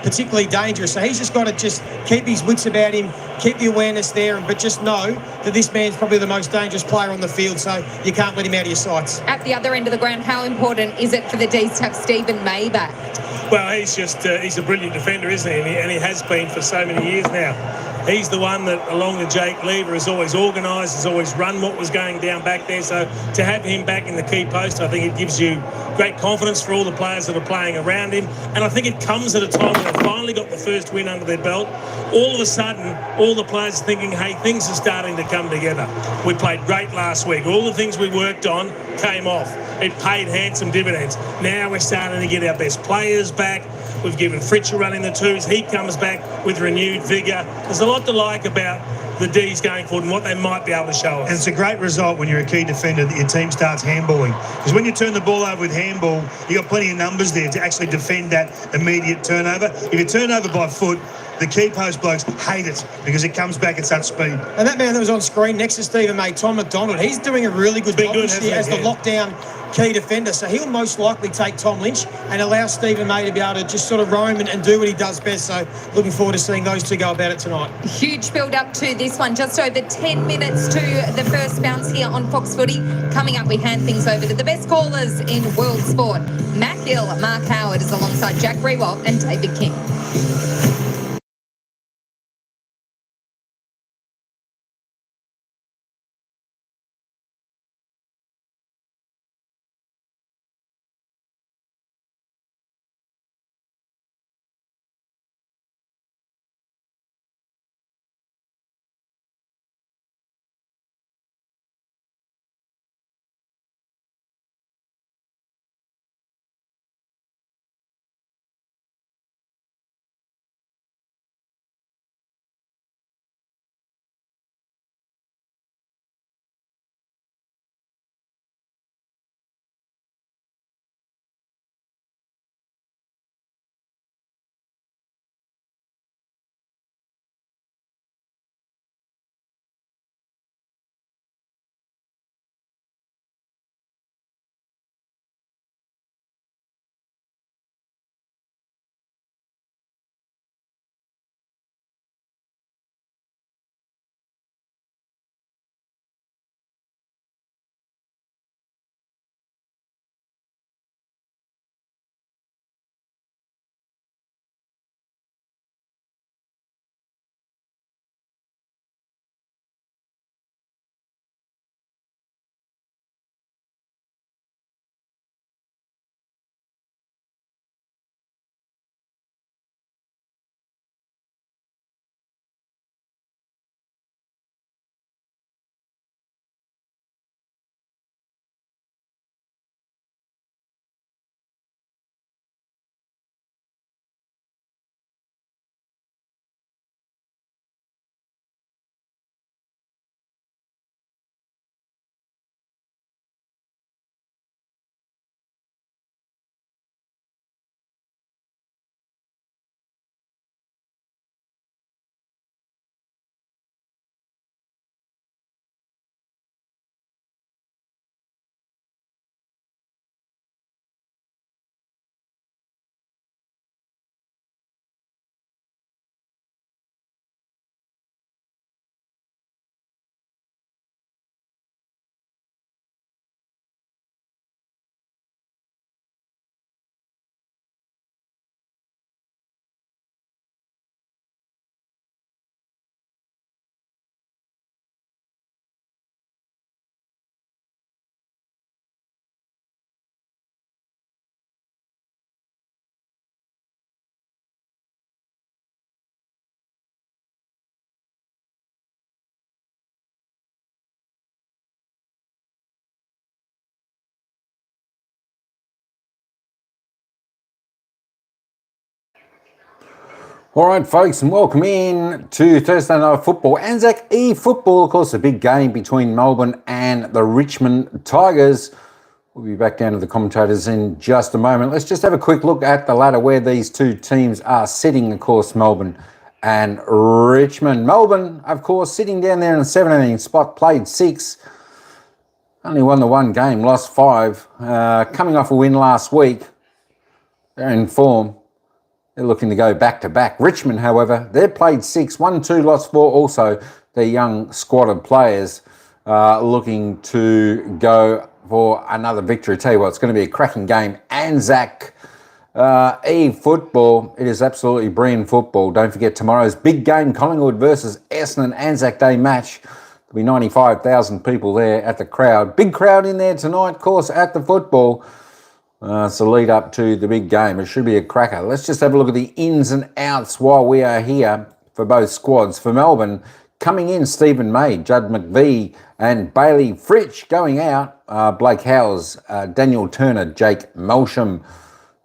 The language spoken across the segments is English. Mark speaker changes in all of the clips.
Speaker 1: particularly dangerous. So he's just got to just keep his wits about him, keep the awareness there, but just know that this man's probably the most dangerous player on the field, so you can't let him out of your sights.
Speaker 2: At the other end of the ground, how important is it for the D's to have Stephen May back?
Speaker 3: Well, he's a brilliant defender, isn't he? And he has been for so many years now. He's the one that, along with Jake Lever, has always organised, has always run what was going down back there. So to have him back in the key post, I think it gives you great confidence for all the players that are playing around him. And I think it comes at a time when they've finally got the first win under their belt. All of a sudden, all the players are thinking, hey, things are starting to come together. We played great last week. All the things we worked on came off. It paid handsome dividends. Now we're starting to get our best players back. We've given Fritz a run in the twos. He comes back with renewed vigour. There's a lot to like about the D's going forward and what they might be able to show us.
Speaker 4: And it's a great result when you're a key defender that your team starts handballing. Because when you turn the ball over with handball, you've got plenty of numbers there to actually defend that immediate turnover. If you turn over by foot, the key post blokes hate it because it comes back at such speed.
Speaker 1: And that man that was on screen next to Stephen May, Tom McDonald, he's doing a really good job this year as the lockdown key defender. So he'll most likely take Tom Lynch and allow Stephen May to be able to just sort of roam and do what he does best. So looking forward to seeing those two go about it tonight.
Speaker 2: Huge build up to this one. Just over 10 minutes to the first bounce here on Fox Footy. Coming up, we hand things over to the best callers in world sport. Matt Gill, Mark Howard is alongside Jack Rewalt and David King.
Speaker 5: All right, folks, and welcome in to Thursday Night Football. ANZAC eFootball, of course, a big game between Melbourne and the Richmond Tigers. We'll be back down to the commentators in just a moment. Let's just have a quick look at the ladder where these two teams are sitting, of course, Melbourne and Richmond. Melbourne, of course, sitting down there in the 17th spot, played 6. Only won the one game, lost 5. Coming off a win last week. They're in form. They're looking to go back-to-back. Richmond, however, they've played 6, won 2, lost 4. Also, their young squad of players looking to go for another victory. Tell you what, it's going to be a cracking game. ANZAC football. It is absolutely brilliant football. Don't forget tomorrow's big game, Collingwood versus Essendon Anzac Day match. There'll be 95,000 people there at the crowd. Big crowd in there tonight, of course, at the football. It's a lead up to the big game. It should be a cracker. Let's just have a look at the ins and outs while we are here for both squads. For Melbourne, coming in, Stephen May, Judd McVie and Bailey Fritsch. Going out, Blake Howes, Daniel Turner, Jake Melsham.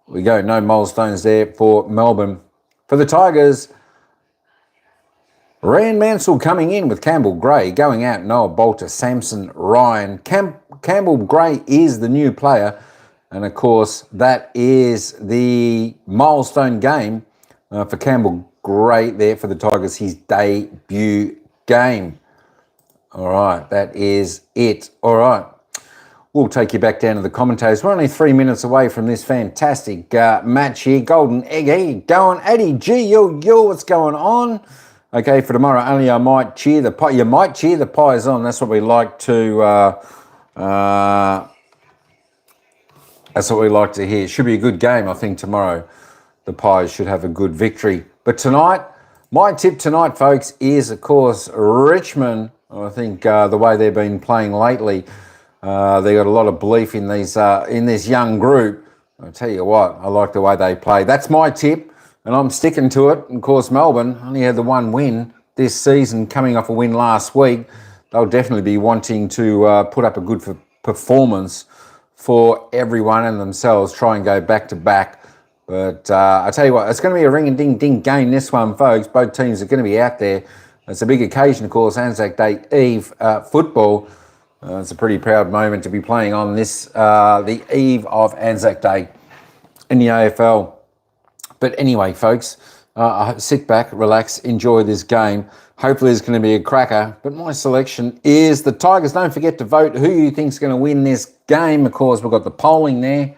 Speaker 5: We go, no milestones there for Melbourne. For the Tigers, Ryan Mansell coming in with Campbell Gray. Going out, Noah Bolter, Samson Ryan. Campbell Gray is the new player. And, of course, that is the milestone game for Campbell Gray there for the Tigers, his debut game. All right, that is it. All right. We'll take you back down to the commentators. We're only 3 minutes away from this fantastic match here. Golden Egg, how you going? Eddie G, yo, what's going on? Okay, for tomorrow, only I might cheer the pie. You might cheer the pies on. That's what we like to... that's what we like to hear. Should be a good game, I think, tomorrow. The Pies should have a good victory. But tonight, my tip tonight, folks, is, of course, Richmond. I think the way they've been playing lately, they got a lot of belief in these in this young group. I'll tell you what, I like the way they play. That's my tip, and I'm sticking to it. And of course, Melbourne only had the one win this season, coming off a win last week. They'll definitely be wanting to put up a good performance for everyone and themselves, try and go back-to-back. But I tell you what, it's going to be a ring-a-ding-ding game, this one, folks. Both teams are going to be out there. It's a big occasion, of course, Anzac Day Eve football. It's a pretty proud moment to be playing on this, the eve of Anzac Day in the AFL. But anyway, folks, sit back, relax, enjoy this game. Hopefully it's going to be a cracker. But my selection is the Tigers. Don't forget to vote who you think is going to win this game. Of course, we've got the polling there.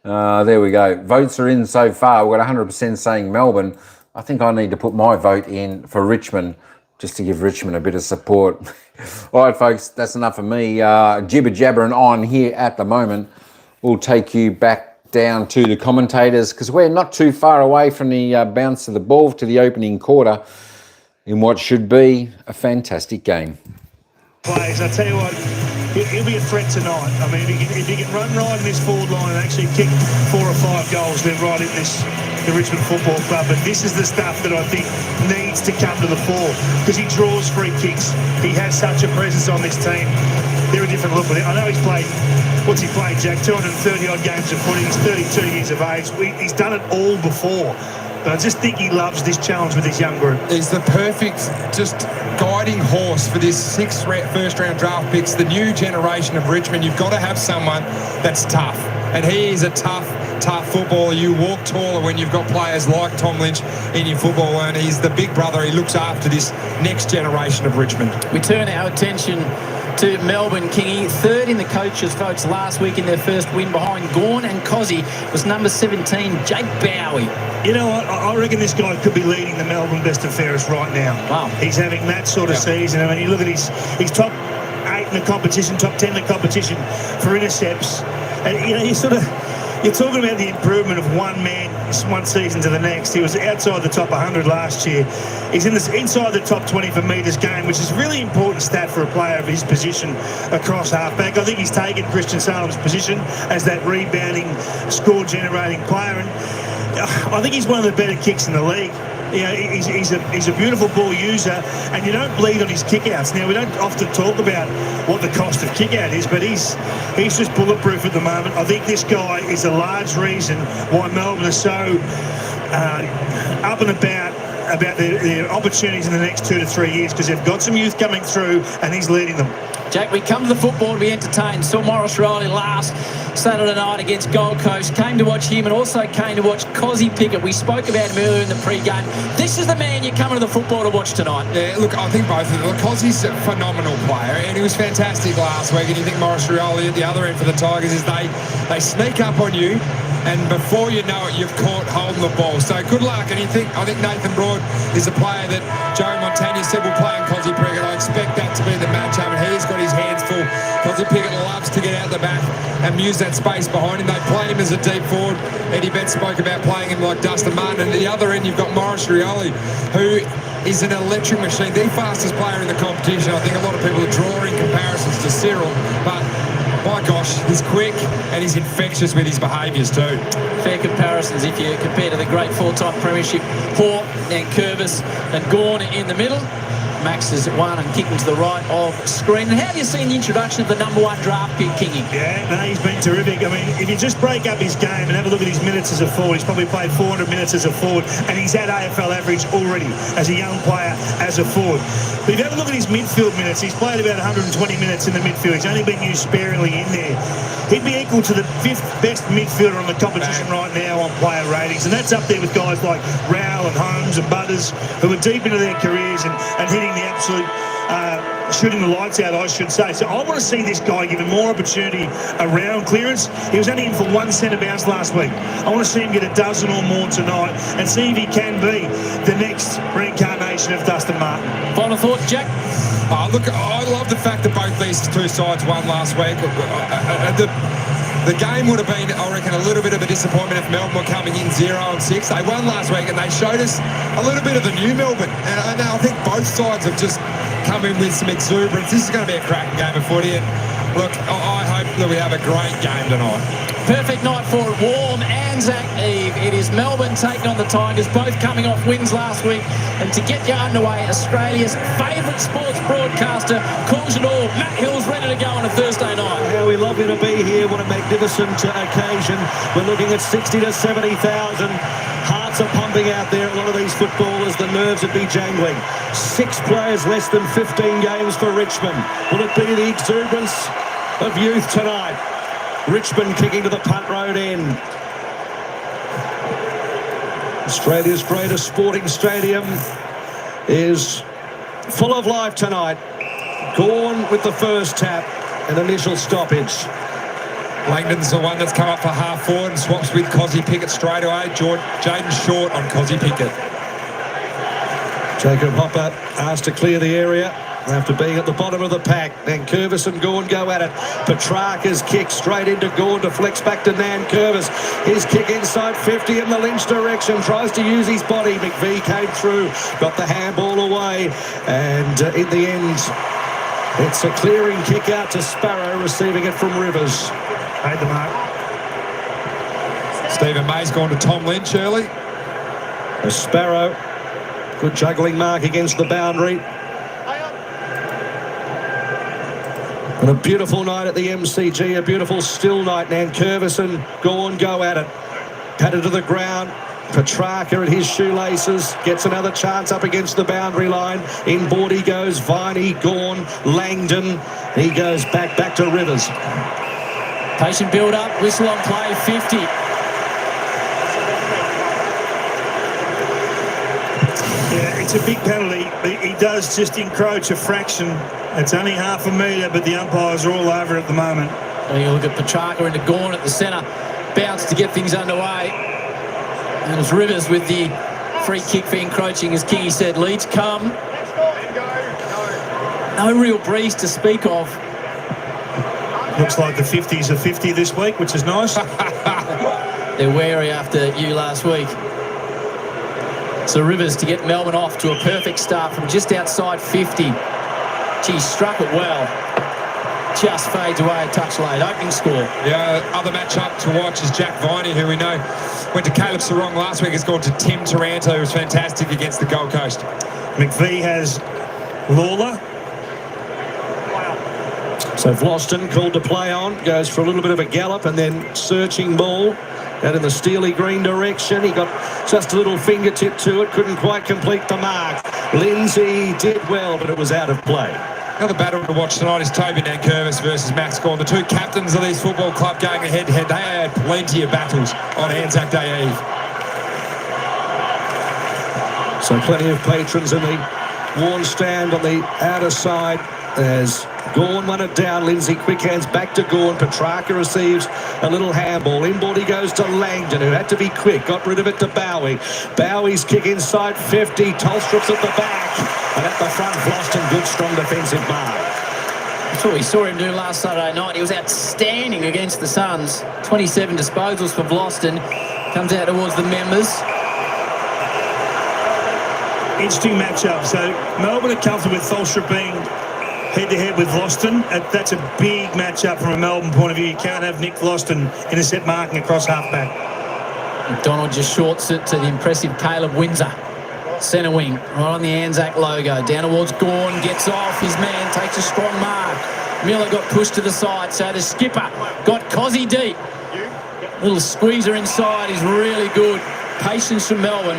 Speaker 5: There we go. Votes are in so far. We've got 100% saying Melbourne. I think I need to put my vote in for Richmond just to give Richmond a bit of support. All right, folks, that's enough of me jibber-jabbering on here at the moment. We'll take you back down to the commentators because we're not too far away from the bounce of the ball to the opening quarter in what should be a fantastic game.
Speaker 4: Players, I tell you what, he'll be a threat tonight. I mean, if he can run right in this forward line and actually kick 4 or 5 goals, then right in the Richmond Football Club. But this is the stuff that I think needs to come to the fore because he draws free kicks. He has such a presence on this team. They're a different look with it. I know he's played, what's he played, Jack? 230-odd games of footy. He's 32 years of age. He's done it all before. But I just think he loves this challenge with this young group.
Speaker 6: He's the perfect just guiding horse for this 6 first-round draft picks, the new generation of Richmond. You've got to have someone that's tough. And he is a tough footballer. You walk taller when you've got players like Tom Lynch in your football, and he's the big brother. He looks after this next generation of Richmond.
Speaker 7: We turn our attention to Melbourne, Kingy. 3rd in the coaches' votes last week in their first win behind Gawn and Cozzy was number 17, Jake Bowie.
Speaker 4: You know what? I reckon this guy could be leading the Melbourne best and fairest right now.
Speaker 7: Wow.
Speaker 4: He's having that sort of season. I mean, you look at his top 8 in the competition, top 10 in the competition for intercepts. And, you know, you're talking about the improvement of one season to the next. He was outside the top 100 last year. He's inside the top 20 for metres gained, which is a really important stat for a player of his position across halfback. I think he's taken Christian Salem's position as that rebounding, score-generating player. And I think he's one of the better kicks in the league. You know, he's a beautiful ball user, and you don't bleed on his kick-outs. Now, we don't often talk about what the cost of kick-out is, but he's just bulletproof at the moment. I think this guy is a large reason why Melbourne are so up and about their opportunities in the next 2 to 3 years, because they've got some youth coming through, and he's leading them.
Speaker 7: Jack, we come to the football to be entertained. Saw Morris Riley last Saturday night against Gold Coast. Came to watch him and also came to watch Cozzy Pickett. We spoke about him earlier in the pre-game. This is the man you're coming to the football to watch tonight.
Speaker 6: Yeah, look, I think both of them. Cozzy's a phenomenal player, and he was fantastic last week. And you think Morris Riley at the other end for the Tigers is they sneak up on you. and before you know it, you've caught holding the ball. So good luck. And I think Nathan Broad is a player that Joe Montagna said will play on Cozzy Pickett. I expect that to be the matchup, and he's got his hands full. Cozzy Pickett loves to get out the back and use that space behind him. They play him as a deep forward. Eddie Betts spoke about playing him like Dustin Martin. And at the other end, you've got Maurice Rioli, who is an electric machine, the fastest player in the competition. I think a lot of people are drawing comparisons to Cyril, but my gosh, he's quick and he's infectious with his behaviours too.
Speaker 7: Fair comparisons if you compare to the great four-time premiership Hawke and Curvis and Gawn in the middle. Max is at one and kicking to the right of screen. And how have you seen the introduction of the #1 draft pick, Kingy?
Speaker 4: Yeah, no, he's been terrific. I mean, if you just break up his game and have a look at his minutes as a forward, he's probably played 400 minutes as a forward, and he's at AFL average already as a young player as a forward. But if you have a look at his midfield minutes, he's played about 120 minutes in the midfield. He's only been used sparingly in there. He'd be equal to the 5th best midfielder on the competition right now on player ratings, and that's up there with guys like Rowell and Holmes and Butters, who are deep into their careers and hitting the absolute shooting the lights out, I should say. So I want to see this guy given more opportunity around clearance. He was only in for 1 centre bounce last week. I want to see him get a dozen or more tonight and see if he can be the next reincarnation of Dustin Martin.
Speaker 7: Final thought, Jack?
Speaker 6: Look, I love the fact that both these two sides won last week. The game would have been, I reckon, a little bit of a disappointment if Melbourne were coming in 0-6. They won last week and they showed us a little bit of the new Melbourne. And I think both sides have just come in with some exuberance. This is going to be a cracking game of footy. And look, I hope that we have a great game tonight.
Speaker 7: Perfect night for a warm ANZAC Eve. It is Melbourne taking on the Tigers, both coming off wins last week. And to get you underway, Australia's favourite sports broadcaster calls it all. Matt Hill's ready to go on a Thursday night.
Speaker 8: How we lovely to be here. What a magnificent occasion. We're looking at 60 to 70,000. Hearts are pumping out there. A lot of these footballers, the nerves would be jangling. 6 players, less than 15 games for Richmond. Will it be the exuberance of youth tonight? Richmond kicking to the punt road end. Australia's greatest sporting stadium is full of life tonight. Gawn with the first tap and initial stoppage.
Speaker 6: Langdon's the one that's come up for half forward and swaps with Cozzy Pickett straight away. Jaden Short on Cozzy Pickett.
Speaker 8: Jacob Hopper asked to clear the area after being at the bottom of the pack. Then Curvis and Gawn go at it. Petrarca's kick straight into Gawn, deflects back to Nan Curvis. His kick inside 50 in the Lynch direction. Tries to use his body. McVie came through, got the handball away, and in the end, it's a clearing kick out to Sparrow, receiving it from Rivers.
Speaker 4: Paid the mark.
Speaker 6: Stephen May's gone to Tom Lynch early.
Speaker 8: A Sparrow, good juggling mark against the boundary. And a beautiful night at the MCG, a beautiful still night. Nan Curvis and Gawn go at it. Patted to the ground. Petrarca at his shoelaces gets another chance up against the boundary line. Inboard he goes. Viney, Gawn, Langdon. He goes back to Rivers.
Speaker 7: Patient build up, whistle on play, 50.
Speaker 4: Yeah, it's a big penalty. He does just encroach a fraction. It's only half a metre, but the umpires are all over it at the moment.
Speaker 7: And you look at Petrarca into Gawn at the centre. Bounce to get things underway. And it's Rivers with the free kick for encroaching, as Kingy said. Leeds come. No real breeze to speak of.
Speaker 4: Looks like the 50s are 50 this week, which is nice.
Speaker 7: They're wary after you last week. So Rivers to get Melbourne off to a perfect start from just outside 50. Gee, struck it well. Just fades away a touch late. Opening score.
Speaker 6: Yeah, other matchup to watch is Jack Viney, who we know went to Caleb Sarong last week, has gone to Tim Taranto, who was fantastic against the Gold Coast.
Speaker 4: McVie has Lawler.
Speaker 8: So Vlosten called to play on, goes for a little bit of a gallop and then searching ball out in the steely green direction. He got just a little fingertip to it, couldn't quite complete the mark. Lindsay did well, but it was out of play.
Speaker 6: Another battle to watch tonight is Toby Nankervis versus Max Gawn. The two captains of this football club going head-to-head. They had plenty of battles on Anzac Day Eve.
Speaker 8: So plenty of patrons in the worn stand on the outer side as Gorn won it down. Lindsay quick hands back to Gorn. Petrarca receives a little handball. Inboard he goes to Langdon, who had to be quick. Got rid of it to Bowie. Bowie's kick inside 50. Tolstrup's at the back. And at the front, Vlauston, good strong defensive mark.
Speaker 7: That's what we saw him do last Saturday night. He was outstanding against the Suns. 27 disposals for Vlauston. Comes out towards the members.
Speaker 4: Interesting matchup. So Melbourne are comfortable with Tholstrup being head-to-head with Vlauston. That's a big matchup from a Melbourne point of view. You can't have Nick Vlauston intercept marking across half-back.
Speaker 7: McDonald just shorts it to the impressive Caleb Windsor. Centre wing, right on the ANZAC logo. Down towards Gorn, gets off. His man takes a strong mark. Miller got pushed to the side, so the skipper got Cozzy deep. Little squeezer inside is really good. Patience from Melbourne,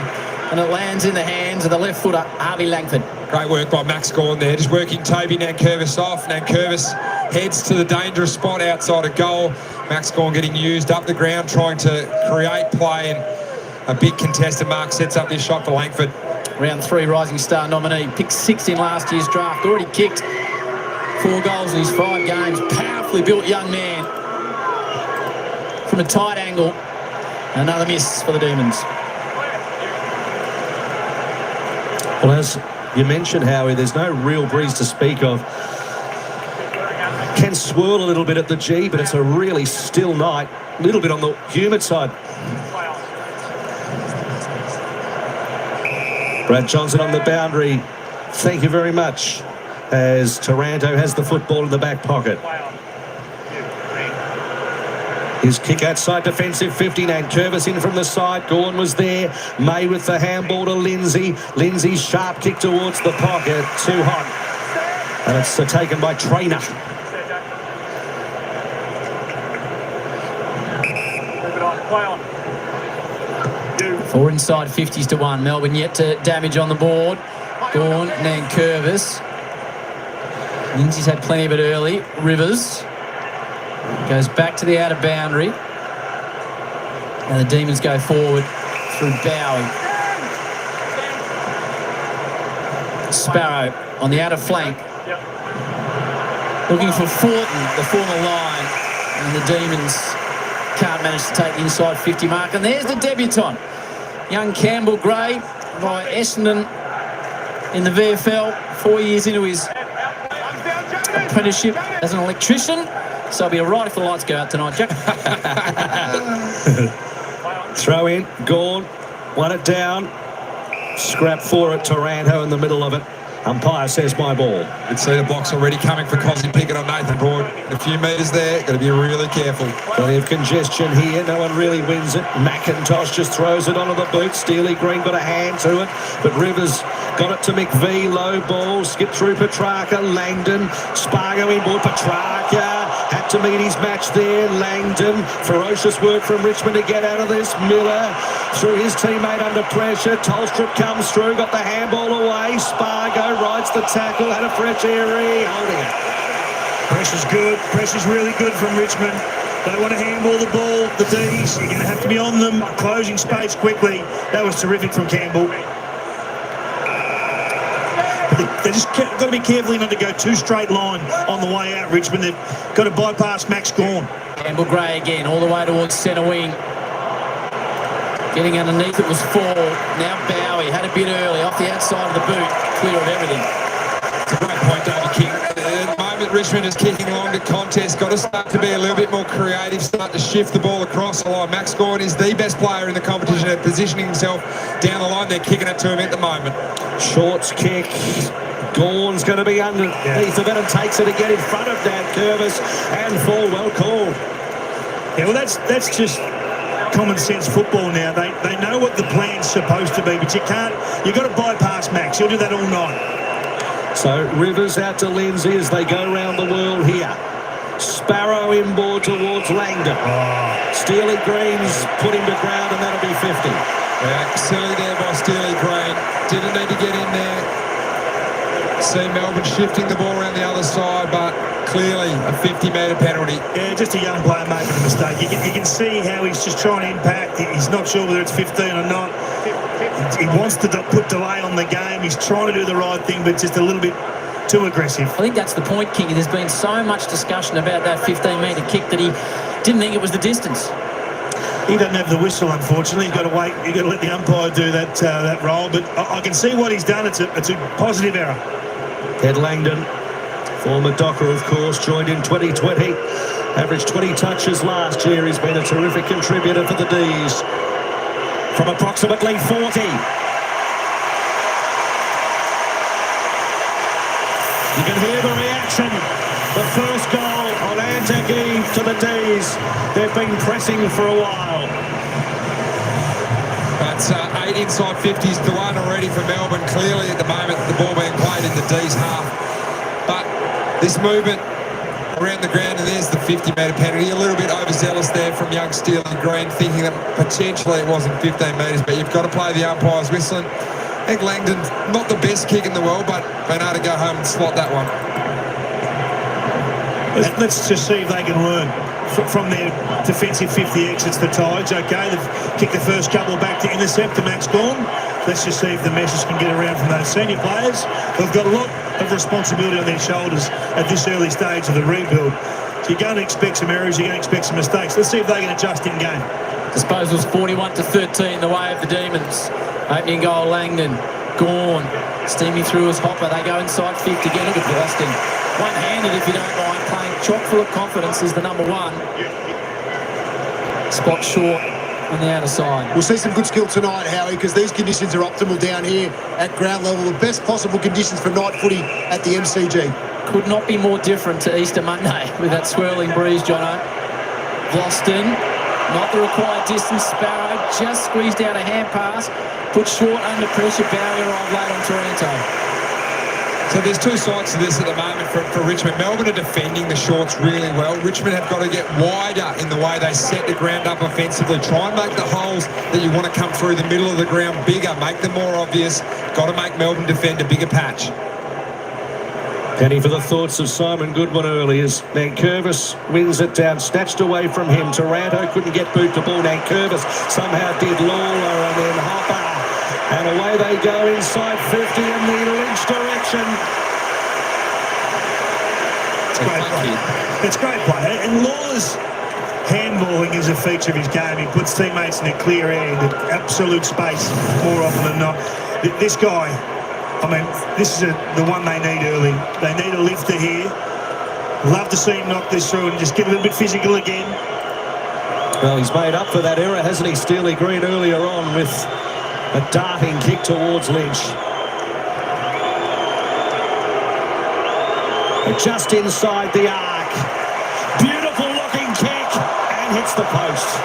Speaker 7: and it lands in the hands of the left footer, Harvey Langford.
Speaker 6: Great work by Max Gorn there, just working Toby Nankervis off. Nankervis heads to the dangerous spot outside of goal. Max Gorn getting used up the ground, trying to create play, and a big contested mark sets up this shot for Langford.
Speaker 7: Round 3 Rising Star nominee, picked 6th in last year's draft, already kicked 4 goals in his 5 games. Powerfully built young man. From a tight angle, another miss for the Demons.
Speaker 8: Well, as you mentioned, Howie, there's no real breeze to speak of. Can swirl a little bit at the G, but it's a really still night. A little bit on the humid side. Brad Johnson on the boundary. Thank you very much. As Taranto has the football in the back pocket. His kick outside defensive 50. Nankervis in from the side. Gorn was there. May with the handball to Lindsay. Lindsay's sharp kick towards the pocket. Too hot. And it's taken by Trainer.
Speaker 4: Play on.
Speaker 7: 4 inside 50s to 1. Melbourne yet to damage on the board. Gorn, Nankervis. Lindsay's had plenty of it early. Rivers goes back to the outer boundary. And the Demons go forward through Bowie. Sparrow on the outer flank. Looking for Fortin, the former line. And the Demons can't manage to take the inside 50 mark. And there's the debutant. Young Campbell Gray by Essendon in the VFL, 4 years into his apprenticeship as an electrician. So it'll be a right if the lights go out tonight, Jack.
Speaker 8: Throw in, Gorn, won it down. Scrap for it, Taranto in the middle of it. Umpire says my ball.
Speaker 6: You can see the box already coming for Cosy Pickett on Nathan Broad. A few metres there, got to be really careful.
Speaker 8: Plenty of congestion here, no one really wins it. McIntosh just throws it onto the boot. Steely Green got a hand to it, but Rivers got it to McVie. Low ball, skip through Petrarca. Langdon, Spargo inboard. Petrarca had to meet his match there. Langdon, ferocious work from Richmond to get out of this. Miller through his teammate under pressure. Tolstrup comes through, got the handball away. Spargo rides the tackle, had a fresh airy, holding it.
Speaker 4: Pressure's good. Pressure's really good from Richmond. They want to handball the ball, the D's. You're going to have to be on them, closing space quickly. That was terrific from Campbell. But they just got to be careful not to go too straight line on the way out, Richmond. They've got to bypass Max Gorn.
Speaker 7: Campbell Gray again, all the way towards centre wing. Getting underneath it was 4. Now Bowie had a bit early, off the outside of the boot, clear of everything.
Speaker 6: It's a great point, David King. At the moment, Richmond is kicking along the contest. Got to start to be a little bit more creative, start to shift the ball across the line. Max Gorn is the best player in the competition at positioning himself down the line. They're kicking it to him at the moment.
Speaker 8: Shorts kick. Gorn's going to be underneath of it and takes it to get in front of Nankervis and fall. Well called.
Speaker 4: Yeah, well, that's just common sense football now. They know what the plan's supposed to be, but you've got to bypass Max. He'll do that all night.
Speaker 8: So Rivers out to Lindsay as they go around the world here. Sparrow inboard towards Langdon. Steely Green's put him to ground and that'll be 50.
Speaker 6: Yeah, silly there by Steely Green. Didn't need to get in there. See Melbourne shifting the ball around the other side, but clearly a 50-metre penalty.
Speaker 4: Yeah, just a young player making a mistake. You can see how he's just trying to impact. He's not sure whether it's 15 or not. He wants to put delay on the game. He's trying to do the right thing, but just a little bit too aggressive.
Speaker 7: I think that's the point, Kingy. There's been so much discussion about that 15-metre kick that he didn't think it was the distance.
Speaker 4: He doesn't have the whistle, unfortunately. You've got to wait. You've got to let the umpire do that role. But I can see what he's done. It's a positive error.
Speaker 8: Ed Langdon, former Docker, of course, joined in 2020. Averaged 20 touches last year. He's been a terrific contributor for the D's. From approximately 40. You can hear the reaction. The first goal on ANZAC Eve to the D's. They've been pressing for a while.
Speaker 6: That's 8 inside 50s to 1 already for Melbourne. Clearly at the moment the ball being played in the D's half. But this movement around the ground, and there's the 50-metre penalty. A little bit overzealous there from young Steely Green, thinking that potentially it wasn't 15 metres, but you've got to play the umpires whistling. I think Langdon's not the best kick in the world, but been able to go home and slot that one.
Speaker 4: Let's just see if they can learn from their defensive 50 exits, the Tigers. Okay, they've kicked the first couple back to intercept. The match gone. Let's just see if the message can get around from those senior players. They've got a lot of responsibility on their shoulders at this early stage of the rebuild. So you're going to expect some errors, you're going to expect some mistakes. Let's see if they can adjust in game.
Speaker 7: Disposals 41-13, the way of the Demons. Opening goal, Langdon. Gone. Steaming through his hopper. They go inside 50 again. Look at Boston. One-handed, if you don't mind, playing chock full of confidence is the number one. Spot short on the outer side.
Speaker 9: We'll see some good skill tonight, Howie, because these conditions are optimal down here at ground level. The best possible conditions for night footy at the MCG.
Speaker 7: Could not be more different to Easter Monday with that swirling breeze, Jono. Boston, not the required distance. Sparrow just squeezed out a hand pass. Put short under pressure. Bowie arrived late on Toronto.
Speaker 6: So there's two sides to this at the moment for Richmond. Melbourne are defending the shorts really well. Richmond have got to get wider in the way they set the ground up offensively. Try and make the holes that you want to come through the middle of the ground bigger. Make them more obvious. Got to make Melbourne defend a bigger patch.
Speaker 8: Penny for the thoughts of Simon Goodwin early as Nankervis wins it down, snatched away from him. Taranto couldn't get boot to ball. Nankervis somehow did. Lawler and then Hopper. And away they go inside 50 in the Lynch direction.
Speaker 4: It's great play. And Lawler's handballing is a feature of his game. He puts teammates in a clear air, into absolute space more often than not. This guy, I mean, this is the one they need early. They need a lifter here. Love to see him knock this through and just get a little bit physical again.
Speaker 8: Well, he's made up for that error, hasn't he? Steely Green earlier on with a darting kick towards Lynch. Just inside the arc. Beautiful looking kick and hits the post.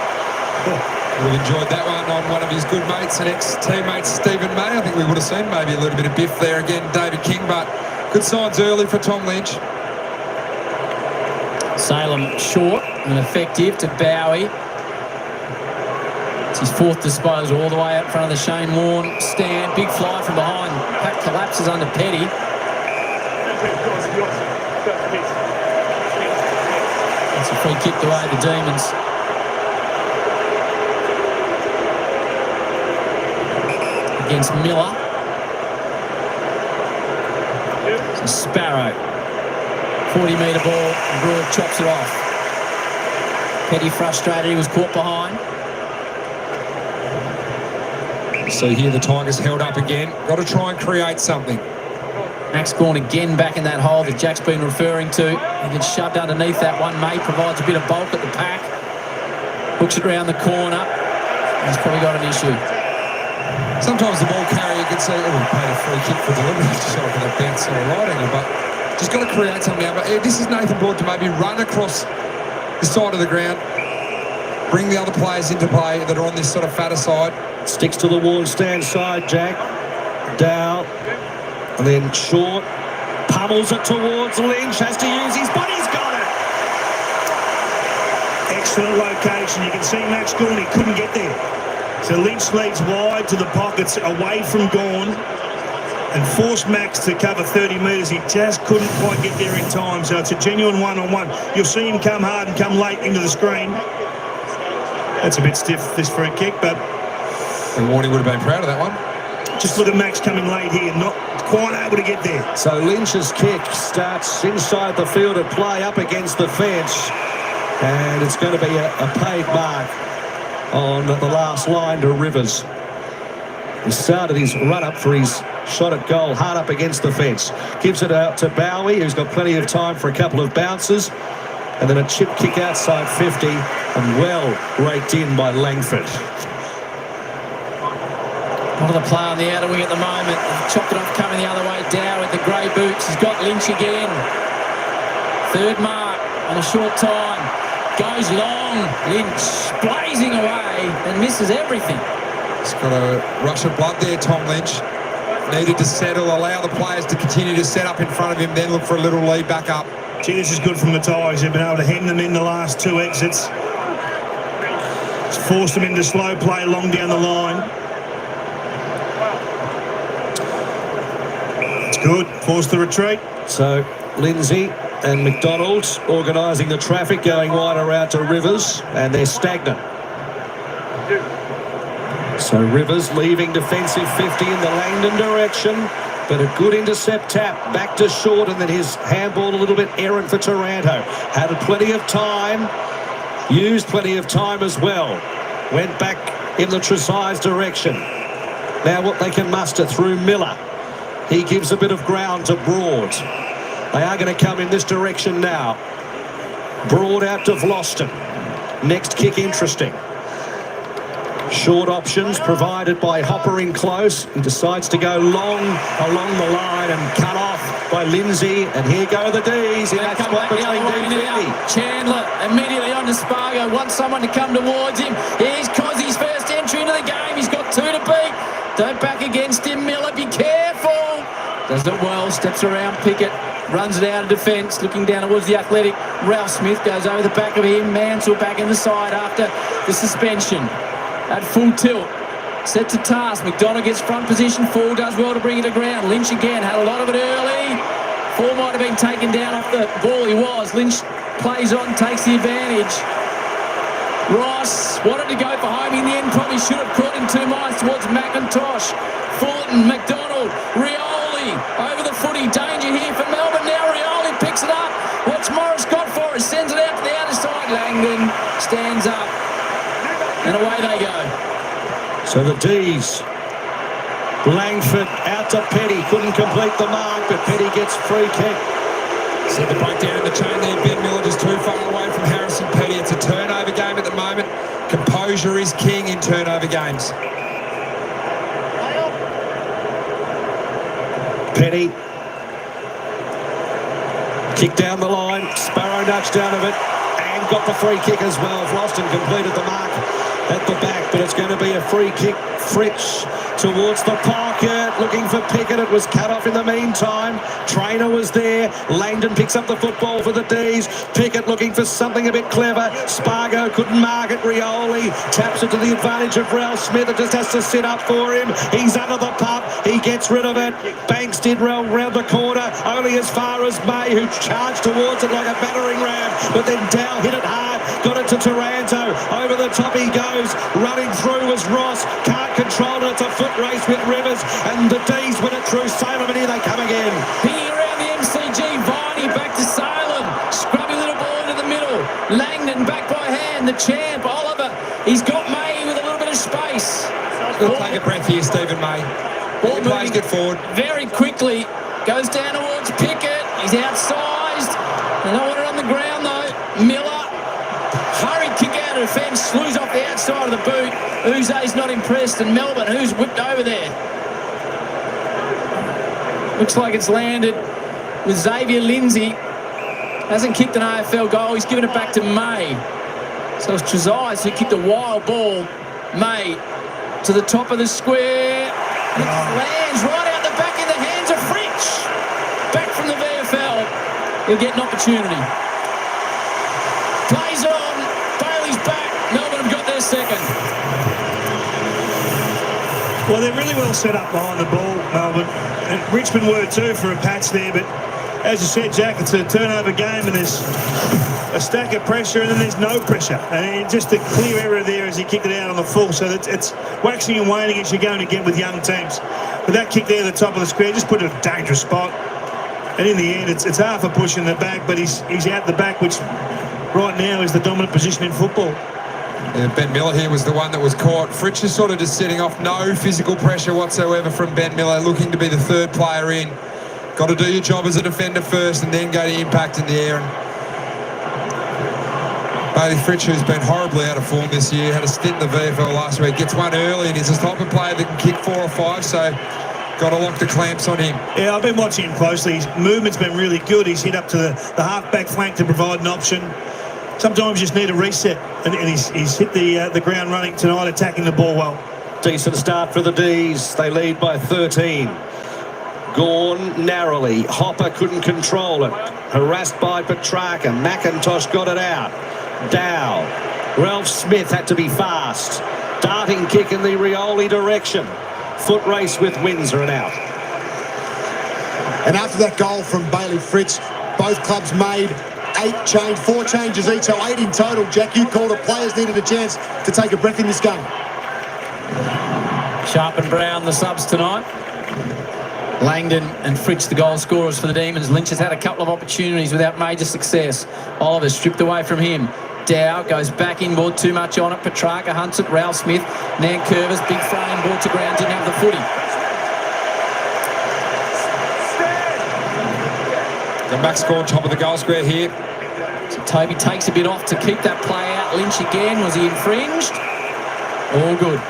Speaker 6: We've enjoyed that one of his good mates and ex-teammates, Stephen May. I think we would have seen maybe a little bit of biff there again, David King, but good signs early for Tom Lynch.
Speaker 7: Salem short and effective to Bowie. It's his fourth disposal all the way out front of the Shane Warne stand. Big fly from behind. Pack collapses under Petty. That's a free kick the way of the Demons. Against Miller. So Sparrow. 40-metre ball. And Broad chops it off. Petty frustrated. He was caught behind.
Speaker 6: So here the Tigers held up again. Got to try and create something.
Speaker 7: Max Gawn again back in that hole that Jack's been referring to. He gets shoved underneath that one. May provides a bit of bulk at the pack. Hooks it around the corner. He's probably got an issue.
Speaker 6: Sometimes the ball carrier can say, oh, we paid a free kick for delivery. Just off of a bounce or a right angle, but just got to create something now. But this is Nathan Broad to maybe run across the side of the ground, bring the other players into play that are on this sort of fatter side.
Speaker 8: Sticks to the Warne stand side, Jack. Dow. And then short. Pummels it towards Lynch. Has to use his body. He's got it.
Speaker 4: Excellent location. You can see Max Gawn, he couldn't get there. So Lynch leads wide to the pockets, away from Gawn, and forced Max to cover 30 metres. He just couldn't quite get there in time. So it's a genuine one-on-one. You'll see him come hard and come late into the screen. That's a bit stiff, this free kick, but...
Speaker 6: And Warney would have been proud of that one.
Speaker 4: Just look at Max coming late here, not quite able to get there.
Speaker 8: So Lynch's kick starts inside the field of play up against the fence. And it's going to be a paid mark on the last line to Rivers. He started his run-up for his shot at goal hard up against the fence. Gives it out to Bowie, who's got plenty of time for a couple of bounces. And then a chip kick outside 50 and well raked in by Langford.
Speaker 7: What of the play on the outer wing at the moment. Chopped it off coming the other way. Dow with the grey boots. He's got Lynch again. Third mark on a short time. Goes long. Lynch blazing away and misses everything.
Speaker 6: He's got a rush of blood there, Tom Lynch. Needed to settle, allow the players to continue to set up in front of him, then look for a little lead back up.
Speaker 4: Gee, this is good from the Tigers. They've been able to hem them in the last two exits. It's forced them into slow play long down the line. It's good. Forced the retreat.
Speaker 8: So Lindsay and McDonald organising the traffic going wider out to Rivers, and they're stagnant. So Rivers leaving defensive 50 in the Langdon direction, but a good intercept tap back to short, and then his handball a little bit errant for Taranto. Had plenty of time, used plenty of time as well. Went back in the Tresize direction. Now what they can muster through Miller. He gives a bit of ground to Broad. They are going to come in this direction now. Broad out to Vlosten. Next kick interesting. Short options provided by Hopper in close. He decides to go long along the line and cut off by Lindsay. And here go the D's in that spot between D50.
Speaker 7: Chandler immediately on to Spargo. Wants someone to come towards him. Here's Cozzy's first entry into the game. He's got two to beat. Don't back against him, Miller. Be careful. Does it well. Steps around Pickett. Runs it out of defence. Looking down towards the Athletic. Ralph Smith goes over the back of him. Mansell back in the side after the suspension. At full tilt, set to task. McDonald gets front position. Fall does well to bring it to ground. Lynch again had a lot of it early. Fall might have been taken down off the ball. He was. Lynch plays on, takes the advantage. Ross wanted to go for home in the end. Probably should have caught in 2 minds towards McIntosh. Fulton, McDonald, Rioli over the footy. Danger here for Melbourne. Now Rioli picks it up. What's Morris got for it? Sends it out to the outer side. Langdon stands up. And away they go.
Speaker 8: So the D's. Langford out to Petty. Couldn't complete the mark, but Petty gets free kick.
Speaker 6: See the breakdown in the chain there. Ben Miller just too far away from Harrison Petty. It's a turnover game at the moment. Composure is king in turnover games.
Speaker 8: Petty. Kick down the line. Sparrow nudged out of it. And got the free kick as well. Vlosten completed the mark at the back, but it's going to be a free kick. Fritsch towards the pocket, looking for Pickett. It was cut off in the meantime. Trainer was there. Langdon picks up the football for the D's. Pickett looking for something a bit clever. Spargo couldn't mark it. Rioli taps it to the advantage of Ralph Smith. It just has to sit up for him. He's under the pup. He gets rid of it. Banks did round the corner, only as far as May, who charged towards it like a battering ram. But then Dow hit it hard. Got it to Taranto. Over the top he goes. Running through was Ross. Can't control it. It's a foot race with Rivers. And the D's win it through Salem. And here they come again.
Speaker 7: Pinging around the MCG. Viney back to Salem. Scrubby little ball into the middle. Langdon back by hand. The champ, Oliver. He's got May with a little bit of space.
Speaker 6: He'll take a breath here, Stephen May.
Speaker 7: Ball
Speaker 6: plays good forward.
Speaker 7: Very quickly. Goes down towards Pickett. He's outsized. They don't want it on the ground though. Miller. Hurry kick out of defence. Slews off the outside of the boot. Uze's not impressed. And Melbourne, who's whipped over there. Looks like it's landed with Xavier Lindsay. Hasn't kicked an AFL goal. He's given it back to May. So it's Tresize who kicked a wild ball. May to the top of the square. It lands right out the back in the hands of Fritsch. Back from the VFL. He'll get an opportunity. Plays on. Bailey's back. Melbourne have got their second.
Speaker 4: Well, they're really well set up behind the ball, Melbourne. And Richmond were too for a patch there, but as you said, Jack, it's a turnover game and there's a stack of pressure, and then there's no pressure. And just a clear error there as he kicked it out on the full. So it's waxing and waning as you're going to get with young teams. But that kick there at the top of the square just put it in a dangerous spot. And in the end, it's half a push in the back, but he's out the back, which right now is the dominant position in football.
Speaker 6: Yeah, Ben Miller here was the one that was caught. Fritsch is sort of just setting off, no physical pressure whatsoever from Ben Miller, looking to be the third player in. Got to do your job as a defender first and then go to impact in the air. And Bailey Fritsch, who's been horribly out of form this year, had a stint in the VFL last week, gets one early, and he's the type of player that can kick 4 or 5, so got to lock the clamps on him. Yeah,
Speaker 4: I've been watching him closely. His movement's been really good. He's hit up to the half-back flank to provide an option. Sometimes you just need a reset, and he's hit the ground running tonight, attacking the ball well.
Speaker 8: Decent start for the D's. They lead by 13. Gone narrowly. Hopper couldn't control it. Harassed by Petrarca. McIntosh got it out. Dow. Ralph Smith had to be fast. Darting kick in the Rioli direction. Foot race with Windsor and out.
Speaker 9: And after that goal from Bailey Fritsch, both clubs made 4 changes each, so 8 in total. Jack, you called it. Players needed a chance to take a breath in this game.
Speaker 7: Sharp and Brown, the subs tonight. Langdon and Fritsch, the goal scorers for the Demons. Lynch has had a couple of opportunities without major success. Oliver stripped away from him. Dow goes back inboard, too much on it. Petrarca hunts it. Ralph Smith, Nankervis, big frame, ball to ground, didn't have the footy.
Speaker 6: The back score on top of the goal square here.
Speaker 7: So Toby takes a bit off to keep that play out. Lynch again, was he infringed? All good.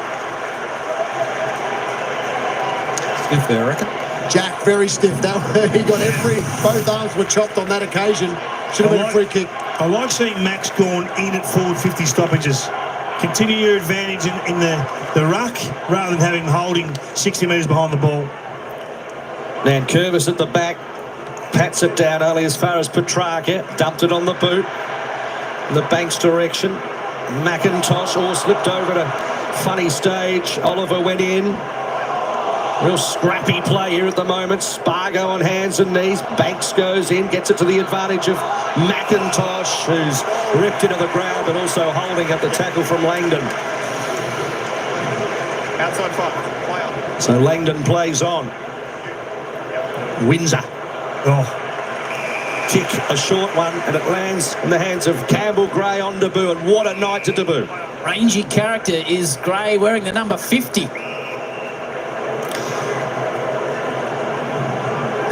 Speaker 6: Stiff there, I reckon.
Speaker 9: Jack, very stiff. He got both arms were chopped on that occasion. Should have been a free kick.
Speaker 4: I like seeing Max Gawn in at forward 50 stoppages. Continue your advantage in the ruck rather than having him holding 60 metres behind the ball.
Speaker 8: Nankervis at the back. Pats it down only as far as Petrarca. Dumped it on the boot. In the Banks direction. McIntosh all slipped over at a funny stage. Oliver went in. Real scrappy play here at the moment. Spargo on hands and knees. Banks goes in, gets it to the advantage of McIntosh, who's ripped into the ground, but also holding up the tackle from Langdon.
Speaker 9: Outside 5. Play on.
Speaker 8: So Langdon plays on. Windsor. Kick, a short one, and it lands in the hands of Campbell Gray on debut, and what a night to debut.
Speaker 7: Rangy character is Gray, wearing the number 50.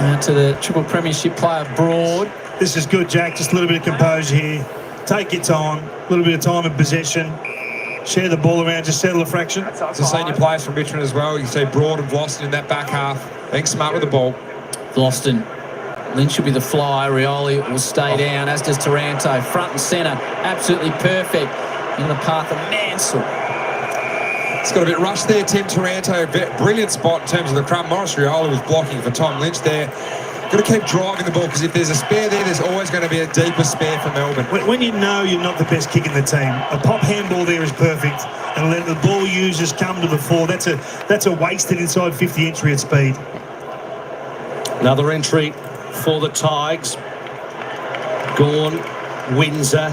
Speaker 7: Now to the Triple Premiership player, Broad.
Speaker 4: This is good, Jack. Just a little bit of composure here. Take your time. A little bit of time in possession. Share the ball around. Just settle a fraction.
Speaker 6: It's the senior players from Richmond as well. You see Broad and Vlosten in that back half. Being smart with the ball.
Speaker 7: Vlosten. Lynch will be the fly. Rioli will stay down, as does Taranto. Front and centre. Absolutely perfect. In the path of Mansell.
Speaker 6: It's got a bit rushed there, Tim Taranto. Brilliant spot in terms of the crumb. Morris Rioli was blocking for Tom Lynch there. Got to keep driving the ball, because if there's a spare there, there's always going to be a deeper spare for Melbourne.
Speaker 4: When you know you're not the best kick in the team, a pop handball there is perfect, and let the ball users come to the fore. That's a wasted inside 50 entry at speed.
Speaker 8: Another entry for the Tigers. Gawn, Windsor,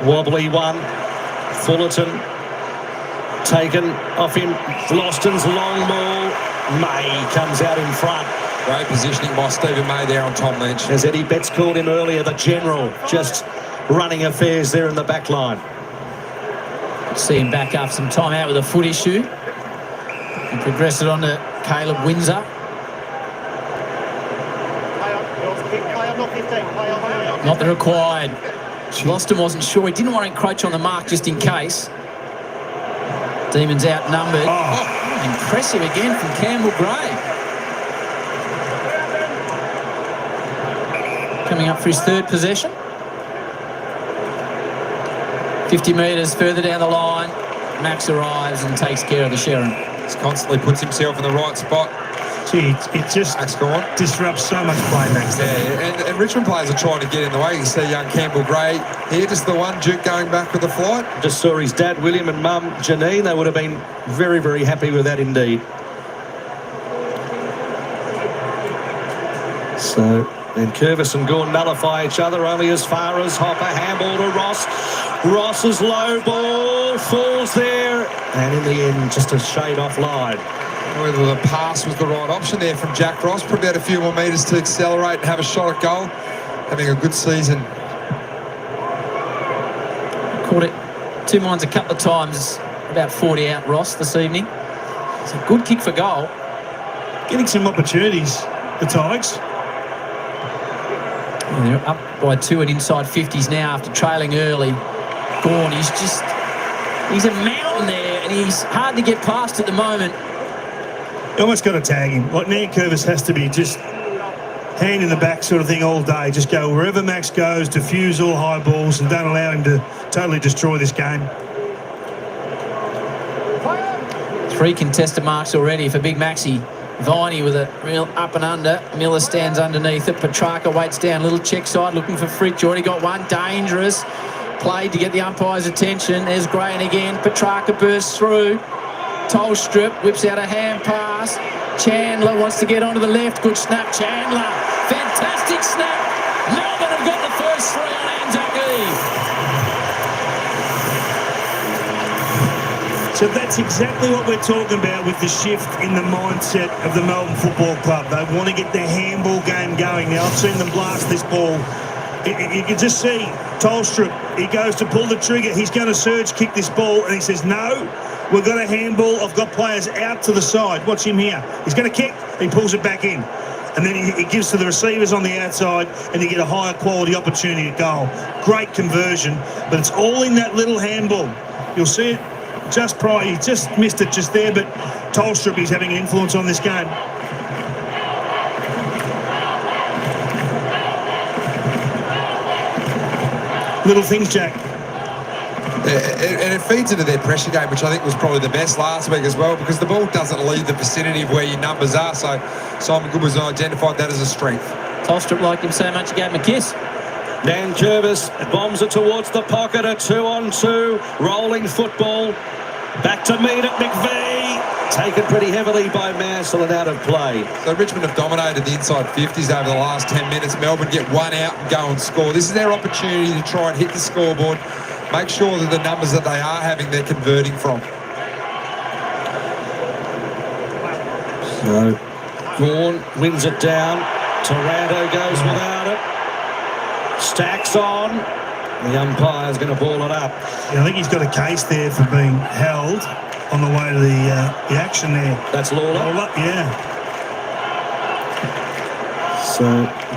Speaker 8: wobbly one. Fullerton taken off him. Vlosten's long ball. May comes out in front.
Speaker 6: Great positioning by Stephen May there on Tom Lynch.
Speaker 8: As Eddie Betts called him earlier, the general just running affairs there in the back line.
Speaker 7: See him back up some time out with a foot issue. And progress it on to Caleb Windsor. Not the required. Vlosten wasn't sure. He didn't want to encroach on the mark just in case. Demons outnumbered. Impressive again from Campbell Gray. Coming up for his third possession. 50 metres further down the line. Max arrives and takes care of the Sharon.
Speaker 6: He constantly puts himself in the right spot.
Speaker 4: Gee, it just disrupts so much play, Max.
Speaker 6: Yeah, and Richmond players are trying to get in the way. You see young Campbell Gray here, just the one Duke going back with the flight.
Speaker 8: Just saw his dad, William, and mum, Janine. They would have been very, very happy with that indeed. So And Curvis and Gorn nullify each other only as far as Hopper. Handball to Ross. Ross's low ball falls there. And in the end, just a shade offline.
Speaker 6: Whether the pass was the right option there from Jack Ross. Probably had a few more metres to accelerate and have a shot at goal. Having a good season.
Speaker 7: Caught it 2 minds a couple of times. About 40 out, Ross, this evening. It's a good kick for goal.
Speaker 4: Getting some opportunities, the Tigers.
Speaker 7: And they're up by 2 at inside 50s now after trailing early. Gorn, he's a mountain there, and he's hard to get past at the moment.
Speaker 4: You almost got to tag him. Like Curvis has to be just hand in the back sort of thing all day. Just go wherever Max goes, diffuse all high balls, and don't allow him to totally destroy this game.
Speaker 7: 3 contested marks already for Big Maxi. Viney with a real up and under. Miller stands underneath it. Petrarca waits down. Little check side looking for Fritsch. Already got one. Dangerous. Played to get the umpire's attention. There's Graham again. Petrarca bursts through. Toll strip. Whips out a hand pass. Chandler wants to get onto the left. Good snap. Chandler. Fantastic snap. Melbourne have got the first 3 on ANZAC Eve.
Speaker 4: So that's exactly what we're talking about with the shift in the mindset of the Melbourne Football Club. They want to get their handball game going. Now, I've seen them blast this ball. You can just see Tolstrup, he goes to pull the trigger. He's going to surge kick this ball, and he says, no, we've got a handball. I've got players out to the side. Watch him here. He's going to kick. He pulls it back in. And then he gives to the receivers on the outside, and you get a higher quality opportunity at goal. Great conversion, but it's all in that little handball. You'll see it. Just prior, he just missed it just there, but Tolstrup is having an influence on this game. Little things, Jack.
Speaker 6: And it feeds into their pressure game, which I think was probably the best last week as well, because the ball doesn't leave the vicinity of where your numbers are. So Simon Goodwin's identified that as a strength.
Speaker 7: Tolstrup liked him so much he gave him a kiss.
Speaker 8: Dan Curvis bombs it towards the pocket, a 2-on-2, rolling football. Back to Mead at McVee. Taken pretty heavily by Mansell and out of play.
Speaker 6: So Richmond have dominated the inside 50s over the last 10 minutes. Melbourne get one out and go and score. This is their opportunity to try and hit the scoreboard. Make sure that the numbers that they are having, they're converting from.
Speaker 8: So Vaughan wins it down. Taranto goes without it. Stacks on. The umpire's going to ball it up.
Speaker 4: Yeah, I think he's got a case there for being held on the way to the action there.
Speaker 8: That's Lawler.
Speaker 4: Yeah.
Speaker 8: So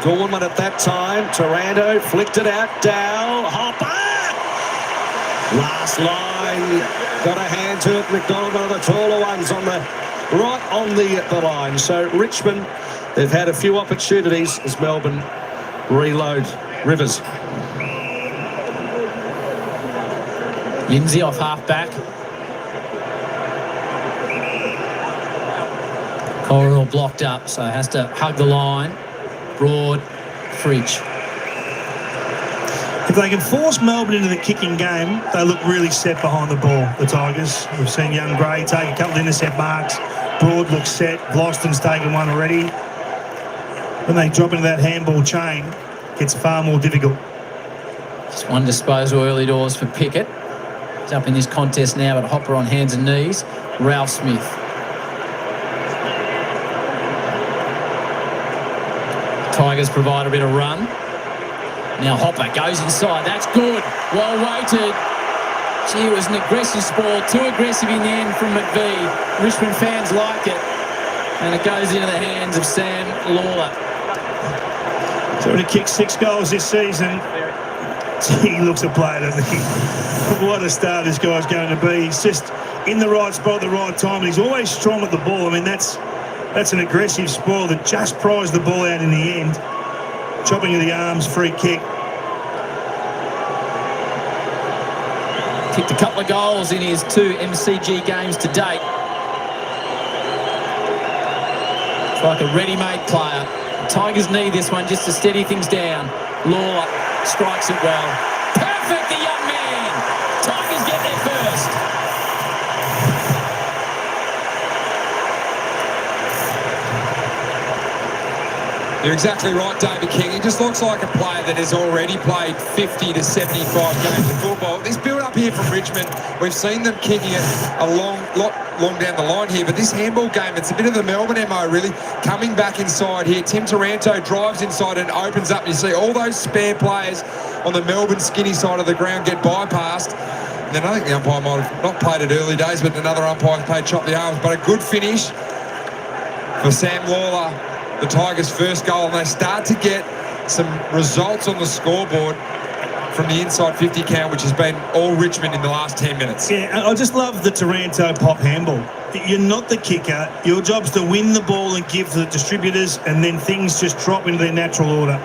Speaker 8: Gorman at that time. Taranto flicked it out. Dow. Hopper. Last line. Got a hand to it. McDonald, one of the taller ones on the right on the line. So Richmond, they've had a few opportunities as Melbourne reload. Rivers.
Speaker 7: Lindsay off half-back. Corridor blocked up, so has to hug the line. Broad, Fridge.
Speaker 4: If they can force Melbourne into the kicking game, they look really set behind the ball, the Tigers. We've seen young Gray take a couple of intercept marks. Broad looks set. Gloston's taken one already. When they drop into that handball chain, it gets far more difficult.
Speaker 7: Just one disposal early doors for Pickett. He's up in this contest now, but Hopper on hands and knees. Ralph Smith. Tigers provide a bit of run. Now Hopper goes inside. That's good. Well weighted. Gee, it was an aggressive spoil. Too aggressive in the end from McVee. Richmond fans like it. And it goes into the hands of Sam Lawler.
Speaker 4: So when he kicked 6 goals this season, he looks a player, doesn't he? What a star this guy's going to be. He's just in the right spot at the right time. And he's always strong at the ball. I mean, that's an aggressive spoil that just prized the ball out in the end. Chopping of the arms, free kick.
Speaker 7: Kicked a couple of goals in his 2 MCG games to date. It's like a ready-made player. The Tigers need this one just to steady things down. Lawler strikes it well. Perfect, the young man. Tigers get there first.
Speaker 6: You're exactly right, David King. He just looks like a player that has already played 50 to 75 games of football. This build-up here from Richmond, we've seen them kicking it a long down the line here, but this handball game, it's a bit of the Melbourne MO, really, coming back inside here. Tim Taranto drives inside and opens up. You see all those spare players on the Melbourne skinny side of the ground get bypassed. And then I think the umpire might have not played it early days, but another umpire played chop the arms. But a good finish for Sam Lawler, the Tigers' first goal, and they start to get some results on the scoreboard from the inside 50 count, which has been all Richmond in the last 10 minutes.
Speaker 4: Yeah, I just love the Taranto pop handball. You're not the kicker. Your job's to win the ball and give to the distributors, and then things just drop into their natural order.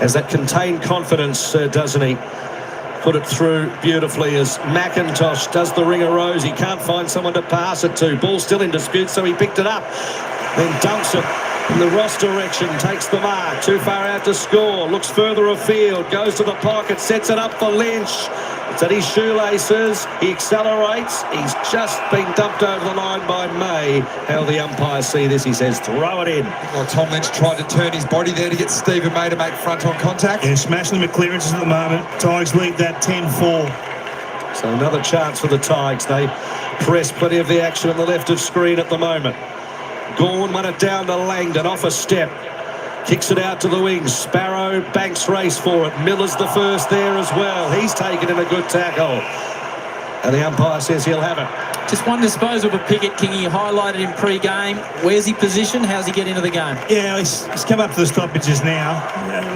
Speaker 8: Has that contained confidence, doesn't he? Put it through beautifully as McIntosh does the ring of rose. He can't find someone to pass it to. Ball still in dispute, so he picked it up. Then dunks it in the Ross direction, takes the mark, too far out to score, looks further afield, goes to the pocket, sets it up for Lynch. It's at his shoelaces, he accelerates, he's just been dumped over the line by May. How the umpires see this, he says, throw it in.
Speaker 6: Well, Tom Lynch tried to turn his body there to get Stephen May to make front-on contact.
Speaker 4: Yeah, smashing them at clearances at the moment. Tigers lead that 10-4.
Speaker 8: So another chance for the Tigers. They press plenty of the action on the left of screen at the moment. Gawn won it down to Langdon, off a step. Kicks it out to the wings. Sparrow, Banks race for it. Miller's the first there as well. He's taken in a good tackle. And the umpire says he'll have it.
Speaker 7: Just one disposal for Pickett, King. He highlighted in pre-game. Where's he positioned? How's he get into the game?
Speaker 4: Yeah, he's come up to the stoppages now.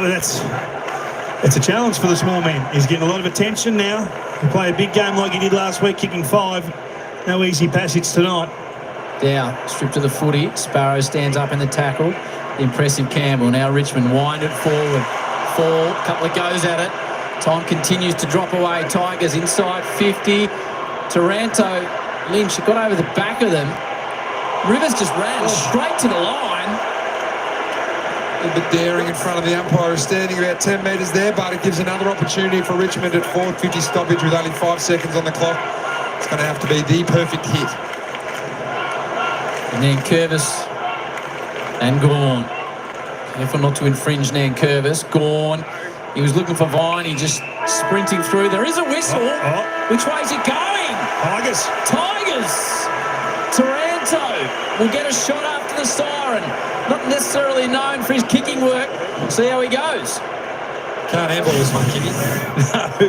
Speaker 4: That's a challenge for the small man. He's getting a lot of attention now. He play a big game like he did last week, kicking 5. No easy passage tonight.
Speaker 7: Down, stripped to the footy. Sparrow stands up in the tackle. The impressive Campbell. Now Richmond wind it forward. Fall, couple of goes at it. Time continues to drop away. Tigers inside 50. Taranto, Lynch got over the back of them. Rivers just ran straight to the line.
Speaker 6: A little bit daring in front of the umpire, who's standing about 10 metres there, but it gives another opportunity for Richmond at forward 50 stoppage with only 5 seconds on the clock. It's going to have to be the perfect hit.
Speaker 7: Nankervis and Gawn. Careful not to infringe Nankervis. Gawn. He was looking for Viney, just sprinting through. There is a whistle. Which way is it going?
Speaker 4: Tigers.
Speaker 7: Taranto will get a shot after the siren. Not necessarily known for his kicking work. See how he goes.
Speaker 6: Can't handle this one, Kitty.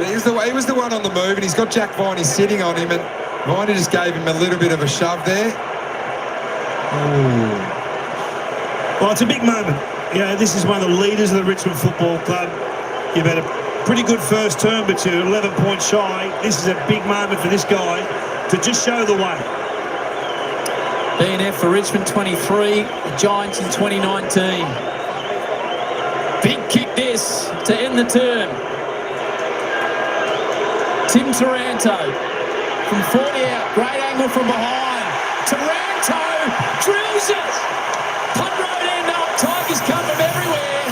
Speaker 6: He was the one on the move, and he's got Jack Viney sitting on him, and Viney just gave him a little bit of a shove there.
Speaker 4: Ooh. Well, it's a big moment. You know, this is one of the leaders of the Richmond Football Club. You've had a pretty good first term, but you're 11 points shy. This is a big moment for this guy to just show the way.
Speaker 7: BNF for Richmond 23, the Giants in 2019. Big kick this to end the term. Tim Taranto from 40 out, great angle from behind. Taranto drills it. Punt road end up. Tigers come from everywhere.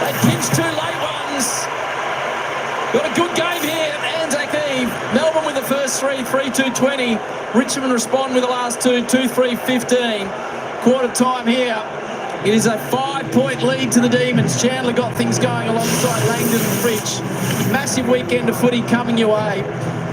Speaker 7: They pinch 2 late ones. Got a good game here at ANZAC Eve. Melbourne with the first 3, 3-2-20. Richmond respond with the last 2, 2-3-15. Quarter time here. It is a 5-point lead to the Demons. Chandler got things going alongside Langdon and Fridge. Massive weekend of footy coming your way.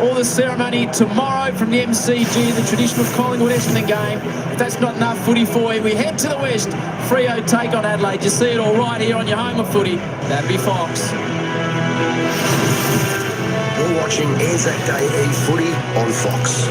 Speaker 7: All the ceremony tomorrow from the MCG, the traditional Collingwood-Essendon game. If that's not enough footy for you, we head to the west. Freo take on Adelaide. You see it all right here on your home of footy. That'd be Fox.
Speaker 10: You're watching ANZAC Day E footy on Fox.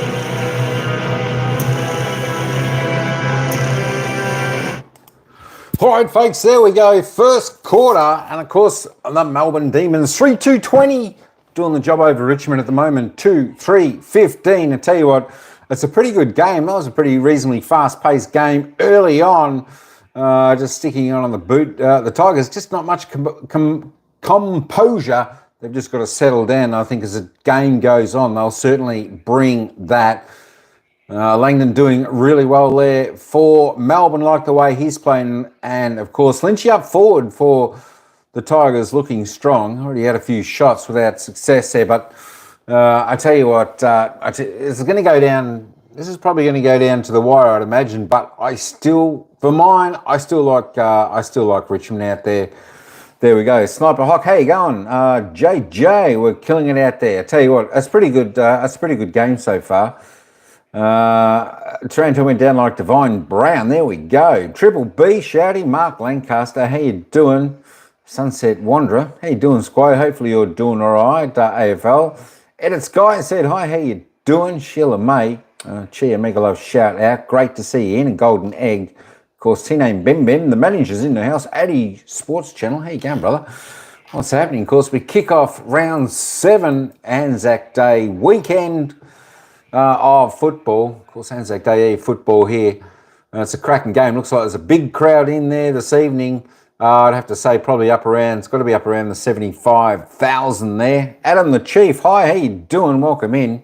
Speaker 5: All right, folks, there we go. First quarter, and of course, the Melbourne Demons 3-2-20 doing the job over Richmond at the moment. 2-3-15. I tell you what, it's a pretty good game. That was a pretty reasonably fast-paced game early on. Just sticking on the boot. The Tigers, just not much composure. They've just got to settle down. I think as the game goes on, they'll certainly bring that. Langdon doing really well there for Melbourne, like the way he's playing. And, of course, Lynchy up forward for the Tigers looking strong. Already had a few shots without success there. But I tell you what, it's going to go down This is probably going to go down to the wire, I'd imagine. But I still like Richmond out there. There we go. Sniper Hawk, how you going? JJ, we're killing it out there. I tell you what, that's pretty good. That's a pretty good game so far. Toronto went down like Divine Brown. There we go. Triple B, Shouty, Mark Lancaster, how you doing? Sunset Wanderer, how you doing, Squire? Hopefully you're doing all right. AFL. Edit Sky said, hi, how you doing? Sheila May, Chia Megalove, shout out. Great to see you in. A golden egg. Of course, T-Name Ben Ben, the manager's in the house. Addy Sports Channel, how you going, brother? What's happening? Of course, we kick off round 7, Anzac Day weekend of football. Of course, Anzac Day football here. It's a cracking game. Looks like there's a big crowd in there this evening. I'd have to say probably up around, it's got to be up around the 75,000 there. Adam the Chief, hi, how you doing? Welcome in.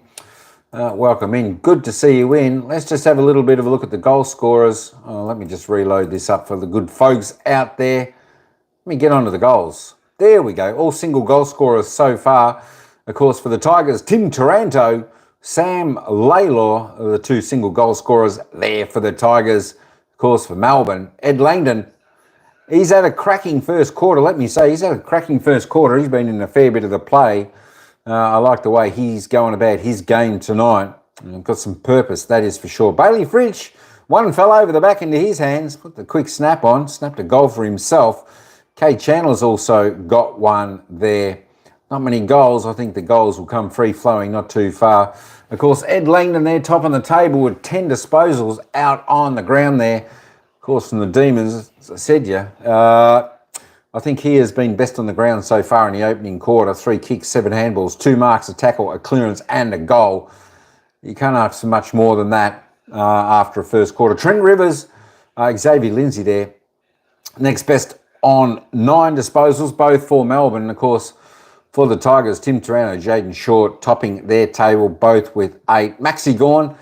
Speaker 5: Welcome in. Good to see you in. Let's just have a little bit of a look at the goal scorers. Let me just reload this up for the good folks out there. Let me get on to the goals. There we go. All single goal scorers so far. Of course, for the Tigers, Tim Taranto, Sam Laylor are the 2 single goal scorers there for the Tigers. Of course, for Melbourne, Ed Langdon, he's had a cracking first quarter. Let me say, he's had a cracking first quarter. He's been in a fair bit of the play. I like the way he's going about his game tonight. Got some purpose, that is for sure. Bailey Fritsch, one fell over the back into his hands. Put the quick snap on, snapped a goal for himself. Kay Chandler's also got one there. Not many goals. I think the goals will come free-flowing, not too far. Of course, Ed Langdon there, top on the table with 10 disposals out on the ground there. Of course, from the Demons, as I said, I think he has been best on the ground so far in the opening quarter. 3 kicks, 7 handballs, 2 marks, a tackle, a clearance and a goal. You can't ask for much more than that after a first quarter. Trent Rivers, Xavier Lindsay there. Next best on 9 disposals, both for Melbourne. And of course, for the Tigers, Tim Taranto, Jaden Short topping their table, both with 8. Maxi Gawn,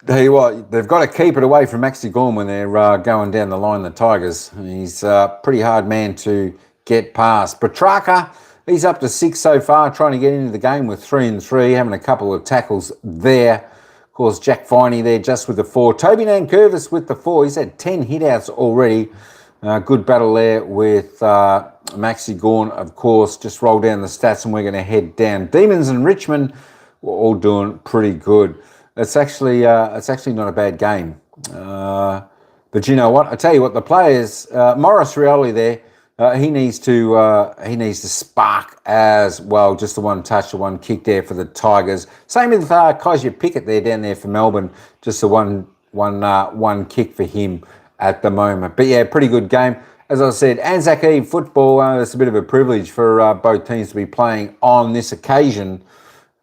Speaker 5: tell you what, they've got to keep it away from Maxi Gawn when they're going down the line, the Tigers. He's a pretty hard man to get past. Petrarca, he's up to 6 so far, trying to get into the game with 3 and 3, having a couple of tackles there. Of course, Jack Finey there just with the 4. Toby Nankervis with the 4. He's had 10 hit-outs already. Good battle there with Maxi Gawn, of course. Just roll down the stats and we're going to head down. Demons and Richmond were all doing pretty good. It's actually not a bad game. But you know what? I tell you what, the players, Morris Rioli there, he needs to spark as well. Just the one touch, the one kick there for the Tigers. Same with Kaiser Pickett there down there for Melbourne. Just the one kick for him at the moment. But yeah, pretty good game. As I said, Anzac Eve football, it's a bit of a privilege for both teams to be playing on this occasion.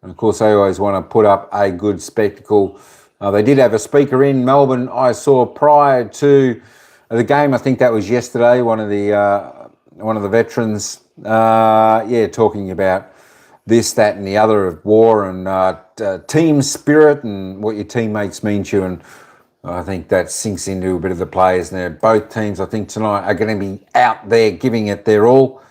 Speaker 5: And of course, they always want to put up a good spectacle. They did have a speaker in Melbourne I saw prior to the game. I think that was yesterday. One of the veterans, talking about this, that, and the other of war and team spirit and what your teammates mean to you. And I think that sinks into a bit of the players now. Both teams, I think, tonight are going to be out there giving it their all.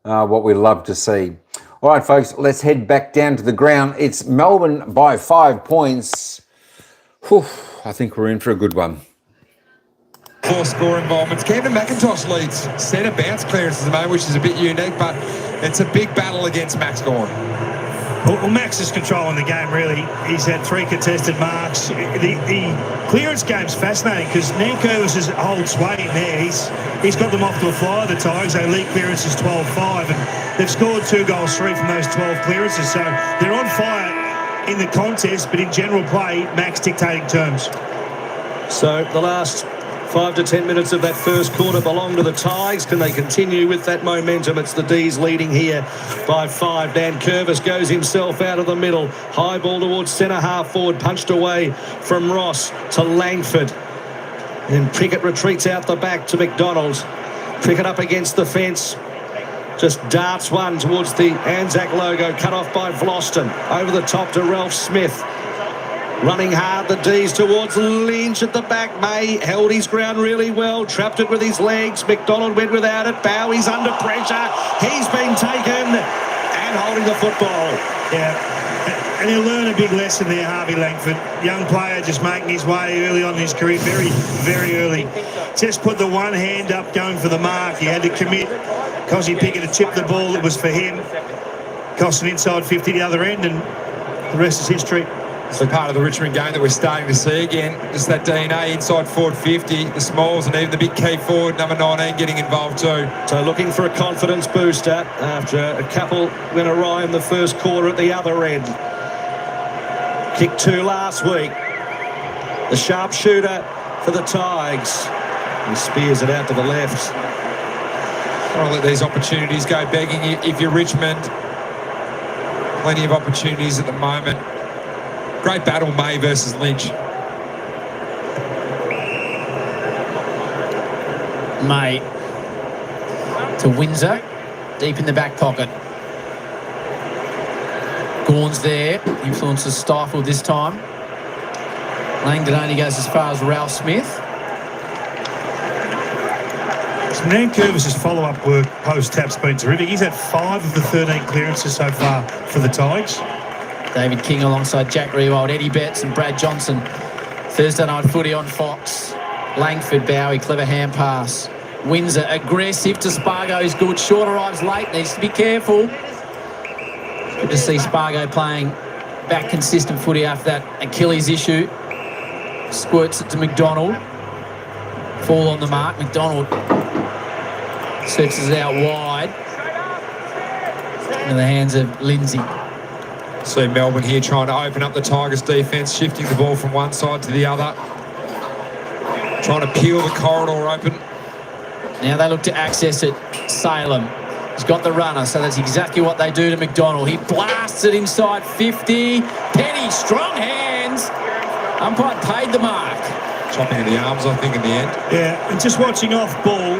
Speaker 5: What we love to see. All right, folks, let's head back down to the ground. It's Melbourne by 5 points. Whew, I think we're in for a good one.
Speaker 6: 4 score involvements. Camden McIntosh leads centre bounce clearances at the moment, which is a bit unique, but it's a big battle against Max Gawn.
Speaker 4: Well, Max is controlling the game, really. He's had 3 contested marks. The clearance game's fascinating because Nankervis holds sway in there. He's got them off to a fly, the Tigers. Their league clearance is 12-5, and they've scored 2 goals, 3 from those 12 clearances. So they're on fire in the contest, but in general play, Max dictating terms.
Speaker 8: So the last 5 to 10 minutes of that first quarter belong to the Tigers. Can they continue with that momentum? It's the D's leading here by 5. Dan Curvis goes himself out of the middle. High ball towards centre half forward, punched away from Ross to Langford. And Pickett retreats out the back to McDonald. Pickett up against the fence. Just darts one towards the Anzac logo, cut off by Vloston. Over the top to Ralph Smith. Running hard, the D's towards Lynch at the back. May held his ground really well, trapped it with his legs. McDonald went without it. Bowie's under pressure. He's been taken and holding the football.
Speaker 4: Yeah. And he'll learn a big lesson there, Harvey Langford. Young player just making his way early on in his career, very, very early. Just put the one hand up going for the mark. He had to commit. Cosy Pickett to chip the ball that was for him. Cost an inside 50 the other end, and the rest is history.
Speaker 6: So part of the Richmond game that we're starting to see again, just that DNA inside forward 50, the smalls and even the big key forward, number 19, getting involved too.
Speaker 8: So looking for a confidence booster after a couple went awry in the first quarter at the other end. Kick 2 last week. The sharpshooter for the Tigers. He spears it out to the left.
Speaker 6: Don't let these opportunities go begging. If you're Richmond, plenty of opportunities at the moment. Great battle, May versus Lynch.
Speaker 7: May to Windsor, deep in the back pocket. Gawn's there, influences stifled this time. Langdon only goes as far as Ralph Smith.
Speaker 4: Nan Curvis's follow-up work post-tap's been terrific. He's had 5 of the 13 clearances so far for the Tigers.
Speaker 7: David King alongside Jack Rewald, Eddie Betts and Brad Johnson. Thursday night footy on Fox. Langford, Bowie, clever hand pass. Windsor, aggressive to Spargo, is good. Short arrives late, needs to be careful. Good to see Spargo playing back consistent footy after that Achilles issue. Squirts it to McDonald. Fall on the mark. McDonald searches it out wide. In the hands of Lindsay.
Speaker 6: See Melbourne here trying to open up the Tigers' defence, shifting the ball from one side to the other. Trying to peel the corridor open.
Speaker 7: Now they look to access it. Salem. He's got the runner, so that's exactly what they do to McDonald. He blasts it inside 50. Penny, strong hands. Umpire paid the mark.
Speaker 6: Chopping of the arms, I think, in the end.
Speaker 4: Yeah, and just watching off ball,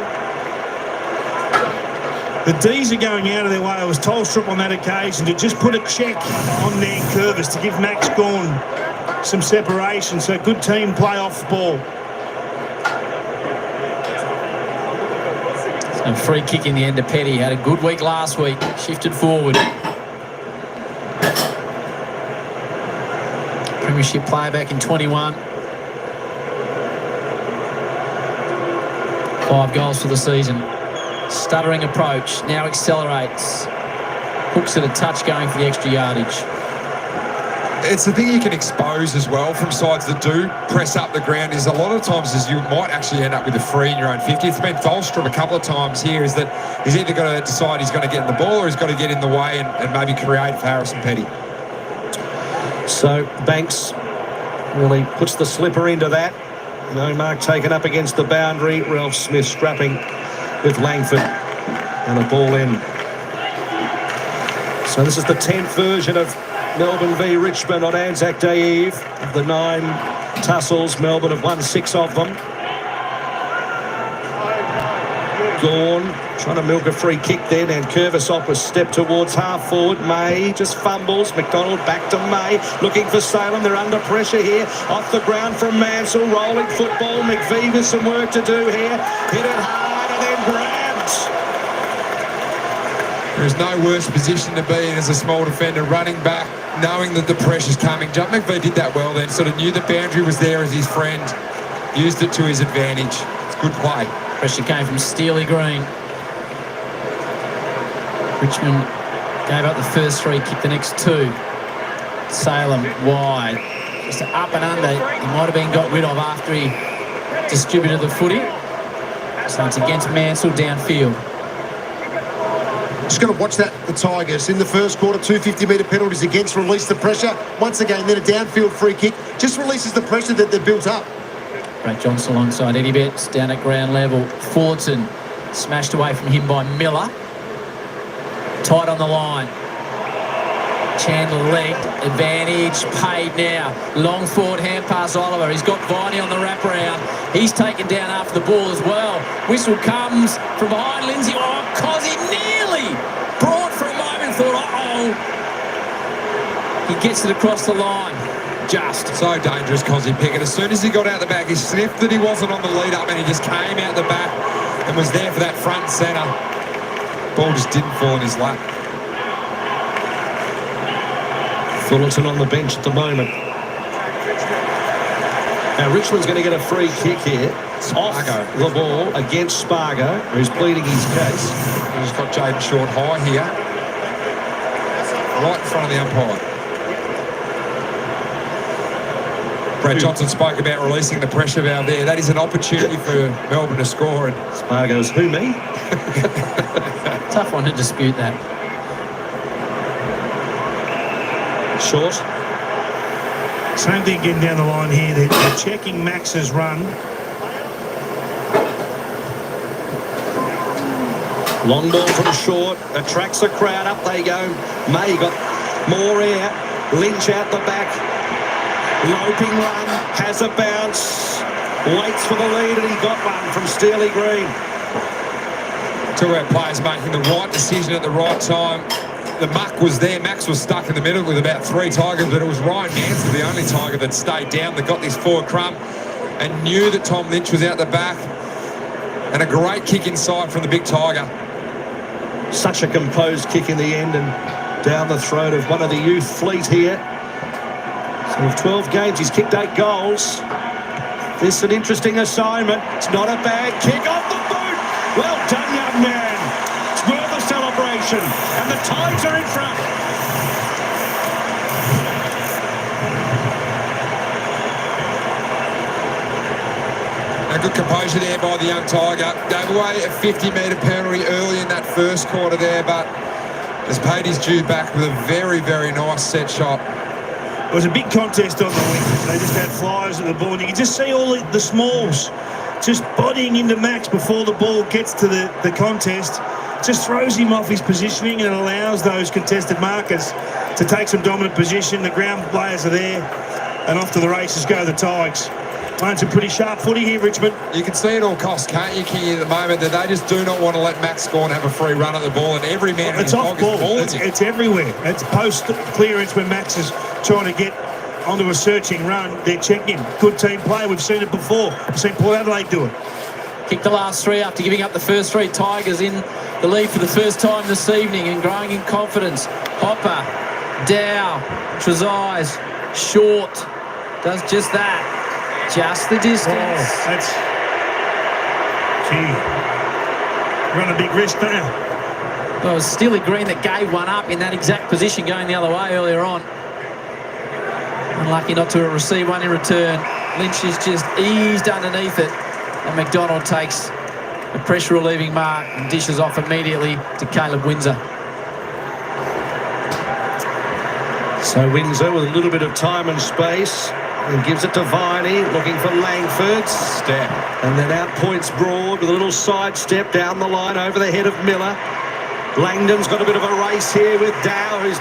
Speaker 4: the D's are going out of their way. I was told Strip on that occasion to just put a check on Nankervis to give Max Gawn some separation. So good team play off ball.
Speaker 7: A free kick in the end to Petty. Had a good week last week. Shifted forward. Premiership player back in 21. 5 goals for the season. Stuttering approach. Now accelerates. Hooks at a touch going for the extra yardage.
Speaker 6: It's the thing you can expose as well from sides that do press up the ground is a lot of times is you might actually end up with a free in your own 50. It's been Tholstrup a couple of times here is that he's either got to decide he's going to get in the ball or he's got to get in the way and maybe create for Harrison Petty.
Speaker 8: So Banks really puts the slipper into that. No mark taken up against the boundary. Ralph Smith strapping with Langford and a ball in. So this is the 10th version of Melbourne v Richmond on Anzac Day Eve. Of the 9 tussles, Melbourne have won 6 of them. Gawn trying to milk a free kick then, and Curvis was step towards half forward. May just fumbles. McDonald back to May, looking for Salem. They're under pressure here. Off the ground from Mansell, rolling football. McVie with some work to do here. Hit it hard and then grabbed.
Speaker 6: There's no worse position to be in as a small defender, running back, knowing that the pressure's coming. Jupp McVie did that well then, sort of knew the boundary was there as his friend, used it to his advantage. It's good play.
Speaker 7: Pressure came from Steely Green. Richmond gave up the first 3, kicked the next 2. Salem wide. Just up and under. He might have been got rid of after he distributed the footy. So it's against Mansell downfield.
Speaker 9: Just got to watch that, the Tigers. In the first quarter, 2 50-metre penalties against, release the pressure. Once again, then a downfield free kick. Just releases the pressure that they've built up.
Speaker 7: Brad Johnson alongside Eddie Betts down at ground level. Fortin smashed away from him by Miller. Tight on the line. Chandler legged. Advantage paid now. Long forward hand pass Oliver. He's got Viney on the wraparound. He's taken down after the ball as well. Whistle comes from behind Lindsay. Oh, Cozzy nearly brought for a moment. Thought, uh-oh. He gets it across the line. Just.
Speaker 6: So dangerous, Cozzy Pickett. As soon as he got out the back, he sniffed that he wasn't on the lead up and he just came out the back and was there for that front and centre. Ball just didn't fall in his lap.
Speaker 8: Fullerton on the bench at the moment. Now Richmond's going to get a free kick here. Off the ball against Spargo, who's pleading his case.
Speaker 6: He's got Jaden Short high here, right in front of the umpire. Brad Johnson spoke about releasing the pressure valve there. That is an opportunity for Melbourne to score. And
Speaker 8: Spargo's who, me?
Speaker 7: Tough one to dispute that.
Speaker 8: Short.
Speaker 4: Same thing getting down the line here. They're checking Max's run.
Speaker 8: Long ball from Short. Attracts the crowd. Up they go. May got more air. Lynch out the back. Loping run. Has a bounce. Waits for the lead, and he got one from Steely Green.
Speaker 6: Two of our players making the right decision at the right time. The muck was there. Max was stuck in the middle with about 3 Tigers, but it was Ryan Manson, the only Tiger that stayed down, that got this forward crumb and knew that Tom Lynch was out the back. And a great kick inside from the big Tiger.
Speaker 8: Such a composed kick in the end and down the throat of one of the youth fleet here. So of 12 games, he's kicked 8 goals. This is an interesting assignment. It's not a bad kick off the boot. Well done, young man. It's worth a celebration. And the Tides are in front.
Speaker 6: A good composure there by the young Tiger. Gave away a 50-metre penalty early in that first quarter there, but has paid his due back with a very, very nice set shot.
Speaker 4: It was a big contest on the wing. They just had flyers at the ball, and you can just see all the smalls just bodying into Max before the ball gets to the contest. Just throws him off his positioning and allows those contested markers to take some dominant position. The ground players are there, and off to the races go the Tigers. Playing some pretty sharp footy here, Richmond.
Speaker 6: You can see at all costs, can't you, King, at the moment, that they just do not want to let Max score and have a free run at the ball, and every man
Speaker 4: it's off ball. It's everywhere. It's post clearance when Max is trying to get onto a searching run. They're checking him. Good team play. We've seen it before. We've seen Port Adelaide do it.
Speaker 7: Kicked the last 3 after giving up the first 3. Tigers in the lead for the first time this evening and growing in confidence. Hopper, Dow, Trezise, Short does just that. Just the distance.
Speaker 4: Oh, that's... Gee. Run a big risk now.
Speaker 7: Well, it was Steely Green that gave one up in that exact position going the other way earlier on. Unlucky not to receive one in return. Lynch is just eased underneath it. And McDonald takes a pressure relieving mark and dishes off immediately to Caleb Windsor.
Speaker 8: So Windsor with a little bit of time and space. And gives it to Viney, looking for Langford. Step. And then out points Broad with a little side step down the line over the head of Miller. Langdon's got a bit of a race here with Dow, who's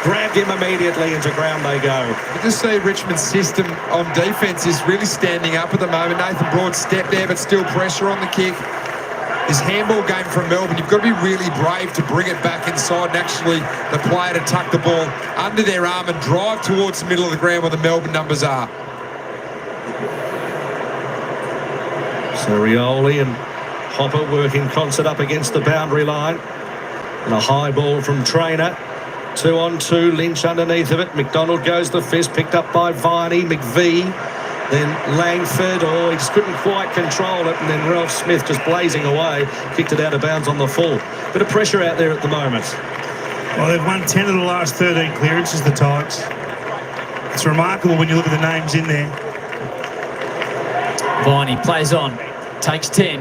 Speaker 8: grabbed him immediately. Into ground they go.
Speaker 6: You just see Richmond's system on defence is really standing up at the moment. Nathan Broad stepped there, but still pressure on the kick. This handball game from Melbourne, you've got to be really brave to bring it back inside and actually the player to tuck the ball under their arm and drive towards the middle of the ground where the Melbourne numbers are.
Speaker 8: So Rioli and Hopper work in concert up against the boundary line. And a high ball from Trainer. 2-on-2, Lynch underneath of it. McDonald goes the fist, picked up by Viney. McVee. Then Langford, he just couldn't quite control it. And then Ralph Smith just blazing away. Kicked it out of bounds on the full. Bit of pressure out there at the moment.
Speaker 4: Well, they've won 10 of the last 13 clearances, the Tigers. It's remarkable when you look at the names in there.
Speaker 7: Viney plays on. Takes 10.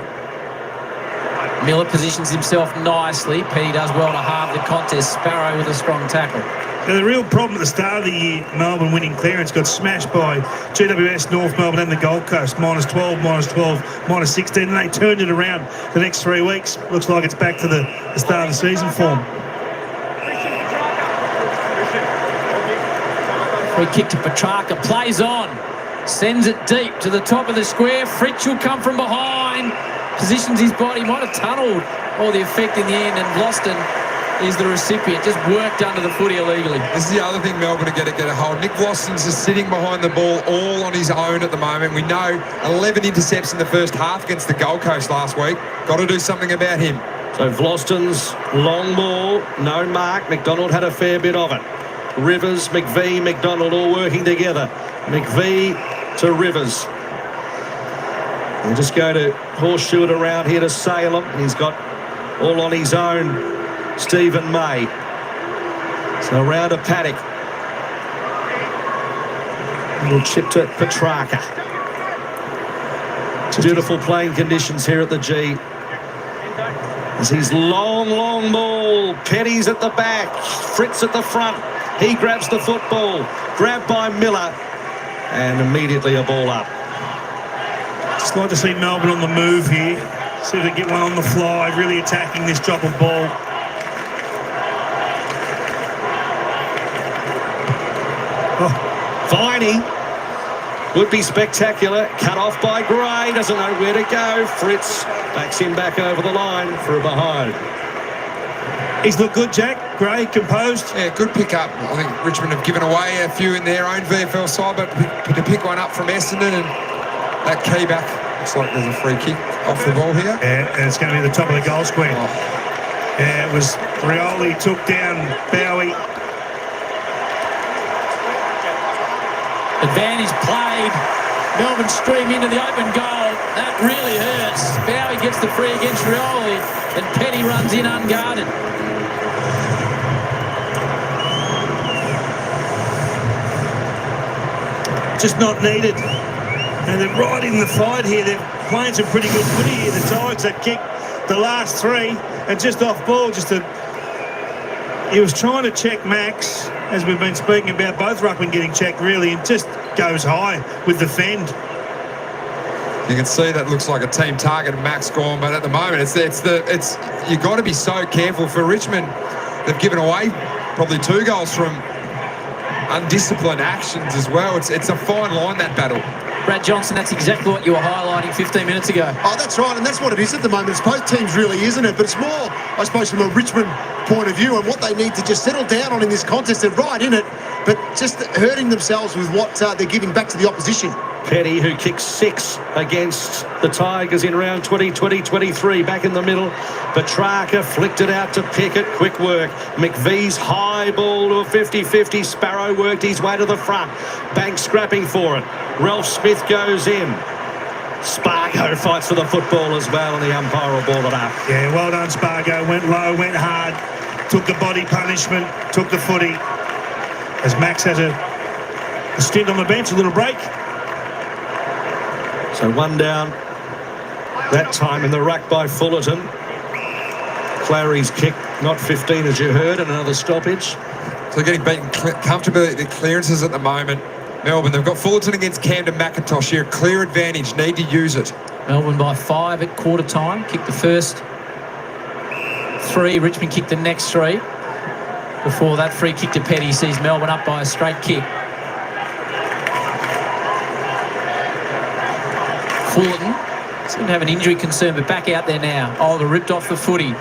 Speaker 7: Miller positions himself nicely. Petty does well to halve the contest. Sparrow with a strong tackle.
Speaker 4: Now, the real problem at the start of the year, Melbourne winning clearance, got smashed by GWS, North Melbourne and the Gold Coast. -12, -12, -16, and they turned it around the next 3 weeks. Looks like it's back to the start of the season form.
Speaker 7: Free kick to Petrarca. Plays on. Sends it deep to the top of the square. Fritsch will come from behind. Positions his body. Might have tunnelled all the effect in the end, and Vlauston is the recipient. Just worked under the footy illegally.
Speaker 6: This is the other thing Melbourne are going to get a hold. Nick Vlauston's just sitting behind the ball all on his own at the moment. We know 11 intercepts in the first half against the Gold Coast last week. Got to do something about him.
Speaker 8: So Vlauston's long ball, no mark. McDonald had a fair bit of it. Rivers, McVee, McDonald all working together. McVee to Rivers. We'll just go to horseshoe it around here to Salem. He's got all on his own, Stephen May. So around to Paddock. Little chip to Petrarca. It's beautiful playing conditions here at the G. As his long ball. Petty's at the back. Fritz at the front. He grabs the football. Grabbed by Miller. And immediately a ball up.
Speaker 4: Just like to see Melbourne on the move here. See if they get one on the fly, really attacking this drop of ball.
Speaker 8: Viney would be spectacular. Cut off by Gray. Doesn't know where to go. Fritz backs him back over the line for a behind.
Speaker 4: He's looked good, Jack. Gray, composed.
Speaker 6: Yeah, good pick up. I think Richmond have given away a few in their own VFL side, but to pick one up from Essendon and that key back, looks like there's a free kick off the ball here.
Speaker 4: Yeah, and it's going to be the top of the goal square.
Speaker 6: Oh.
Speaker 4: Yeah, it was Rioli took down Bowie.
Speaker 7: Advantage played. Melbourne stream into the open goal. That really hurts. Bowie gets the free against Rioli, and Petty runs in unguarded.
Speaker 4: Just not needed. And they're right in the fight here. They're playing some pretty good footy here. The Tigers that kicked the last three and just off ball. He was trying to check Max, as we've been speaking about, both ruckmen getting checked really, and just goes high with the fend.
Speaker 6: You can see that looks like a team target. Max gone, but at the moment it's you got to be so careful for Richmond. They've given away probably 2 goals from undisciplined actions as well. It's a fine line, that battle.
Speaker 7: Brad Johnson, that's exactly what you were highlighting 15 minutes ago.
Speaker 9: Oh, that's right, and that's what it is at the moment. It's both teams really, isn't it? But it's more, I suppose, from a Richmond point of view and what they need to just settle down on in this contest. They're right in it, but just hurting themselves with what they're giving back to the opposition.
Speaker 8: Petty, who kicked 6 against the Tigers in round 20-23, back in the middle. Petrarca flicked it out to Pickett. Quick work. McVee's high ball to a 50-50. Sparrow worked his way to the front. Banks scrapping for it. Ralph Smith goes in. Spargo fights for the football as well, and the umpire will ball it up.
Speaker 4: Yeah, well done, Spargo. Went low, went hard, took the body punishment, took the footy. As Max has a stint on the bench, a little break.
Speaker 8: So 1 down that time in the ruck by Fullerton. Clary's kick, not 15 as you heard, and another stoppage.
Speaker 6: So getting beaten comfortably at the clearances at the moment. Melbourne, they've got Fullerton against Camden McIntosh here. Clear advantage, need to use it.
Speaker 7: Melbourne by 5 at quarter time. Kicked the first 3. Richmond kicked the next 3. Before that free kick to Petty sees Melbourne up by a straight kick. Fullerton seemed to have an injury concern, but back out there now. Older ripped off the footy.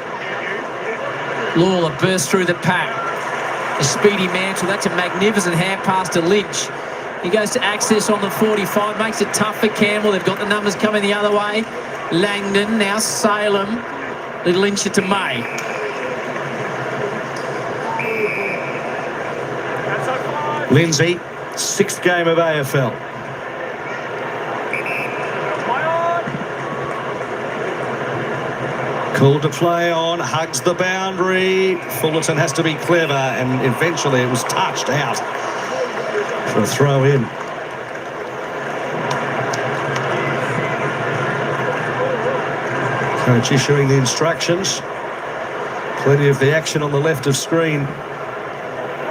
Speaker 7: Lawler bursts through the pack. A speedy Mantle. That's a magnificent hand pass to Lynch. He goes to access on the 45, makes it tough for Campbell. They've got the numbers coming the other way. Langdon, now Salem. Little Lynch to May.
Speaker 8: Lindsay, 6th game of AFL. Called to play on, hugs the boundary. Fullerton has to be clever, and eventually it was touched out for a throw in. Coach issuing the instructions. Plenty of the action on the left of screen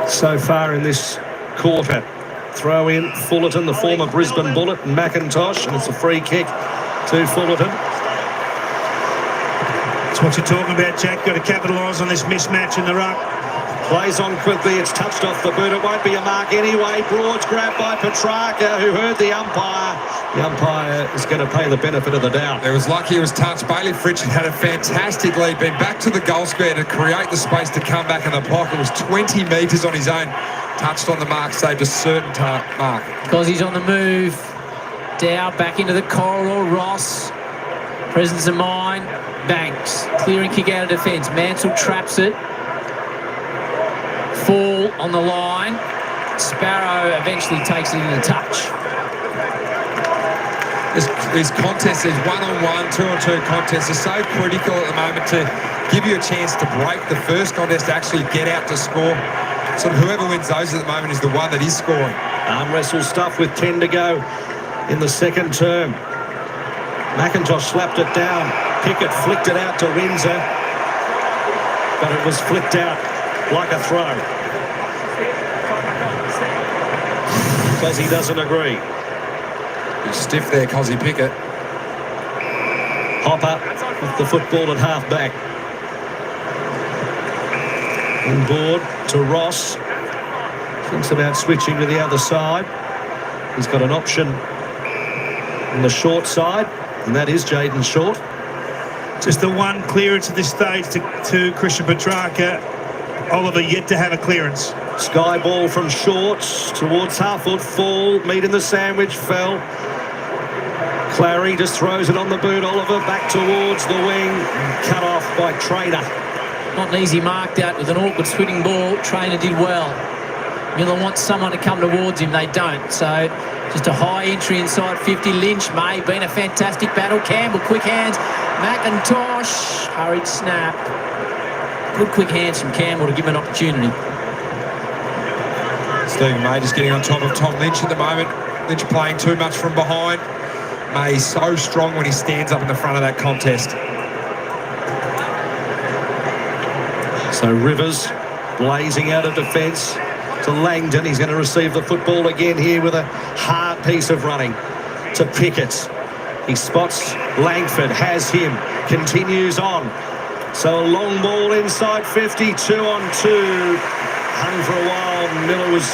Speaker 8: so far in this quarter. Throw in, Fullerton, the former Brisbane Bullet, and McIntosh, and it's a free kick to Fullerton.
Speaker 4: That's what you're talking about, Jack. Got to capitalise on this mismatch in the ruck.
Speaker 8: Plays on quickly, it's touched off the boot. It won't be a mark anyway. Broad's grabbed by Petrarca, who heard the umpire. The umpire is going to pay the benefit of the doubt.
Speaker 6: It was lucky it was touched. Bailey Fritsch had a fantastic lead, been back to the goal square to create the space to come back in the pocket. It was 20 metres on his own. Touched on the mark, saved a certain mark.
Speaker 7: Because he's on the move. Dow back into the corridor. Ross. Presence of mind. Banks. Clearing kick out of defence. Mansell traps it. fall on the line. Sparrow eventually takes it into touch.
Speaker 6: These contests, these one-on-one, two-on-two contests are so critical at the moment to give you a chance to break the first contest, to actually get out to score. So whoever wins those at the moment is the one that is scoring.
Speaker 8: Arm wrestle stuff with 10 to go in the second term. McIntosh slapped it down. Pickett flicked it out to Windsor, but it was flicked out like a throw. Cozzy doesn't agree.
Speaker 6: He's stiff there, Cozzy Pickett.
Speaker 8: Hopper with the football at half-back. On board to Ross. Thinks about switching to the other side. He's got an option on the short side, and that is Jaden Short.
Speaker 4: Just the one clearance at this stage to Christian Petrarca. Oliver yet to have a clearance.
Speaker 8: Sky ball from Shorts towards half-foot. Fall, meet in the sandwich, fell. Clary just throws it on the boot. Oliver back towards the wing. Cut off by Trainer.
Speaker 7: Not an easy mark that with an awkward swinging ball. Trainer did well. Miller wants someone to come towards him. They don't. So just a high entry inside 50. Lynch may have been a fantastic battle. Campbell, quick hands. McIntosh, hurried snap. Good quick hands from Campbell to give him an opportunity.
Speaker 6: Stephen May just getting on top of Tom Lynch at the moment. Lynch playing too much from behind. May so strong when he stands up in the front of that contest.
Speaker 8: So Rivers blazing out of defence to Langdon. He's going to receive the football again here with a hard piece of running to Pickett. He spots Langford, has him, continues on. So a long ball inside 50, 2-on-2. Hung for a while. Miller was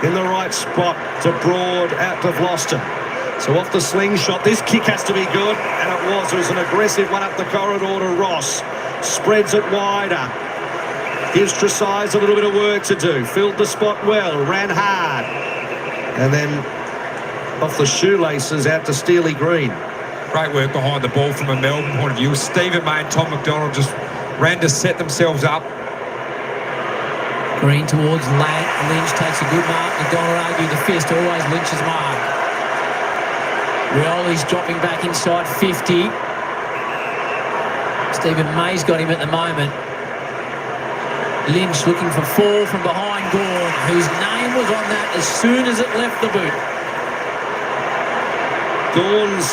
Speaker 8: in the right spot to Broad, out to Vlosten. So off the slingshot, this kick has to be good, and it was. It was an aggressive one up the corridor to Ross. Spreads it wider. Gives Tresize a little bit of work to do. Filled the spot well, ran hard. And then off the shoelaces out to Steely Green.
Speaker 6: Great work behind the ball from a Melbourne point of view. Stephen May and Tom McDonald just ran to set themselves up.
Speaker 7: Green towards Lynch, takes a good mark. McDonald argued the fist, always Lynch's mark. Rioli's dropping back inside 50. Stephen May's got him at the moment. Lynch looking for fall from behind Gawn, whose name was on that as soon as it left the boot.
Speaker 8: Gawn's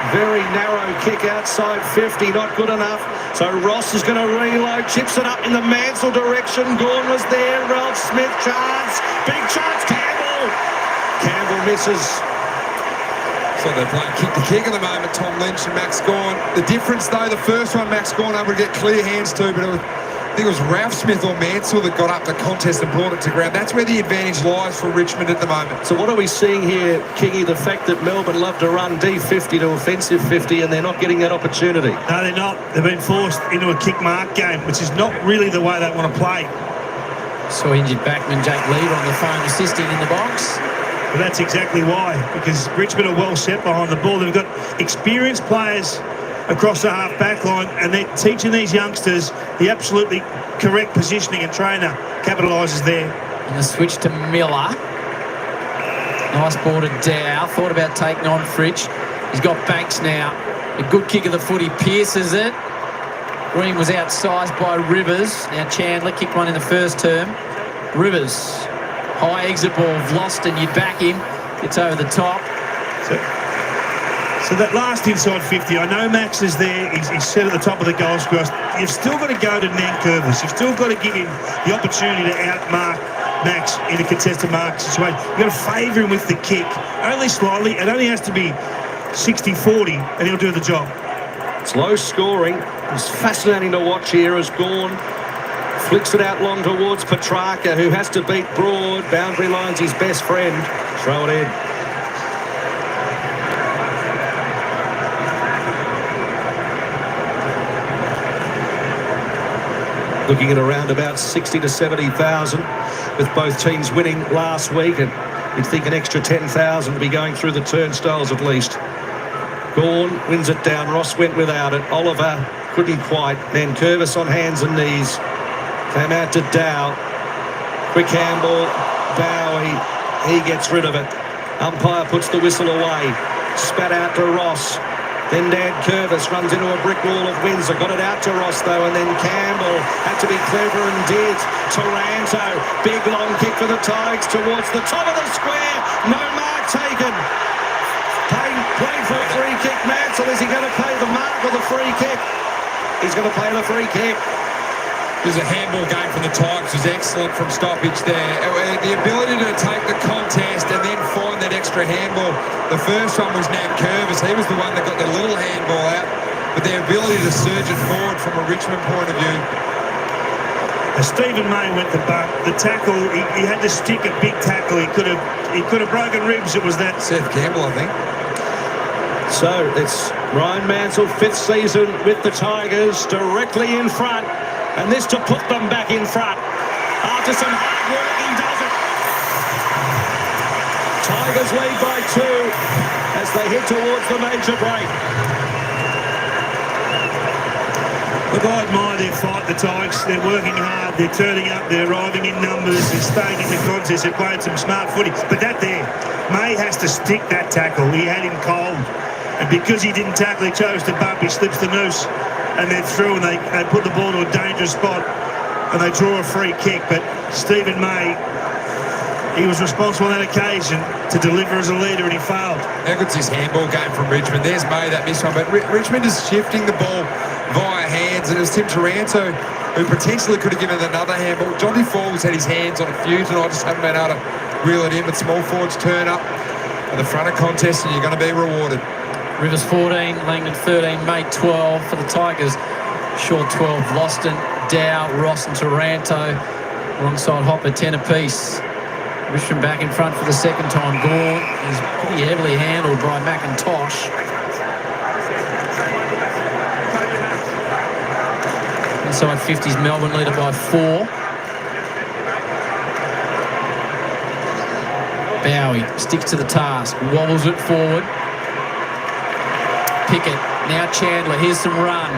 Speaker 8: very narrow kick outside 50, not good enough. So Ross is going to reload, chips it up in the Mansell direction. Gawn was there, Ralph Smith chance, big chance, Campbell. Campbell misses.
Speaker 6: So they're playing kick to kick at the moment, Tom Lynch and Max Gawn. The difference though, the first one Max Gawn able to get clear hands to, but I think it was Ralph Smith or Mansell that got up the contest and brought it to ground. That's where the advantage lies for Richmond at the moment.
Speaker 8: So what are we seeing here, Kingy? The fact that Melbourne love to run D50 to offensive 50 and they're not getting that opportunity.
Speaker 4: No, they're not. They've been forced into a kick mark game, which is not really the way they want to play.
Speaker 7: Saw injured backman Jake Lever on the phone assisting in the box.
Speaker 4: But that's exactly why, because Richmond are well set behind the ball. They've got experienced players across the half-back line, and they're teaching these youngsters the absolutely correct positioning, and Trainer capitalises there.
Speaker 7: And the switch to Miller. Nice ball to Dow. Thought about taking on Fritsch. He's got Banks now. A good kick of the foot. He pierces it. Green was outsized by Rivers. Now Chandler kicked one in the first term. Rivers. High exit ball. Vlosten, you'd back him. Gets over the top.
Speaker 4: So that last inside 50, I know Max is there. He's set at the top of the goal scorer. You've still got to go to Nankervis. You've still got to give him the opportunity to outmark Max in a contested mark situation. You've got to favour him with the kick. Only slightly. It only has to be 60-40 and he'll do the job.
Speaker 8: It's low scoring. It's fascinating to watch here as Gawn flicks it out long towards Petrarca, who has to beat Broad. Boundary line's his best friend. Throw it in. Looking at around about 60 to 70,000 with both teams winning last week, and you'd think an extra 10,000 to be going through the turnstiles at least. Gawn wins it down. Ross went without it. Oliver couldn't quite. Then Curvis on hands and knees. Came out to Dow. Quick handball, Bowie, he gets rid of it. Umpire puts the whistle away. Spat out to Ross. Then Dan Curvis runs into a brick wall of Windsor. Got it out to Ross, though, and then Campbell had to be clever and did. Taranto, big long kick for the Tigers towards the top of the square. No mark taken. Playing for a free kick. Mansell, is he going to play the mark or the free kick? He's going to play the free kick.
Speaker 6: There's a handball game from the Tigers was excellent from stoppage there. The ability to take the contest and then find that extra handball. The first one was Nan Curvis. He was the one that got the little handball out. But their ability to surge it forward from a Richmond point of view.
Speaker 4: Stephen May went to butt. The tackle, he had to stick a big tackle. He could have broken ribs. It was that.
Speaker 6: Seth Campbell, I think.
Speaker 8: So it's Ryan Mansell, 5th season with the Tigers, directly in front. And this to put them back in front. After some hard work, he does it. Tigers lead by 2 as they head towards the major break.
Speaker 4: Look, I admire their fight, the Tigers. They're working hard, they're turning up, they're arriving in numbers, they're staying in the contest, they're playing some smart footy. But that there, May has to stick that tackle. He had him cold. And because he didn't tackle, he chose to bump, he slips the noose. And they're through, and they put the ball to a dangerous spot, and they draw a free kick. But Stephen May, he was responsible on that occasion to deliver as a leader, and he failed.
Speaker 6: How good's this handball game from Richmond? There's May, that missed one, but Richmond is shifting the ball via hands, and it was Tim Taranto who potentially could have given it another handball. Jonty Falls had his hands on a few tonight, just haven't been able to reel it in, but small forwards turn up at the front of contest, and you're going to be rewarded.
Speaker 7: Rivers 14, Langdon 13, May 12 for the Tigers. Shaw 12, Loston, Dow, Ross and Taranto. Alongside Hopper, 10 apiece. Richmond back in front for the second time. Gorn is pretty heavily handled by McIntosh. Inside 50s, Melbourne leader by 4. Bowie sticks to the task, wobbles it forward. Pickett, now Chandler, here's some run.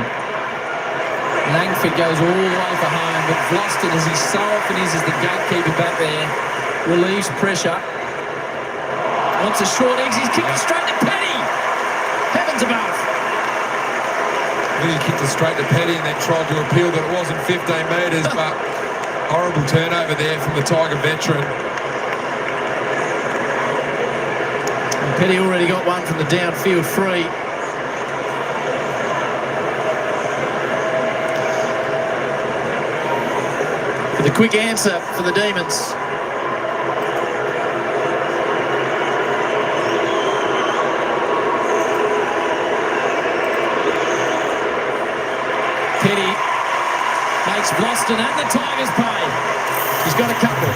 Speaker 7: Langford goes all the way for home, but Vloston, as he so often is the gatekeeper back there, relieves pressure. Wants a short exit, he's kicked it straight to Petty. Heavens above.
Speaker 6: He kicked it straight to Petty and then tried to appeal that it wasn't 15 metres, but horrible turnover there from the Tiger veteran.
Speaker 7: And Petty already got one from the downfield free. The quick answer for the Demons. Petty makes Vloston and the Tigers pay. He's got a couple.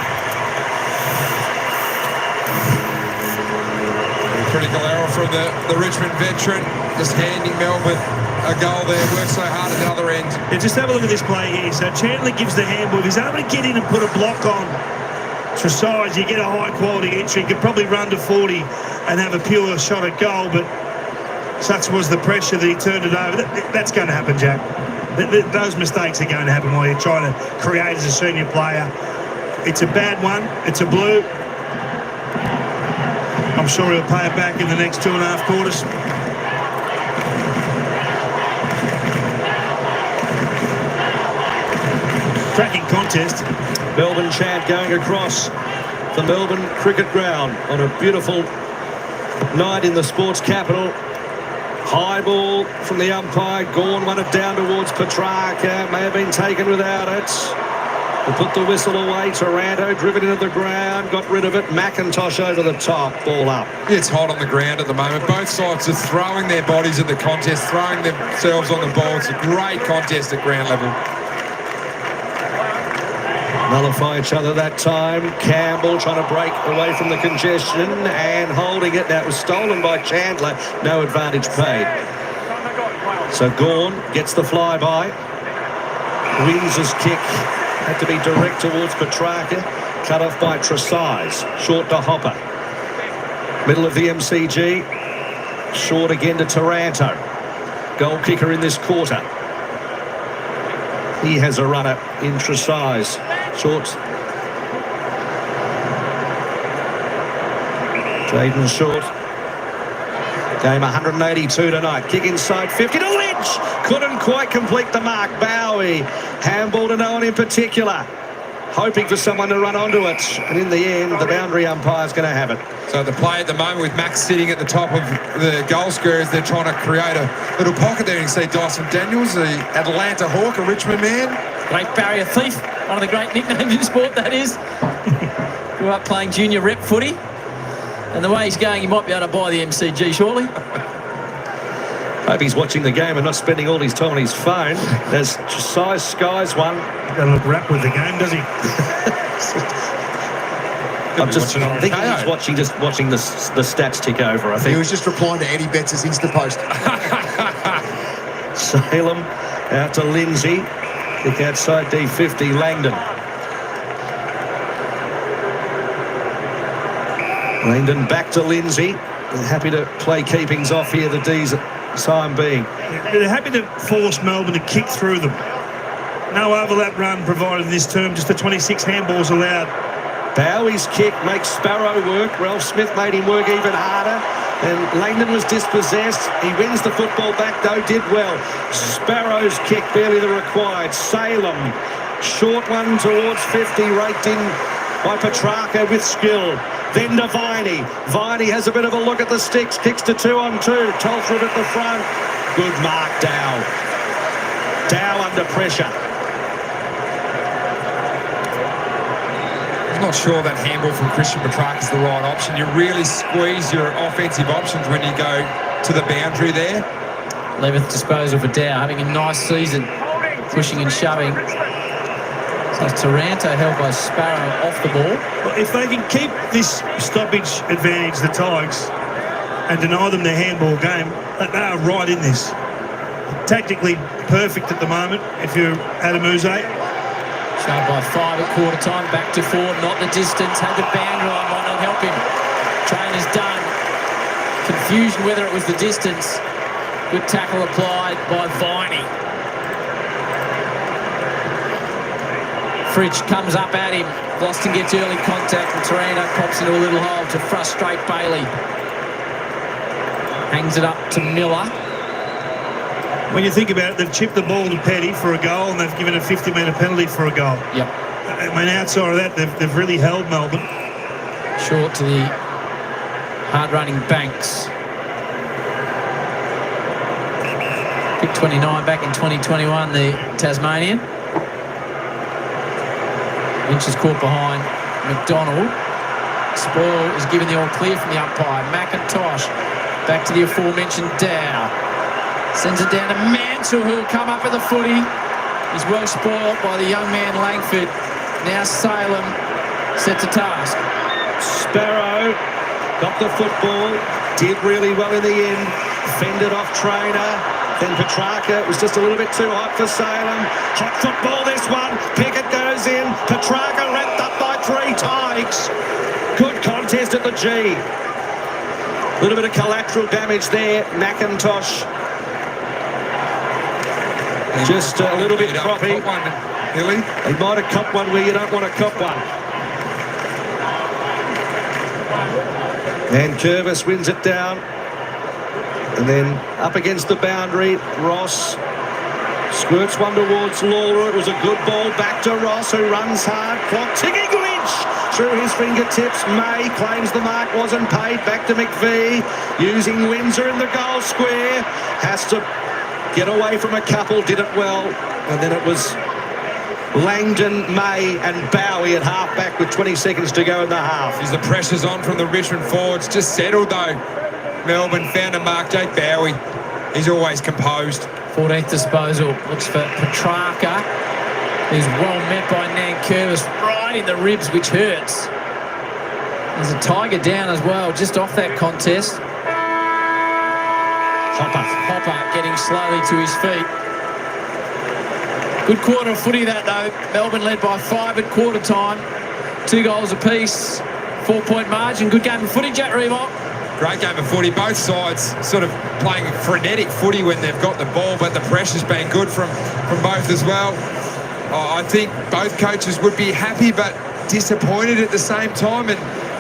Speaker 6: Critical error from the Richmond veteran, just handing Melbourne a goal there. Worked so hard at the other end.
Speaker 4: Yeah, just have a look at this play here. So Chandler gives the handball. If he's able to get in and put a block on Tresize, you get a high quality entry. You could probably run to 40 and have a pure shot at goal, but such was the pressure that he turned it over. That's going to happen, Jack. Those mistakes are going to happen while you're trying to create as a senior player. It's a bad one. It's a blue. I'm sure he'll pay it back in the next 2.5 quarters. Cracking contest.
Speaker 8: Melbourne chant going across the Melbourne cricket ground on a beautiful night in the sports capital. High ball from the umpire. Gorn won it down towards Petrarca. May have been taken without it. We'll put the whistle away. Taranto driven into the ground. Got rid of it. McIntosh over the top. Ball up.
Speaker 6: It's hot on the ground at the moment. Both sides are throwing their bodies at the contest, throwing themselves on the ball. It's a great contest at ground level.
Speaker 8: Nullify each other that time. Campbell trying to break away from the congestion and holding it. That was stolen by Chandler. No advantage paid. So Gorn gets the flyby. Windsor's kick had to be direct towards Petrarca. Cut off by Tresize. Short to Hopper. Middle of the MCG. Short again to Taranto. Goal kicker in this quarter. He has a runner in Tresize. Short Jaden Short. Game 182 tonight. Kick inside 50 to Lynch. Couldn't quite complete the mark. Bowie. Handball to no one in particular. Hoping for someone to run onto it. And in the end, the boundary umpire's going to have it.
Speaker 6: So the play at the moment with Max sitting at the top of the goal square, they're trying to create a little pocket there. You see Dyson Daniels, the Atlanta Hawk, a Richmond man.
Speaker 7: Great barrier thief. One of the great nicknames in sport, that is. Grew up playing junior rep footy. And the way he's going, he might be able to buy the MCG shortly.
Speaker 8: Hope he's watching the game and not spending all his time on his phone. There's Size Skies one.
Speaker 4: Doesn't look wrapped with the game, does he?
Speaker 8: I think he's watching the stats tick over, I think.
Speaker 9: He was just replying to Eddie Betts' Insta post.
Speaker 8: Salem out to Lindsay. Kick outside D50, Langdon. Langdon back to Lindsay. They're happy to play keepings off here, the D's time being.
Speaker 4: They're happy to force Melbourne to kick through them. No overlap run provided in this term, just the 26 handballs allowed.
Speaker 8: Bowie's kick makes Sparrow work. Ralph Smith made him work even harder. And Langdon was dispossessed. He wins the football back, though, did well. Sparrow's kick, barely the required. Salem, short one towards 50, raked in by Petrarca with skill. Then to Viney. Viney has a bit of a look at the sticks, kicks to 2-on-2. Tolford at the front. Good mark, Dow. Dow under pressure.
Speaker 6: I'm not sure that handball from Christian Petrarca is the right option. You really squeeze your offensive options when you go to the boundary there.
Speaker 7: 11th disposal for Dow, having a nice season, pushing and shoving. So Taranto held by Sparrow off the ball.
Speaker 4: Well, if they can keep this stoppage advantage, the Tigers, and deny them their handball game, they are right in this. Tactically perfect at the moment, if you're Adam Uze.
Speaker 7: Trailed by 5 at quarter time, back to 4, not the distance, had the boundary line, might not help him. Trainer's done. Confusion whether it was the distance. Good tackle applied by Viney. Fridge comes up at him. Boston gets early contact and Taranto pops into a little hole to frustrate Bailey. Hangs it up to Miller.
Speaker 4: When you think about it, they've chipped the ball to Petty for a goal and they've given a 50-metre penalty for a goal.
Speaker 7: Yep.
Speaker 4: I mean, outside of that, they've really held Melbourne.
Speaker 7: Short to the hard-running Banks. Pick 29 back in 2021, the Tasmanian. Lynch is caught behind McDonald. Spoil is given the all clear from the umpire. McIntosh back to the aforementioned Dow. Sends it down to Mansell, who'll come up with the footy. He's well spoiled by the young man Langford. Now Salem set to task.
Speaker 8: Sparrow got the football, did really well in the end. Fended off Trainer. Then Petrarca, it was just a little bit too hot for Salem. Hot football this one. Pickett goes in. Petrarca wrapped up by 3 Tigers. Good contest at the G. A little bit of collateral damage there. McIntosh. Just a little bit croppy. He might have copped one where you don't want to cop one. And Curvis wins it down. And then up against the boundary, Ross squirts one towards Lawler. It was a good ball back to Ross, who runs hard. Clock ticking. Lynch through his fingertips. May claims the mark wasn't paid. Back to McVie, using Windsor in the goal square. Has to get away from a couple, did it well. And then it was Langdon, May and Bowie at half-back with 20 seconds to go in the half.
Speaker 6: As the pressure's on from the Richmond forwards, just settled though. Melbourne found a mark. Jake Bowie, he's always composed.
Speaker 7: 14th disposal, looks for Petrarca, who's well met by Nankervis, right in the ribs, which hurts. There's a Tiger down as well, just off that contest. Hopper getting slowly to his feet. Good quarter of footy that though. Melbourne led by 5 at quarter time. 2 goals apiece, 4-point margin. Good game of footy, Jack Reebok.
Speaker 6: Great game of footy. Both sides sort of playing frenetic footy when they've got the ball, but the pressure's been good from both as well. I think both coaches would be happy but disappointed at the same time, and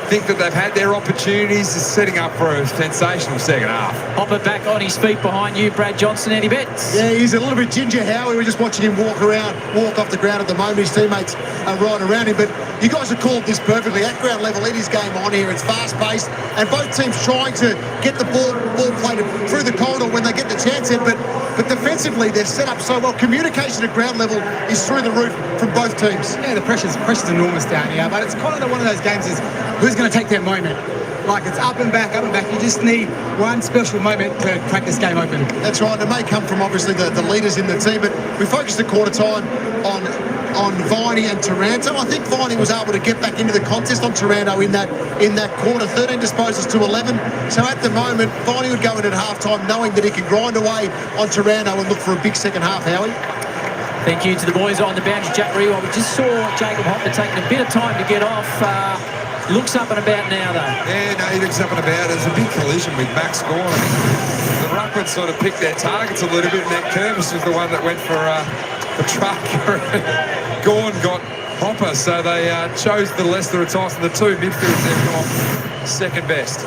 Speaker 6: think that they've had their opportunities, is setting up for a sensational second half.
Speaker 7: Hopper back on his feet behind you, Brad Johnson. Any bets?
Speaker 9: Yeah, he's a little bit ginger, Howie. We're just watching him walk off the ground at the moment. His teammates are right around him. But you guys have called this perfectly. At ground level, it is game on here. It's fast-paced. And both teams trying to get the ball played through the corridor when they get the chance in. But defensively, they're set up so well. Communication at ground level is through the roof from both teams.
Speaker 11: Yeah, the pressure's enormous down here. But it's kind of one of those games is who's going to take their moment. Like, it's up and back, up and back. You just need one special moment to crack this game open.
Speaker 9: That's right. It may come from, obviously, the leaders in the team, but we focused at quarter time on Viney and Taranto. I think Viney was able to get back into the contest on Taranto in that quarter. 13 disposals to 11. So at the moment, Viney would go in at half-time knowing that he could grind away on Taranto and look for a big second half, Howie.
Speaker 7: Thank you to the boys on the boundary. Jack Rewell. We just saw Jacob Hopper taking a bit of time to get off. Looks up and about now, though.
Speaker 6: Yeah, no, he looks up and about. There's a big collision with Max Gawn. The Ruckman sort of picked their targets a little bit, and that Curvis was the one that went for Trucker. Gawn got Hopper, so they chose the lesser of toss, and the two midfielders there gone second best.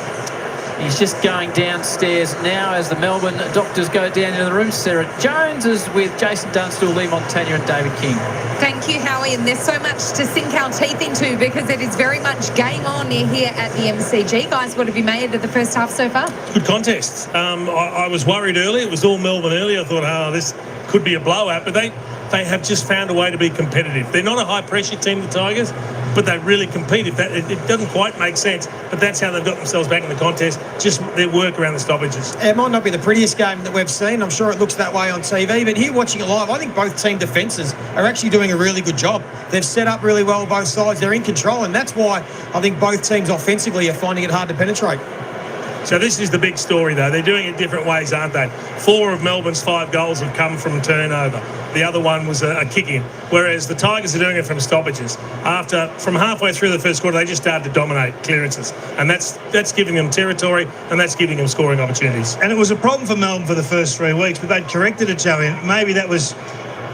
Speaker 7: He's just going downstairs now as the Melbourne doctors go down into the room. Sarah Jones is with Jason Dunstall, Lee Montagna and David King.
Speaker 2: Thank you, Howie. And there's so much to sink our teeth into because it is very much game on here at the MCG. Guys, what have you made of the first half so far?
Speaker 3: Good contest. I was worried early. It was all Melbourne early. I thought, this could be a blowout. But they have just found a way to be competitive. They're not a high-pressure team, the Tigers, but they really compete. It doesn't quite make sense, but that's how they've got themselves back in the contest, just their work around the stoppages.
Speaker 1: It might not be the prettiest game that we've seen. I'm sure it looks that way on TV, but here watching it live, I think both team defences are actually doing a really good job. They've set up really well both sides. They're in control, and that's why I think both teams offensively are finding it hard to penetrate.
Speaker 3: So this is the big story, though. They're doing it different ways, aren't they? 4 of Melbourne's 5 goals have come from turnover. The other one was a kick-in, whereas the Tigers are doing it from stoppages. From halfway through the first quarter, they just started to dominate clearances, and that's giving them territory, and that's giving them scoring opportunities.
Speaker 4: And it was a problem for Melbourne for the first 3 weeks, but they'd corrected it, Joey. Maybe that was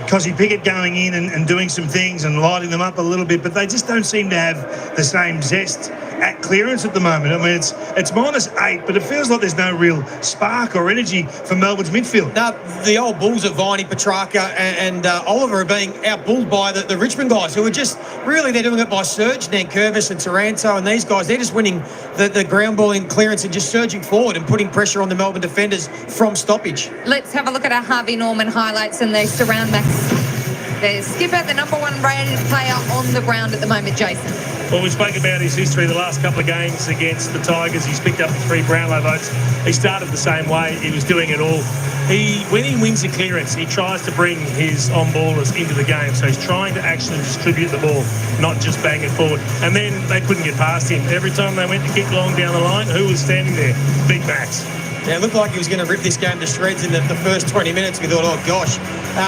Speaker 4: Cosy Pickett going in and doing some things and lighting them up a little bit, but they just don't seem to have the same zest at clearance at the moment. I mean, it's -8, but it feels like there's no real spark or energy for Melbourne's midfield.
Speaker 1: Now, the old Bulls of Viney, Petrarca and Oliver are being outbulled by the Richmond guys who are just, really, they're doing it by surge. Nankervis and Taranto and these guys, they're just winning the ground ball in clearance and just surging forward and putting pressure on the Melbourne defenders from stoppage.
Speaker 2: Let's have a look at our Harvey Norman highlights, and they surround Max. The skipper, the #1 rated player on the ground at the moment, Jason.
Speaker 3: Well, we spoke about his history the last couple of games against the Tigers. He's picked up the 3 Brownlow votes. He started the same way. He was doing it all. When he wins a clearance, he tries to bring his on-ballers into the game. So he's trying to actually distribute the ball, not just bang it forward. And then they couldn't get past him. Every time they went to kick long down the line, who was standing there? Big Max.
Speaker 1: Yeah, it looked like he was going to rip this game to shreds in the first 20 minutes. We thought, oh, gosh.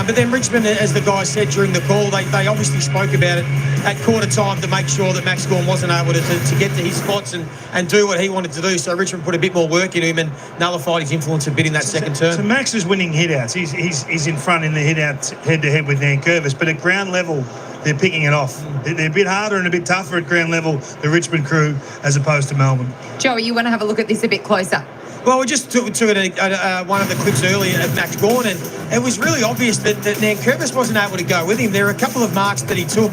Speaker 1: But then Richmond, as the guys said during the call, they obviously spoke about it at quarter time to make sure that Max Gawn wasn't able to get to his spots and do what he wanted to do. So Richmond put a bit more work in him and nullified his influence a bit in that second turn.
Speaker 4: So Max is winning hit-outs. He's in front in the hit-outs head-to-head with Nankervis, but at ground level, they're picking it off. They're a bit harder and a bit tougher at ground level, the Richmond crew, as opposed to Melbourne.
Speaker 2: Joey, you want to have a look at this a bit closer?
Speaker 1: Well, we just took it at one of the clips earlier of Max Gawn, and it was really obvious that Nankervis wasn't able to go with him. There were a couple of marks that he took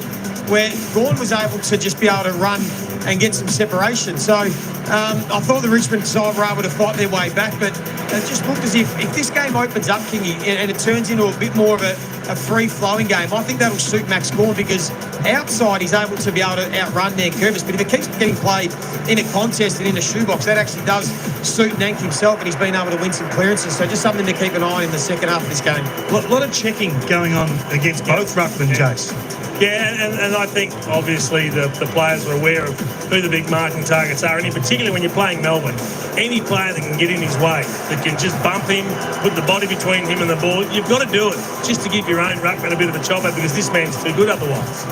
Speaker 1: where Gawn was able to just be able to run and get some separation. So I thought the Richmond side were able to fight their way back, but it just looked as if this game opens up, Kingy, and it turns into a bit more of a free-flowing game, I think that'll suit Max Gawn because outside he's able to be able to outrun Nankervis, but if it keeps getting played in a contest and in a shoebox, that actually does suit Nank himself, and he's been able to win some clearances. So just something to keep an eye on in the second half of this game.
Speaker 4: A lot of checking going on against both Ruckman, Jace.
Speaker 3: Yeah, and I think obviously the players are aware of who the big marking targets are, and in particular when you're playing Melbourne, any player that can get in his way, that can just bump him, put the body between him and the ball, you've got to do it just to give your own ruckman a bit of a chopper because this man's too good otherwise.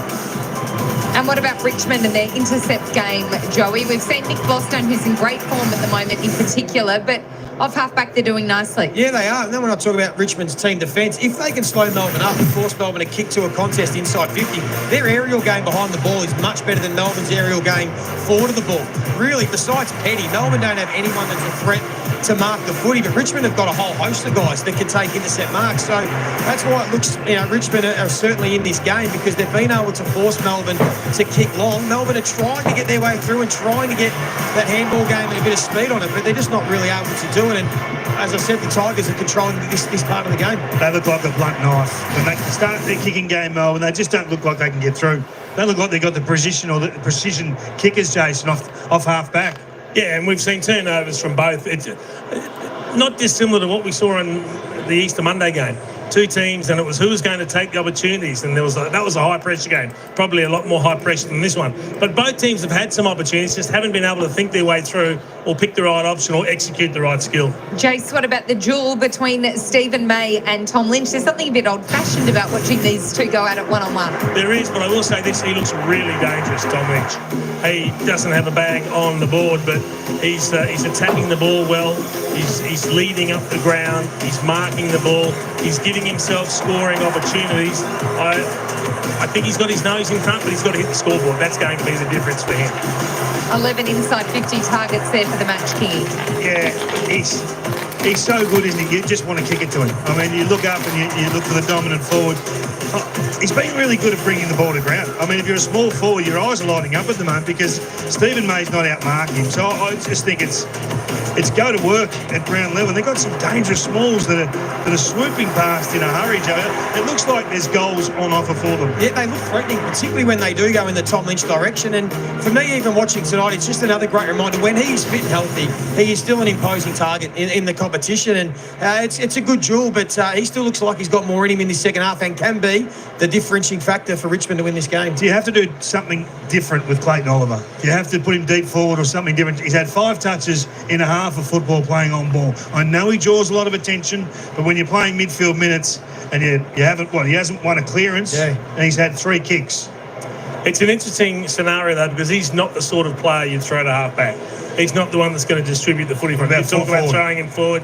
Speaker 2: And what about Richmond and their intercept game, Joey? We've seen Nick Boston, who's in great form at the moment in particular, but off half-back, they're doing nicely.
Speaker 1: Yeah, they are. And then when I talk about Richmond's team defence, if they can slow Melbourne up and force Melbourne to kick to a contest inside 50, their aerial game behind the ball is much better than Melbourne's aerial game forward of the ball. Really, besides Petty, Melbourne don't have anyone that's a threat to mark the footy, but Richmond have got a whole host of guys that can take intercept marks. So that's why it looks, Richmond are certainly in this game, because they've been able to force Melbourne to kick long. Melbourne are trying to get their way through and trying to get that handball game and a bit of speed on it, but they're just not really able to do it. And as I said, the Tigers are controlling this part of the game.
Speaker 4: They look like a blunt knife. When they start their kicking game, Melbourne, they just don't look like they can get through. They look like they've got the precision kickers, Jason, off half-back.
Speaker 3: Yeah, and we've seen turnovers from both. It's not dissimilar to what we saw in the Easter Monday game. Two teams, and it was who was going to take the opportunities, and that was a high-pressure game, probably a lot more high-pressure than this one. But both teams have had some opportunities, just haven't been able to think their way through or pick the right option or execute the right skill.
Speaker 2: Jace, what about the duel between Stephen May and Tom Lynch? There's something a bit old-fashioned about watching these two go at it one-on-one.
Speaker 3: There is, but I will say this, he looks really dangerous, Tom Lynch. He doesn't have a bag on the board, but he's attacking the ball well. He's leading up the ground. He's marking the ball. He's giving himself scoring opportunities. I think he's got his nose in front, but he's got to hit the scoreboard. That's going to be the difference for him.
Speaker 2: 11 inside 50 targets there for the match, Kingy.
Speaker 4: Yeah, he's so good, isn't he? You just want to kick it to him. I mean, you look up and you look for the dominant forward. He's been really good at bringing the ball to ground. I mean, if you're a small forward, your eyes are lighting up at the moment because Stephen May's not out-marking him. So I just think it's go to work at ground level. They've got some dangerous smalls that are swooping past in a hurry, Joe. It looks like there's goals on offer for them.
Speaker 1: Yeah, they look threatening, particularly when they do go in the Tom Lynch direction. And for me, even watching tonight, it's just another great reminder, when he's fit and healthy, he is still an imposing target in the competition. And it's a good duel, but he still looks like he's got more in him in this second half and can be the differentiating factor for Richmond to win this game.
Speaker 4: So you have to do something different with Clayton Oliver. You have to put him deep forward or something different. He's had 5 touches in a half of football playing on ball. I know he draws a lot of attention, but when you're playing midfield minutes and he hasn't won a clearance, and he's had 3 kicks.
Speaker 3: It's an interesting scenario, though, because he's not the sort of player you'd throw to half-back. He's not the one that's going to distribute the footy from him. You talk about throwing him forward.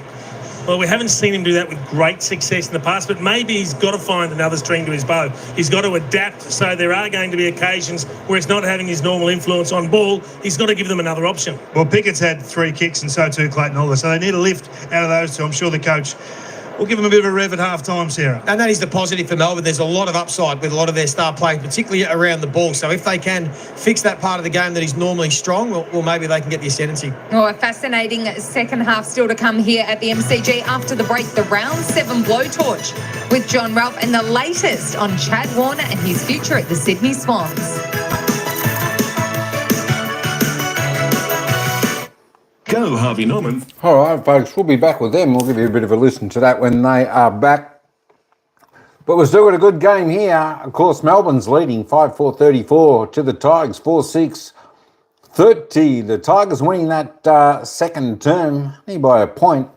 Speaker 3: Well, we haven't seen him do that with great success in the past, but maybe he's got to find another string to his bow. He's got to adapt, so there are going to be occasions where he's not having his normal influence on ball. He's got to give them another option.
Speaker 4: Well, Pickett's had 3 kicks and so too Clayton Oliver, so they need a lift out of those two. I'm sure the coach will give them a bit of a rev at half-time, Sarah.
Speaker 1: And that is the positive for Melbourne. There's a lot of upside with a lot of their star players, particularly around the ball. So if they can fix that part of the game that is normally strong, well maybe they can get the ascendancy.
Speaker 2: Oh, a fascinating second half still to come here at the MCG. After the break, the Round 7 blowtorch with John Ralph and the latest on Chad Warner and his future at the Sydney Swans.
Speaker 12: Go, Harvey Norman.
Speaker 5: All right, folks, we'll be back with them. We'll give you a bit of a listen to that when they are back. But we're still got a good game here. Of course, Melbourne's leading 5-4-34 to the Tigers, 4-6-30. The Tigers winning that second term, only by a point.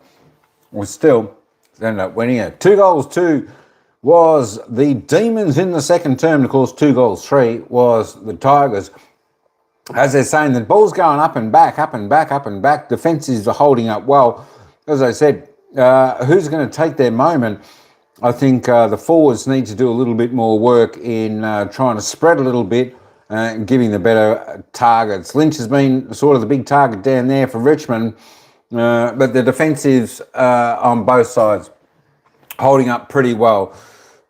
Speaker 5: Well, still, they ended up winning it. 2-2 was the Demons in the second term. Of course, 2-3 was the Tigers. As they're saying, the ball's going up and back, up and back, up and back. Defences are holding up well. As I said, who's going to take their moment? I think the forwards need to do a little bit more work in trying to spread a little bit and giving the better targets. Lynch has been sort of the big target down there for Richmond, but the defensives on both sides holding up pretty well.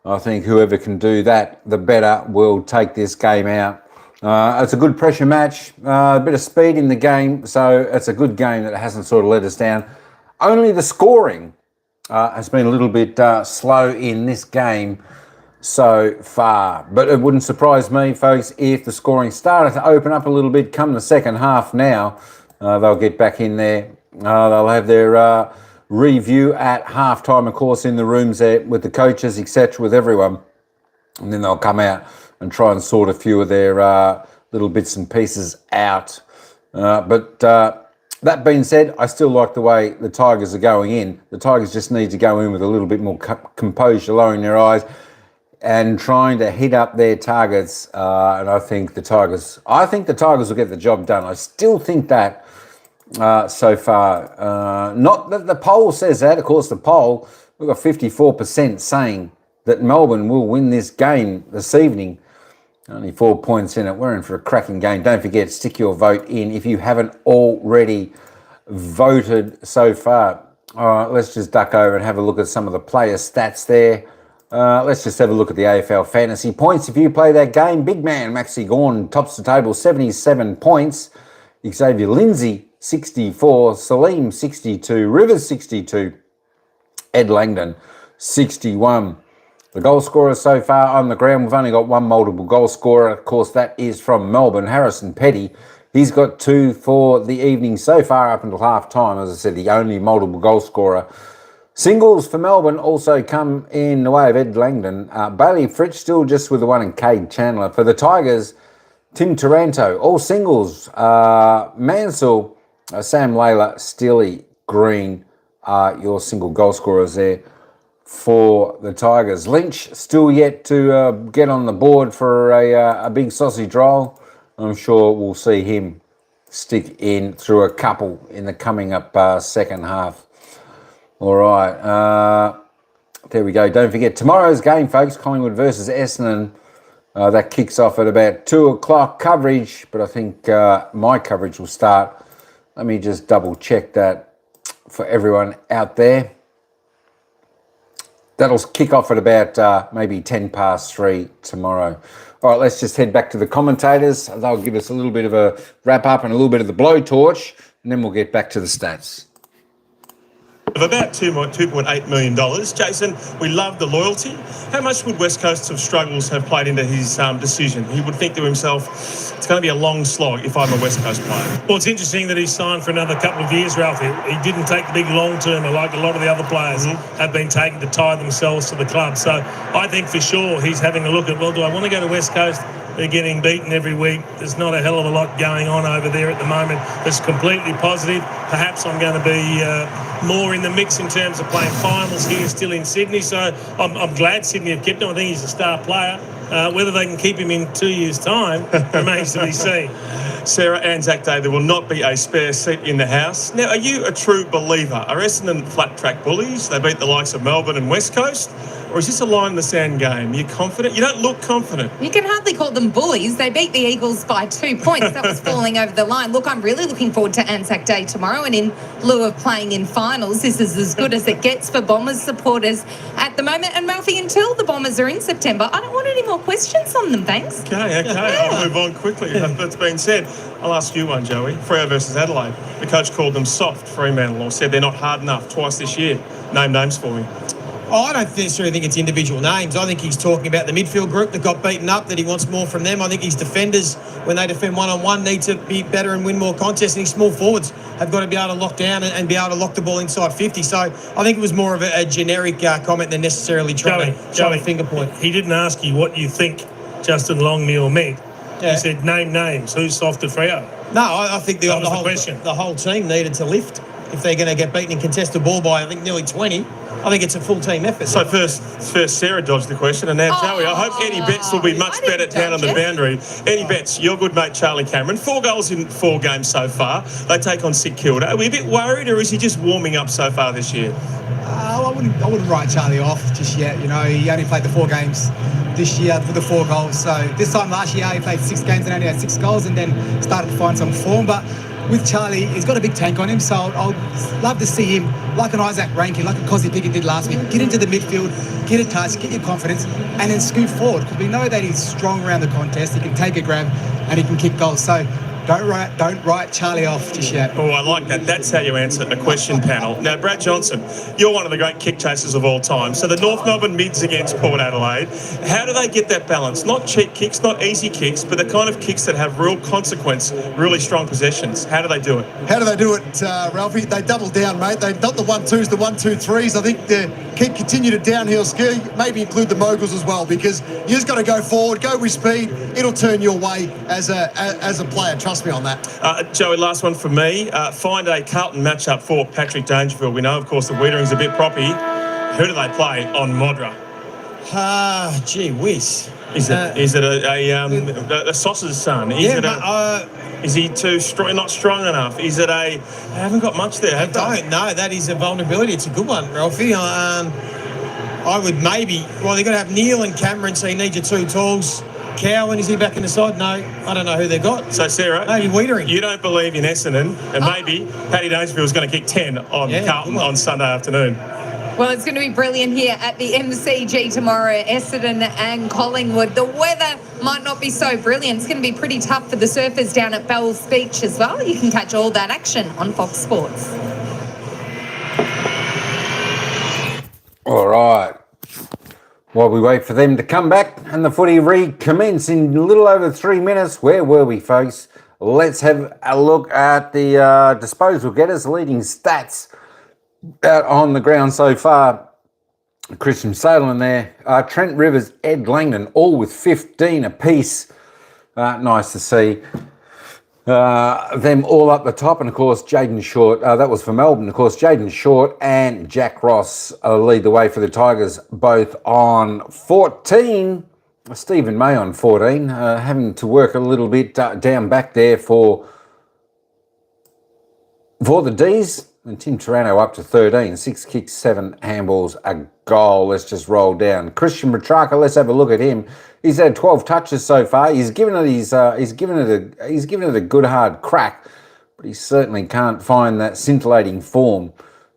Speaker 5: I think whoever can do that, the better will take this game out. It's a good pressure match, a bit of speed in the game, so it's a good game that hasn't sort of let us down. Only the scoring has been a little bit slow in this game so far. But it wouldn't surprise me, folks, if the scoring started to open up a little bit come the second half now. They'll get back in there. They'll have their review at halftime, of course, in the rooms there with the coaches, etc., with everyone. And then they'll come out and try and sort a few of their little bits and pieces out. But that being said, I still like the way the Tigers are going in. The Tigers just need to go in with a little bit more composure, lowering their eyes and trying to hit up their targets. And I think the Tigers will get the job done. I still think that so far. Not that the poll says that. Of course, the poll, we've got 54% saying that Melbourne will win this game this evening. Only 4 points in it. We're in for a cracking game. Don't forget, stick your vote in if you haven't already voted so far. All right, let's just duck over and have a look at some of the player stats there. Let's just have a look at the AFL fantasy points. If you play that game, big man Maxi Gawn tops the table, 77 points. Xavier Lindsay, 64. Salim, 62. Rivers, 62. Ed Langdon, 61. The goal scorers so far on the ground, we've only got one multiple goal scorer. Of course, that is from Melbourne, Harrison Petty. He's got 2 for the evening so far up until half-time. As I said, the only multiple goal scorer. Singles for Melbourne also come in the way of Ed Langdon. Bailey Fritsch still just with the one, and Cade Chandler. For the Tigers, Tim Taranto. All singles. Mansell, Sam Layla, Steely, Green are your single goal scorers there for the Tigers. Lynch still yet to get on the board for a big sausage roll. I'm sure we'll see him stick in through a couple in the coming up second half. All right. There we go. Don't forget tomorrow's game, folks. Collingwood versus Essendon. That kicks off at about 2 o'clock coverage, but I think my coverage will start. Let me just double check that for everyone out there. That'll kick off at about maybe 3:10 tomorrow. All right, let's just head back to the commentators. They'll give us a little bit of a wrap-up and a little bit of the blowtorch, and then we'll get back to the stats.
Speaker 12: Of about $2.8 million. Jason, we love the loyalty. How much would West Coast's struggles have played into his decision? He would think to himself, it's going to be a long slog if I'm a West Coast player.
Speaker 3: Well, it's interesting that he's signed for another couple of years, Ralph. He didn't take the big long-termer like a lot of the other players have been taking to tie themselves to the club. So I think for sure he's having a look at, well, do I want to go to West Coast? They're getting beaten every week. There's not a hell of a lot going on over there at the moment that's completely positive. Perhaps I'm going to be more in the mix in terms of playing finals here still in Sydney. So I'm glad Sydney have kept him. I think he's a star player. Whether they can keep him in 2 years' time remains to be seen.
Speaker 12: Sarah, ANZAC Day, there will not be a spare seat in the house. Now, are you a true believer? Are Essendon flat-track bullies? They beat the likes of Melbourne and West Coast? Or is this a line-in-the-sand game? Are you confident? You don't look confident.
Speaker 2: You can hardly call them bullies. They beat the Eagles by 2 points. That was falling over the line. Look, I'm really looking forward to ANZAC Day tomorrow, and in lieu of playing in finals, this is as good as it gets for Bombers supporters at the moment. And Malfi, until the Bombers are in September, I don't want any more questions on them, thanks.
Speaker 12: Okay, yeah. I'll move on quickly. That's been said. I'll ask you one, Joey. Freo versus Adelaide. The coach called them soft, Fremantle, or said they're not hard enough twice this year. Name names for me.
Speaker 1: I don't necessarily think it's individual names. I think he's talking about the midfield group that got beaten up, that he wants more from them. I think his defenders, when they defend one-on-one, need to be better and win more contests. And his small forwards have got to be able to lock down and be able to lock the ball inside 50. So I think it was more of a generic comment than necessarily trying to finger point.
Speaker 3: He didn't ask you what you think Justin Longmuir meant. Yeah. He said, name names. Who's soft at Freo?
Speaker 1: No, I think the whole team needed to lift. If they're going to get beaten and contest the ball by, I think, nearly 20, I think it's a full team effort.
Speaker 12: So first Sarah dodged the question, and now Joey. I hope Eddie Betts will be much better down on the boundary. Eddie Betts, your good mate Charlie Cameron, 4 goals in 4 games so far. They take on St Kilda. Are we a bit worried, or is he just warming up so far this year?
Speaker 11: I wouldn't write Charlie off just yet. You know, he only played the 4 games this year for the 4 goals. So this time last year he played 6 games and only had 6 goals, and then started to find some form. But with Charlie, he's got a big tank on him, so I'll love to see him, like an Isaac Rankin, like a Cozzy Pickett did last week, get into the midfield, get a touch, get your confidence, and then scoot forward, because we know that he's strong around the contest. He can take a grab and he can kick goals. So don't write Charlie off just yet.
Speaker 12: Oh, I like that. That's how you answer a question panel. Now, Brad Johnson, you're one of the great kick chasers of all time. So the North Melbourne mids against Port Adelaide, how do they get that balance? Not cheap kicks, not easy kicks, but the kind of kicks that have real consequence, really strong possessions. How do they do it?
Speaker 9: How do they do it, Ralphie? They double down, mate. They not the 1-2s, the 1-2-3s. I think they continue to downhill ski, maybe include the moguls as well, because you just got to go forward, go with speed. It'll turn your way as a player. Trust me on that.
Speaker 12: Joey, last one from me. Find a Carlton matchup for Patrick Dangerfield. We know, of course, the Wiedering's a bit proppy. Who do they play on Modra?
Speaker 1: Gee whiz.
Speaker 12: Is it a saucer's son? Is he too strong? Not strong enough? Is it I haven't got much there.
Speaker 1: I don't know. That is a vulnerability. It's a good one, Ralphie. I would maybe. Well, they've got to have Neil and Cameron, so you need your two talls. Cowan, is he back in the side? No, I don't know who they've got.
Speaker 12: So, Sarah,
Speaker 1: maybe Wiedering.
Speaker 12: You don't believe in Essendon, and maybe Paddy Dangerfield's going to kick 10 on Carlton on Sunday afternoon.
Speaker 2: Well, it's going to be brilliant here at the MCG tomorrow, Essendon and Collingwood. The weather might not be so brilliant. It's going to be pretty tough for the surfers down at Bells Beach as well. You can catch all that action on Fox Sports.
Speaker 5: All right. While we wait for them to come back and the footy recommence in a little over 3 minutes, where were we, folks? Let's have a look at the disposal getters, leading stats out on the ground so far. Christian Salen there, Trent Rivers, Ed Langdon, all with 15 apiece. Nice to see them all up the top. And of course, Jaden Short, that was for Melbourne. Of course, Jaden Short and Jack Ross lead the way for the Tigers, both on 14. Stephen May on 14, having to work a little bit down back there for the D's. And Tim Taranto up to 13, 6 kicks, 7 handballs, a goal. Let's just roll down. Christian Petrarca, let's have a look at him. He's had 12 touches so far. He's given it a good hard crack, but he certainly can't find that scintillating form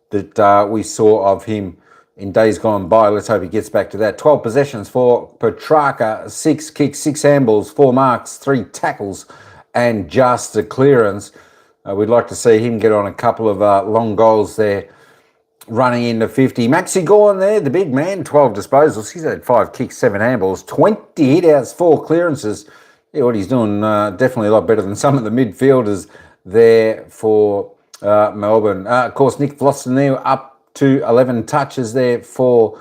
Speaker 5: that we saw of him in days gone by. Let's hope he gets back to that. 12 possessions for Petrarca, 6 kicks, 6 handballs, 4 marks, 3 tackles, and just a clearance. We'd like to see him get on a couple of long goals there, running into 50. Maxi Gorn there, the big man, 12 disposals. He's had 5 kicks, 7 handballs, 20 hit-outs, 4 clearances. Yeah, what he's doing definitely a lot better than some of the midfielders there for Melbourne. Of course, Nick Vlosten there up to 11 touches there for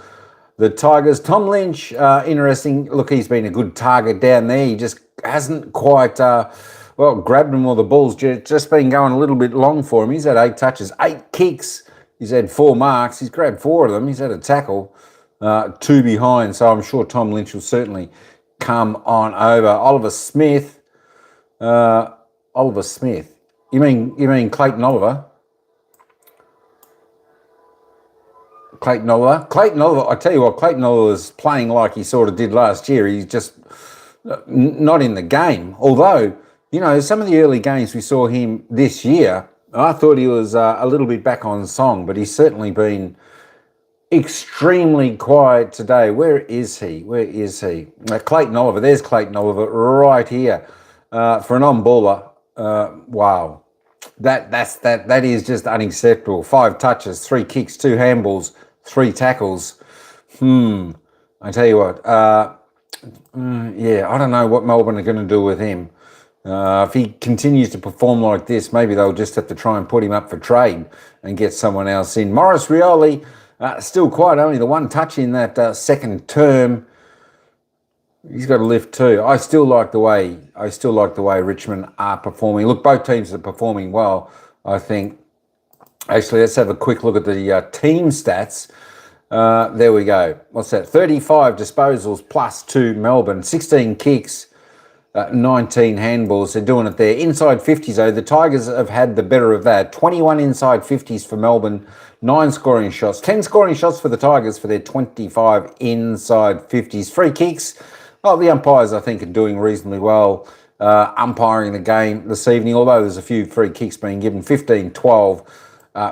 Speaker 5: the Tigers. Tom Lynch, interesting. Look, he's been a good target down there. He just hasn't quite... grabbed him, or the ball's just been going a little bit long for him. He's had 8 touches, 8 kicks. He's had 4 marks. He's grabbed 4 of them. He's had a tackle, 2 behind. So I'm sure Tom Lynch will certainly come on over. Oliver Smith. You mean Clayton Oliver? Clayton Oliver, I tell you what, Clayton Oliver is playing like he sort of did last year. He's just not in the game. Although, you know, some of the early games we saw him this year, I thought he was a little bit back on song, but he's certainly been extremely quiet today. Where is he? Clayton Oliver. There's Clayton Oliver right here for an on-baller. Wow. That is just unacceptable. 5 touches, 3 kicks, 2 handballs, 3 tackles. I tell you what, I don't know what Melbourne are going to do with him. If he continues to perform like this, maybe they'll just have to try and put him up for trade and get someone else in. Maurice Rioli, still quiet, only the 1 touch in that second term. He's got a lift too. I still like the way Richmond are performing. Look, both teams are performing well, I think. Actually, let's have a quick look at the team stats. There we go. What's that? 35 disposals plus 2 Melbourne, 16 kicks, 19 handballs. They're doing it there. Inside 50s, though, the Tigers have had the better of that. 21 inside 50s for Melbourne, 9 scoring shots, 10 scoring shots for the Tigers for their 25 inside 50s. Free kicks. Well, the umpires, I think, are doing reasonably well umpiring the game this evening, although there's a few free kicks being given. 15-12,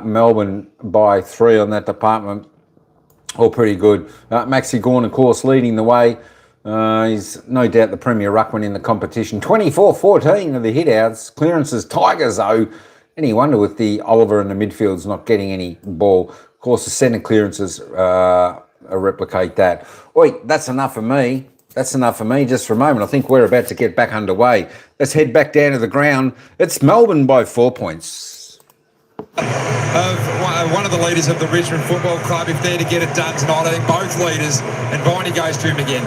Speaker 5: Melbourne by 3 on that department. All pretty good. Maxi Gorn, of course, leading the way. He's no doubt the premier ruckman in the competition. 24-14 of the hit-outs. Clearances, Tigers, though. Any wonder with the Oliver and the midfield's not getting any ball. Of course, the centre clearances replicate that. Oi, that's enough for me. That's enough for me just for a moment. I think we're about to get back underway. Let's head back down to the ground. It's Melbourne by 4 points.
Speaker 6: One of the leaders of the Richmond Football Club, if they're to get it done tonight, I think both leaders, and Viney goes to him again.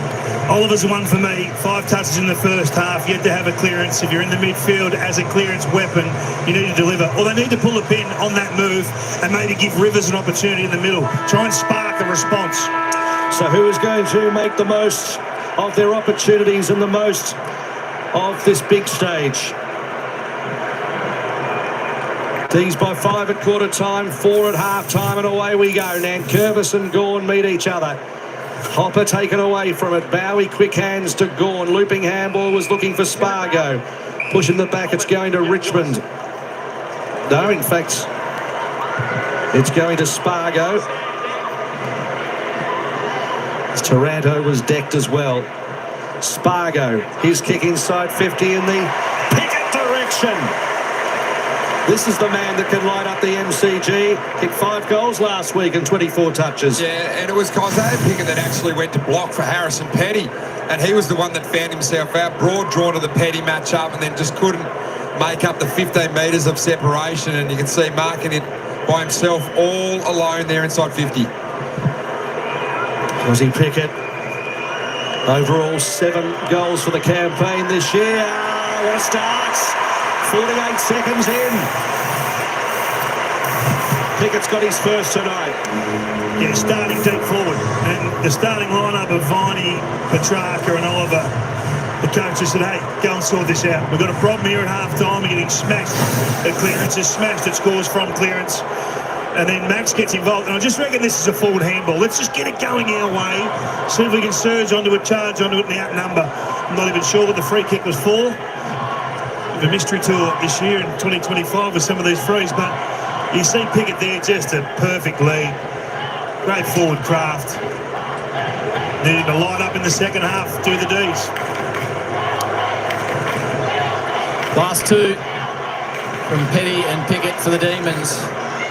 Speaker 4: Oliver's the one for me. 5 touches in the first half, yet to have a clearance. If you're in the midfield as a clearance weapon, you need to deliver. Or they need to pull a pin on that move and maybe give Rivers an opportunity in the middle. Try and spark a response.
Speaker 8: So who is going to make the most of their opportunities and the most of this big stage. D's by 5 at quarter time, 4 at half time, and away we go. Nankervis and Gawn meet each other. Hopper taken away from it. Bowie, quick hands to Gawn. Looping handball was looking for Spargo. Pushing the back, it's going to Richmond. No, in fact, it's going to Spargo. Taranto was decked as well. Spargo, his kick inside 50 in the Pickett direction. This is the man that can light up the MCG. Kicked 5 goals last week and 24 touches.
Speaker 6: Yeah, and it was Isaiah Pickett that actually went to block for Harrison Petty. And he was the one that found himself out, broad drawn to the Petty match-up, and then just couldn't make up the 15 metres of separation. And you can see marking it by himself all alone there inside 50.
Speaker 8: Aussie Pickett. Overall 7 goals for the campaign this year. What a start. 48 seconds in. Pickett's got his first tonight.
Speaker 4: Yeah, starting deep forward. And the starting lineup of Viney, Petrarca and Oliver, the coaches said, hey, go and sort this out. We've got a problem here at half-time. We're getting smashed at clearances, smashed at scores from clearance. And then Max gets involved. And I just reckon this is a forward handball. Let's just get it going our way. See if we can surge onto it, charge onto it and outnumber. I'm not even sure what the free kick was for. The mystery tour this year in 2025 with some of these frees, but you see Pickett there, just a perfect lead. Great forward craft. Needing to light up in the second half, do the D's.
Speaker 7: Last 2 from Petty and Pickett for the Demons.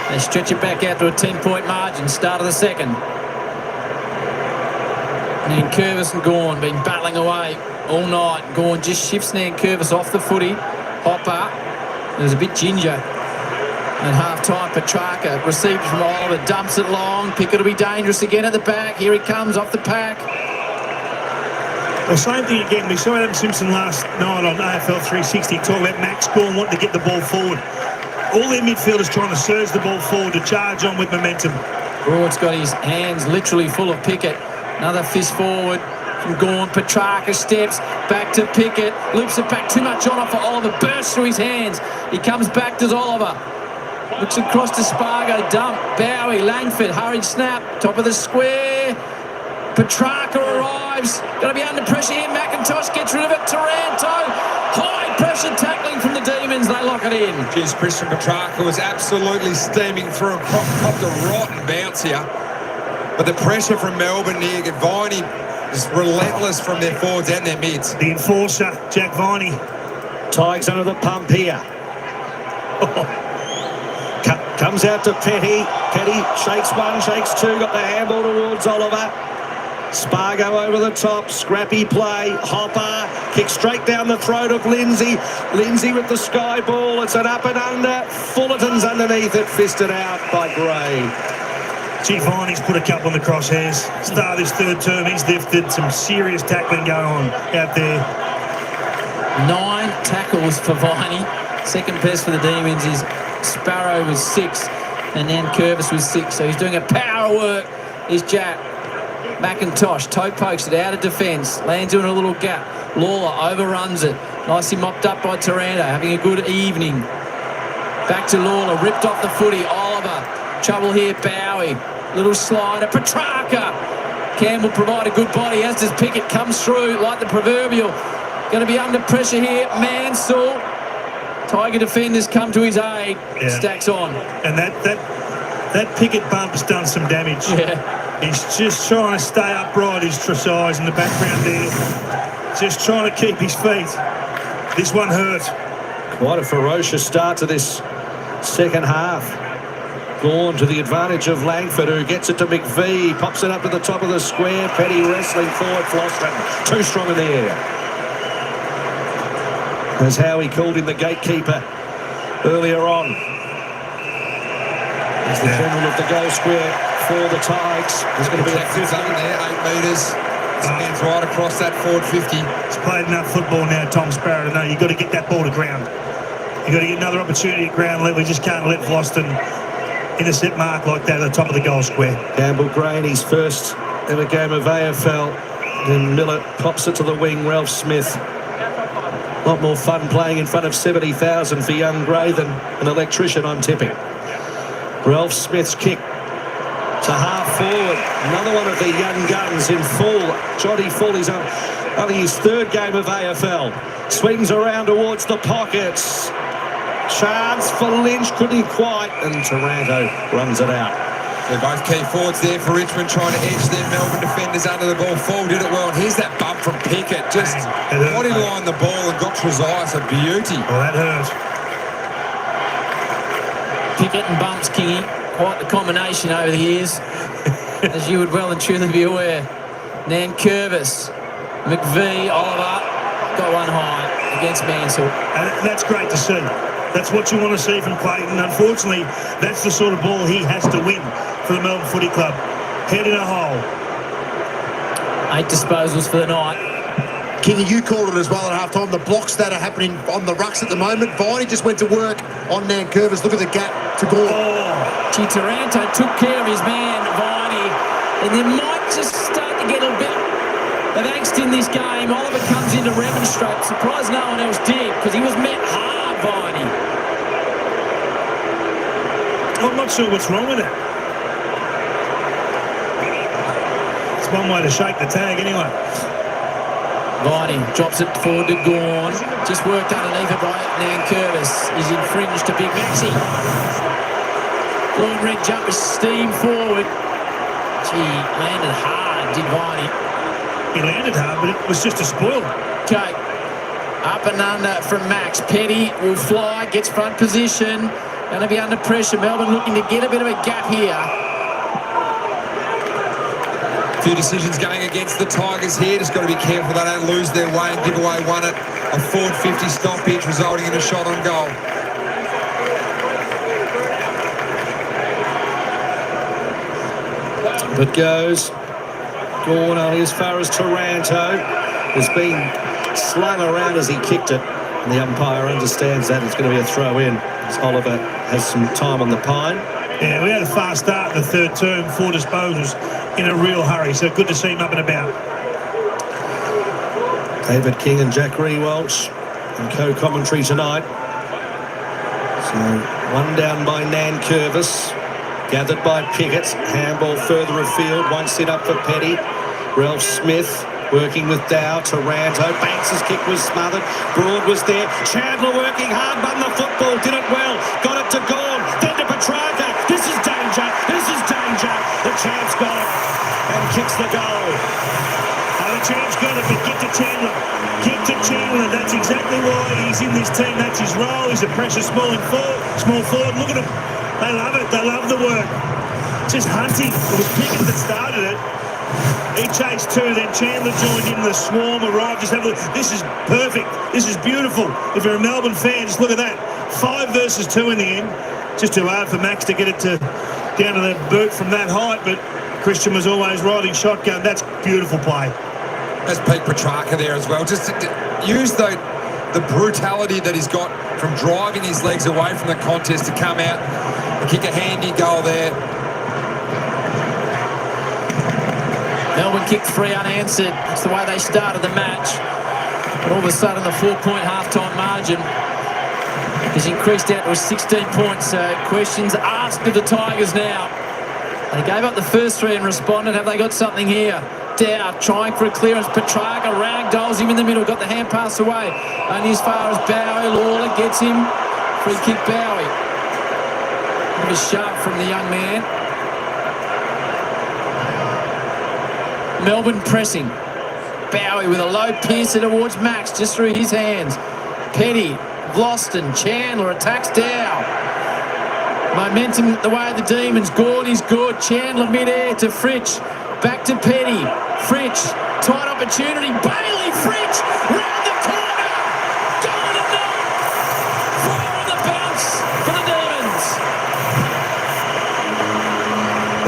Speaker 7: They stretch it back out to a 10-point margin, start of the second. Nankervis and Gawn been battling away all night. Gawn just shifts Nankervis off the footy. Hopper, there's a bit ginger. And half-time, Petrarca receives from Oliver, dumps it long. Pickett will be dangerous again at the back. Here he comes off the pack.
Speaker 4: Well, same thing again. We saw Adam Simpson last night on AFL 360 talk about Max Gawn wanting to get the ball forward. All their midfielders trying to surge the ball forward to charge on with momentum.
Speaker 7: Broad's got his hands literally full of Pickett. Another fist forward from Gawn. Petrarca steps back to Pickett. Loops it back too much on for Oliver. Bursts through his hands. He comes back to Oliver. Looks across to Spargo. Dump. Bowie. Langford. Hurried snap. Top of the square. Petrarca arrives. Going to be under pressure here. McIntosh gets rid of it. Taranto. High pressure tackling from the Demons. They lock it in.
Speaker 6: Geez, Christian Petrarca was absolutely steaming through and copped a rotten bounce here. But the pressure from Melbourne here, Viney is relentless from their forwards and their mids.
Speaker 4: The enforcer, Jack Viney.
Speaker 8: Tigers under the pump here. Comes out to Petty. Petty shakes 1, shakes 2, got the handball towards Oliver. Spargo over the top, scrappy play. Hopper kicks straight down the throat of Lindsay. Lindsay with the sky ball. It's an up and under. Fullerton's underneath it, fisted out by Gray.
Speaker 4: Gee, Viney's put a couple in the crosshairs. Start of this third term, he's lifted some serious tackling going on out there.
Speaker 7: 9 tackles for Viney. Second best for the Demons is Sparrow with 6, and then Curvis with 6. So he's doing a power work. Is Jack. McIntosh toe pokes it out of defence, lands in a little gap. Lawler overruns it. Nicely mopped up by Taranto, having a good evening. Back to Lawler, ripped off the footy. Oliver, trouble here. Bowie, little slider. Petrarca. Campbell provide a good body, as does Pickett. Comes through like the proverbial. Going to be under pressure here. Mansell. Tiger defenders come to his aid. Yeah. Stacks on.
Speaker 4: And that Pickett bump's done some damage.
Speaker 7: Yeah.
Speaker 4: He's just trying to stay upright, his Tressais in the background there. Just trying to keep his feet. This one hurt.
Speaker 8: Quite a ferocious start to this second half. Gawn to the advantage of Langford, who gets it to McVee. Pops it up to the top of the square. Petty wrestling forward. Flostrom too strong in the air. As Howie called him the gatekeeper earlier on. As the general of the goal square for the Tigers. There's going to be a 50
Speaker 6: there, 8 metres. Hands right across that forward 50.
Speaker 4: He's played enough football now, Tom Sparrow, to know you've got to get that ball to ground. You've got to get another opportunity at ground level. You just can't let Floston intercept mark like that at the top of the goal square.
Speaker 8: Campbell Gray, his first ever game of AFL Then Miller pops it to the wing. Ralph Smith. A lot more fun playing in front of 70,000 for young Gray than an electrician, I'm tipping. Ralph Smith's kick to half forward. Another one of the young guns in full. Joddy Full, he's only his third game of AFL. Swings around towards the pockets. Chance for Lynch, couldn't quite, and Taranto runs it out.
Speaker 6: They're both key forwards there for Richmond, trying to edge their Melbourne defenders under the ball. Full did it well, and here's that bump from Pickett. Just bodyline the ball and got Trezise, a beauty.
Speaker 4: Oh, that hurt.
Speaker 7: Pickett and bumps, Kingy. Quite the combination over the years, as you would well and truly be aware. Nankervis, McVee, Oliver, got one high against Mansell.
Speaker 4: And that's great to see. That's what you want to see from Clayton. Unfortunately, that's the sort of ball he has to win for the Melbourne Footy Club. Head in a hole.
Speaker 7: 8 disposals for the night.
Speaker 9: Kingy, you called it as well at half-time. The blocks that are happening on the rucks at the moment. Viney just went to work on Nankervis. Look at the gap to Gore.
Speaker 4: Oh.
Speaker 7: Gee, Taranto took care of his man, Viney, and they might just start to get a bit of angst in this game. Oliver comes in to remonstrate. Surprised no one else did, because he was met hard, Viney.
Speaker 4: I'm not sure what's wrong with it. It's one way to shake the tag anyway.
Speaker 7: Viney drops it forward to Gawn. Just worked underneath it by Nankervis. He's infringed to Big Maxi. Blue and red jumper steam forward. Gee, landed hard, did Viney.
Speaker 4: He landed hard, but it was just a spoil.
Speaker 7: Okay. Up and under from Max. Petty will fly, gets front position. Going to be under pressure. Melbourne looking to get a bit of a gap here.
Speaker 6: A few decisions going against the Tigers here. Just got to be careful they don't lose their way and give away one at a forward 50 stoppage, resulting in a shot on goal.
Speaker 8: But goes. Gawn only as far as Taranto. Has been slung around as he kicked it. And the umpire understands that it's going to be a throw in. As Oliver has some time on the pine.
Speaker 4: Yeah, we had a fast start in the third term, 4 disposals in a real hurry, so good to see him up and about.
Speaker 8: David King and Jack Rewalsh in co-commentary tonight. So one down by Nankervis, gathered by Pickett. Handball further afield, won't sit up for Petty. Ralph Smith working with Dow. Taranto, Banks' kick was smothered. Broad was there. Chandler working hard, won the football, did it well. Got it to Gawn, then to Petrarca. This is danger, this is danger. The champ's got it and kicks the goal.
Speaker 4: Oh, the champ's got it, but get to Chandler. Get to Chandler, that's exactly why he's in this team. That's his role. He's a pressure small forward. Look at him. They love it, they love the work. Just hunting. It was Pickett that started it. He chased 2, then Chandler joined in. The swarm arrived. Just have a look. This is perfect. This is beautiful. If you're a Melbourne fan, just look at that. 5 versus 2 in the end. Just too hard for Max to get it down to the boot from that height, but Christian was always riding shotgun. That's beautiful play.
Speaker 6: That's Pete Petrarca there as well. Just to use the brutality that he's got from driving his legs away from the contest to come out and kick a handy goal there.
Speaker 7: Melbourne kicked 3 unanswered. That's the way they started the match. But all of a sudden, the 4-point halftime margin has increased out to 16 points. So questions asked of the Tigers now. They gave up the first 3 and responded. Have they got something here? Dow trying for a clearance. Petrarca ragdolls him in the middle. Got the hand pass away. Only as far as Bowie. Lawler gets him. Free kick Bowie. A bit of a shove from the young man. Melbourne pressing. Bowie with a low piercer towards Max, just through his hands. Petty, Vlosten, Chandler attacks Dow. Momentum the way of the Demons. Gawn is good. Chandler mid-air to Fritsch. Back to Petty. Fritsch, tight opportunity. Bailey, Fritsch, round the corner. Going to net. 4 on the bounce for the Demons.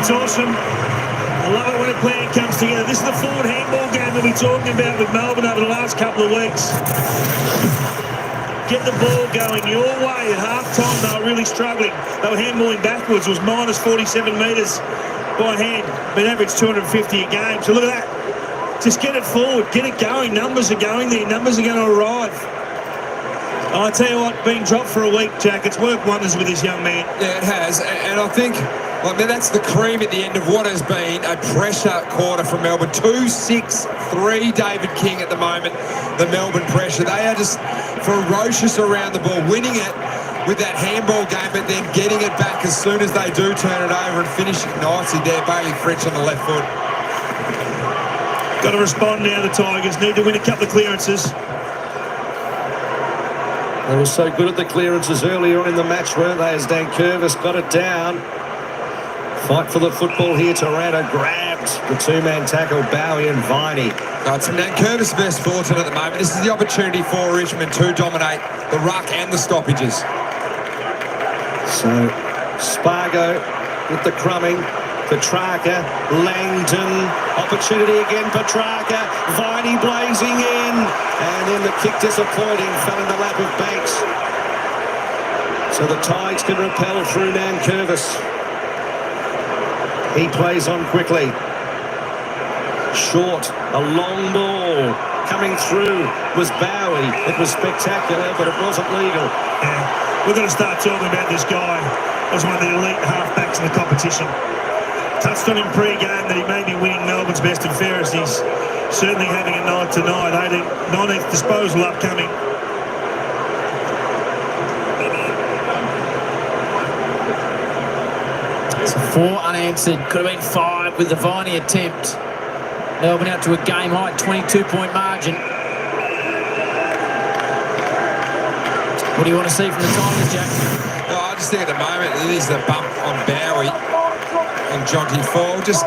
Speaker 4: It's awesome. I love it when a plan comes together. This is the forward handball game that we're talking about with Melbourne over the last couple of weeks. Get the ball going your way. At half-time, they were really struggling. They were handballing backwards. It was minus 47 metres by hand, but average 250 a game. So look at that.
Speaker 3: Just get it forward, get it going. Numbers are going there. Numbers are going to arrive. I tell you what, being dropped for a week, Jack, it's worked wonders with this young man.
Speaker 6: Yeah, it has. And I think, that's the cream at the end of what has been a pressure quarter from Melbourne. 2-6-3 David King at the moment, the Melbourne pressure. They are just ferocious around the ball, winning it with that handball game, but then getting it back as soon as they do turn it over and finish it nicely there. Bailey Fritsch on the left foot.
Speaker 3: Got to respond now, the Tigers. Need to win a couple of clearances.
Speaker 8: They were so good at the clearances earlier on in the match, weren't they, as Dan Curvis got it down. Fight for the football here. Taranto grabbed the two-man tackle, Bowie and Viney.
Speaker 6: It's Dan Curvis' best fortune at the moment. This is the opportunity for Richmond to dominate the ruck and the stoppages.
Speaker 8: So, Spargo with the crumbing. Petrarca, Langdon, opportunity again, Petrarca, Viney blazing in, and then the kick disappointing, fell in the lap of Banks. So the Tigers can repel through Nankervis. He plays on quickly. Short, a long ball, coming through was Bowie. It was spectacular, but it wasn't legal.
Speaker 3: Yeah, we're going to start talking about this guy as one of the elite halfbacks in the competition. Touched on him pre-game that he may be winning Melbourne's best and fairest. He's certainly having a night tonight. 19th disposal upcoming.
Speaker 7: It's 4 unanswered. Could have been 5 with the Viney attempt. Melbourne out to a game-high 22-point margin. What do you want to see from the Tigers, Jack?
Speaker 6: No, I just think at the moment it is the bump on Bowie and Jonty Fall. Just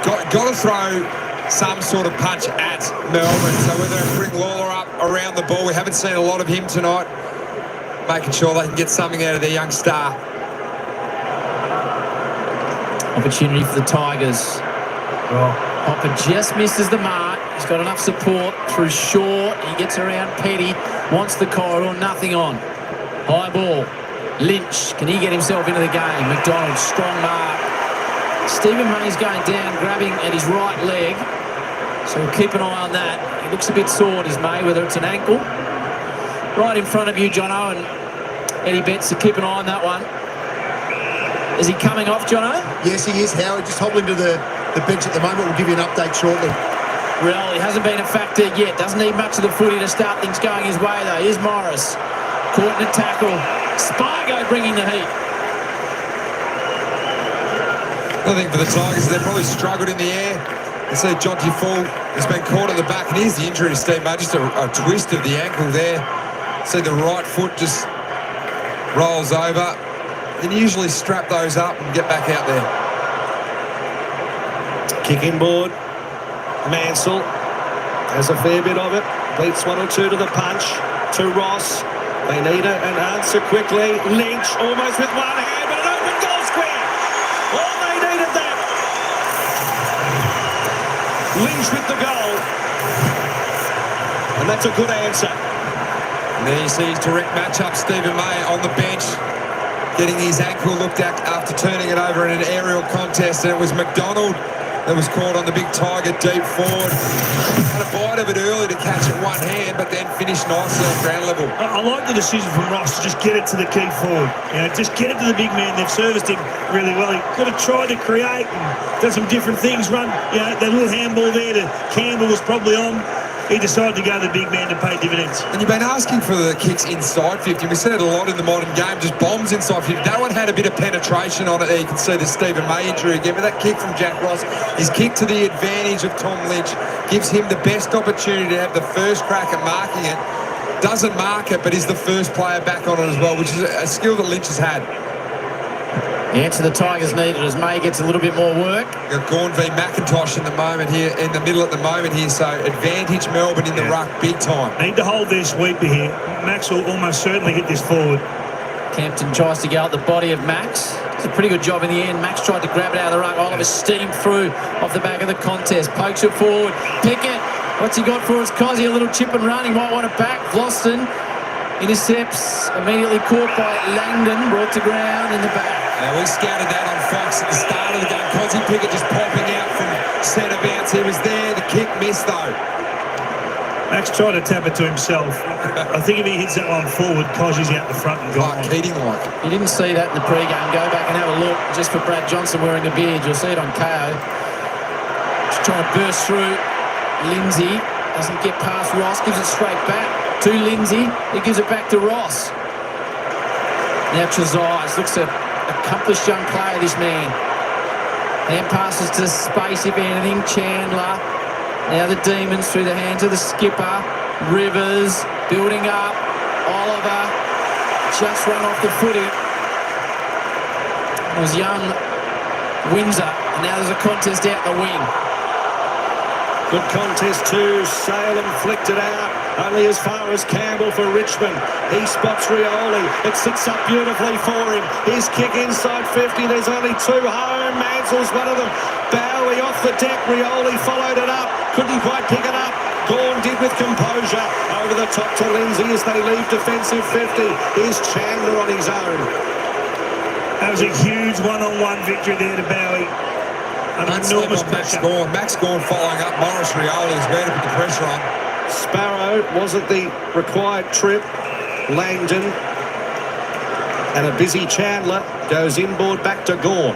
Speaker 6: got to throw some sort of punch at Melbourne. So whether they bring Lawler up around the ball, we haven't seen a lot of him tonight, making sure they can get something out of their young star.
Speaker 7: Opportunity for the Tigers. Hopper just misses the mark. He's got enough support through Shaw. He gets around Petty, wants the corridor, nothing on. High ball. Lynch, can he get himself into the game? McDonald, strong mark. Stephen May's going down, grabbing at his right leg. So we'll keep an eye on that. He looks a bit sore, does May, whether it's an ankle. Right in front of you, Jono, and Eddie Betts, so keep an eye on that one. Is he coming off, Jono?
Speaker 9: Yes, he is, Howard. Just hobbling to the bench at the moment. We'll give you an update shortly.
Speaker 7: Well, he hasn't been a factor yet. Doesn't need much of the footy to start things going his way, though. Here's Morris. Caught in a tackle. Spargo bringing the heat.
Speaker 6: I think for the Tigers, they've probably struggled in the air. You see Jonty Fall has been caught at the back, and here's the injury to Steve May, just a twist of the ankle there. See the right foot just rolls over. And usually strap those up and get back out there.
Speaker 8: Kick inboard. Mansell has a fair bit of it. Beats 1 or 2 to the punch. To Ross. They need an answer quickly. Lynch almost with one hand, but an open goal square. Oh, they needed that. Lynch with the goal. And that's a good answer.
Speaker 6: And there you see his direct matchup, Stephen May on the bench, getting his ankle looked at after turning it over in an aerial contest, and it was McDonald that was caught on the big Tiger deep forward. Had a bite of it early to catch it one hand, but then finished nicely at ground level.
Speaker 3: I like the decision from Ross to just get it to the key forward. Just get it to the big man. They've serviced him really well. He could have tried to create and done some different things. Run, that little handball there to Campbell was probably on. He decided to go to the big man to pay dividends.
Speaker 6: And you've been asking for the kicks inside 50. We said it a lot in the modern game, just bombs inside 50. That one had a bit of penetration on it there. You can see the Stephen May injury again. But that kick from Jack Ross, his kick to the advantage of Tom Lynch, gives him the best opportunity to have the first crack at marking it. Doesn't mark it, but is the first player back on it as well, which is a skill that Lynch has had.
Speaker 7: The answer the Tigers needed as May gets a little bit more work.
Speaker 6: Got Gawn v McIntosh in the moment here, in the middle at the moment here, so advantage Melbourne in the ruck big time.
Speaker 3: Need to hold their sweeper here. Max will almost certainly hit this forward.
Speaker 7: Campton tries to go out the body of Max. It's a pretty good job in the end. Max tried to grab it out of the ruck. Oliver steamed through off the back of the contest. Pokes it forward. Pickett. What's he got for us? Cozzy, a little chip and run. He might want it back. Vlosten intercepts. Immediately caught by Langdon. Brought to ground in the back.
Speaker 6: Now we scouted that on Fox at the start of the game. Cozzy Pickett just popping out from centre bounce. He was there. The kick missed, though.
Speaker 4: Max tried to tap it to himself. I think if he hits that one forward, Cosby's out the front and gone.
Speaker 6: Keating-like.
Speaker 7: You didn't see that in the pre-game. Go back and have a look just for Brad Johnson wearing a beard. You'll see it on KO. Just trying to burst through. Lindsay doesn't get past Ross, gives it straight back to Lindsay. He gives it back to Ross. Now Trezise looks an accomplished young player, this man. Hand passes to space, if anything. Chandler. Now the Demons through the hands of the skipper. Rivers building up. Oliver just run off the footy. It was young Windsor. And now there's a contest out the wing.
Speaker 8: Good contest too. Salem flicked it out. Only as far as Campbell for Richmond. He spots Rioli. It sits up beautifully for him. His kick inside 50. There's only two home. Mansell's one of them. Bowie off the deck. Rioli followed it up. Couldn't quite pick it up. Gawn did with composure. Over the top to Lindsay as they leave defensive 50. Here's Chandler on his own.
Speaker 4: That was a huge one-on-one victory there to Bowie. An enormous pressure.
Speaker 6: Max Gawn following up. Morris Rioli is there to put the pressure on.
Speaker 8: Sparrow wasn't the required trip. Langdon and a busy Chandler goes inboard back to Gawn.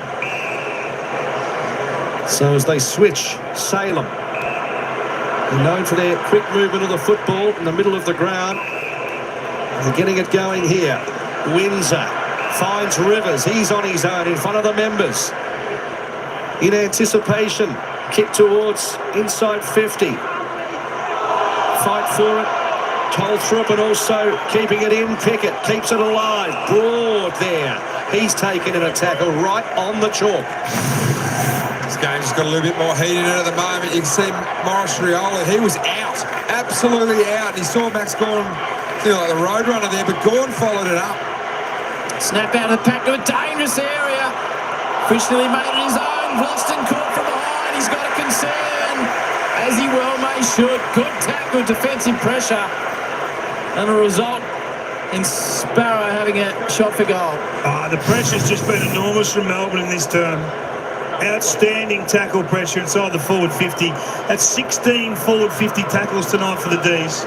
Speaker 8: So as they switch, Salem, they're known for their quick movement of the football in the middle of the ground. They're getting it going here. Windsor finds Rivers. He's on his own in front of the members. In anticipation, kick towards inside 50. Fight for it. Tolthrup and also keeping it in. Pickett keeps it alive. Broad there. He's taken in a tackle right on the chalk.
Speaker 6: This game just got a little bit more heat in it at the moment. You can see Morris Rioli. He was out. Absolutely out. He saw Max Gawn, like the road runner there, but Gawn followed it up.
Speaker 7: Snap out of the pack to a dangerous area. Fish nearly made it his own. Boston caught from behind. He's got a concern, as he well may should. Good tackle, defensive pressure, and a result in Sparrow having a shot for goal.
Speaker 4: The pressure's just been enormous from Melbourne in this term. Outstanding tackle pressure inside the forward 50. That's 16 forward 50 tackles tonight for the D's.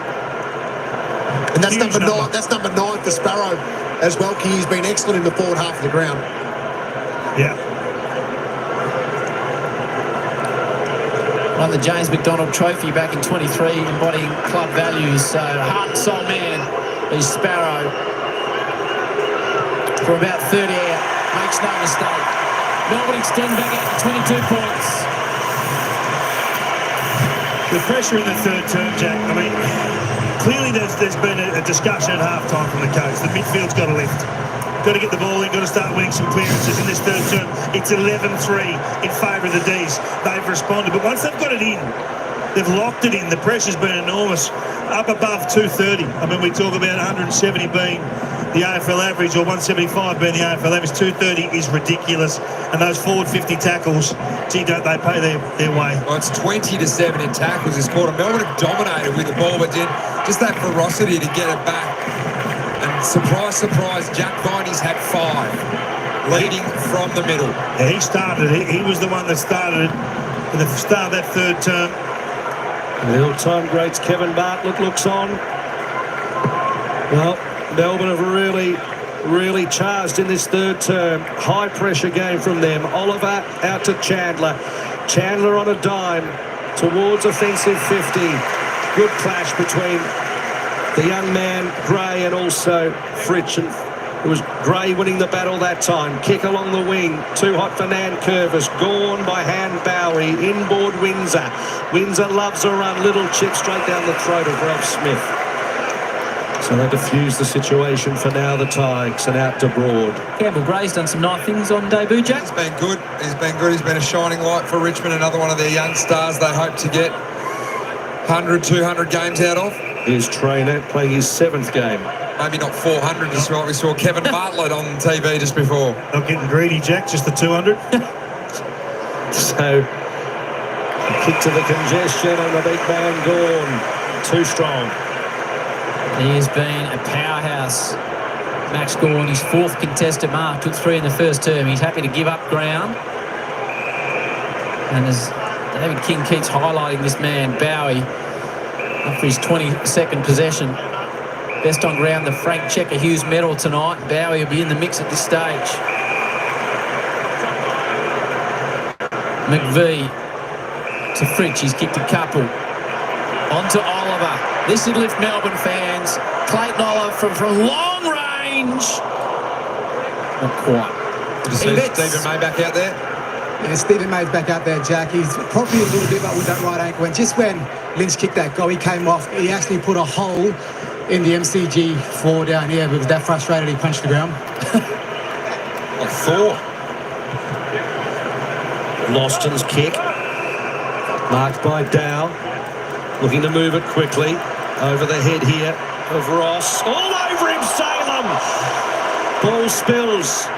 Speaker 9: And that's number 9. That's number 9 for Sparrow as well. He's been excellent in the forward half of the ground.
Speaker 4: Yeah.
Speaker 7: Won the James McDonald Trophy back in 23, embodying club values. So heart and soul man is Sparrow. For about 30 out, makes no mistake. Melbourne extend back out to 22 points.
Speaker 4: The pressure in the third term, Jack. I mean, clearly there's been a discussion at half-time from the coach. The midfield's got to lift. Got to get the ball in, got to start winning some clearances in this third term. It's 11-3 in favour of the D's. They've responded, but once they've got it in, they've locked it in. The pressure's been enormous, up above 230. I mean, we talk about 170 being the AFL average, or 175 being the AFL average. 230 is ridiculous, and those forward 50 tackles, gee, don't they pay their way.
Speaker 6: Well, it's 20-7 in tackles this quarter. Melbourne have dominated with the ball, but then just that ferocity to get it back. And surprise, surprise, Jack Viney's had 5, leading from the middle.
Speaker 4: Yeah, he started. He was the one that started it at the start of that third term.
Speaker 8: The all-time greats Kevin Bartlett looks on. Well, Melbourne have really charged in this third term. High pressure game from them. Oliver out to Chandler. Chandler on a dime towards offensive 50. Good clash between the young man Gray and also Fritsch, and it was Gray winning the battle that time. Kick along the wing, too hot for Nankervis. Gone by hand Bowie. Inboard Windsor. Windsor loves a run. Little chip straight down the throat of Ralph Smith. So they diffuse the situation for now, the Tigers, and out to Broad.
Speaker 7: Campbell Gray's done some nice things on debut, Jack.
Speaker 6: He's been good. He's been good. He's been a shining light for Richmond, another one of their young stars they hope to get 100, 200 games out of.
Speaker 8: His trainer playing his 7th game.
Speaker 6: Maybe not 400, just like we saw Kevin Bartlett on TV just before.
Speaker 4: Not getting greedy, Jack, just the 200.
Speaker 8: So, a kick to the congestion and the big man gone. Too strong.
Speaker 7: He has been a powerhouse. Max Gawn, his 4th contested mark, took 3 in the first term. He's happy to give up ground. And as David King keeps highlighting this man, Bowie, after his 22nd possession. Best on ground, the Frank Checker Hughes medal tonight. Bowie will be in the mix at this stage. McVee to Fritsch. He's kicked a couple. On to Oliver. This would lift Melbourne fans. Clayton Oliver from long range. Not quite.
Speaker 6: Did you see Stephen May back out there?
Speaker 11: Yeah, Stephen May's back out there, Jack. He's probably a little bit up with that right ankle. And just when Lynch kicked that goal, he came off. He actually put a hole in the MCG floor down here. He was that frustrated he punched the ground.
Speaker 8: A Thor. Loston's kick. Marked by Dow. Looking to move it quickly. Over the head here of Ross. All over him, Salem! Ball spills.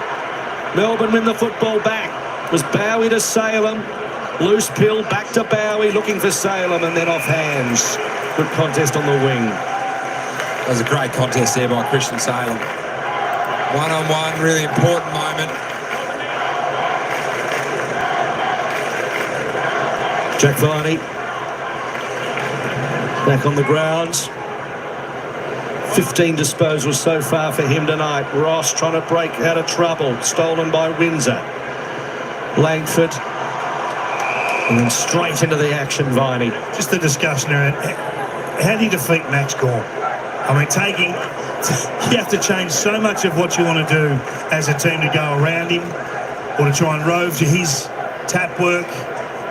Speaker 8: Melbourne win the football back. It was Bowie to Salem. Loose pill back to Bowie, looking for Salem, and then off hands. Good contest on the wing.
Speaker 6: That was a great contest there by Christian Salem. One-on-one, really important moment.
Speaker 8: Jack Viney back on the ground. 15 disposals so far for him tonight. Ross trying to break out of trouble. Stolen by Windsor. Langford. And then straight into the action, Viney.
Speaker 4: Just the discussion around how do you defeat Max Gorn? I mean, you have to change so much of what you want to do as a team to go around him or to try and rove to his tap work.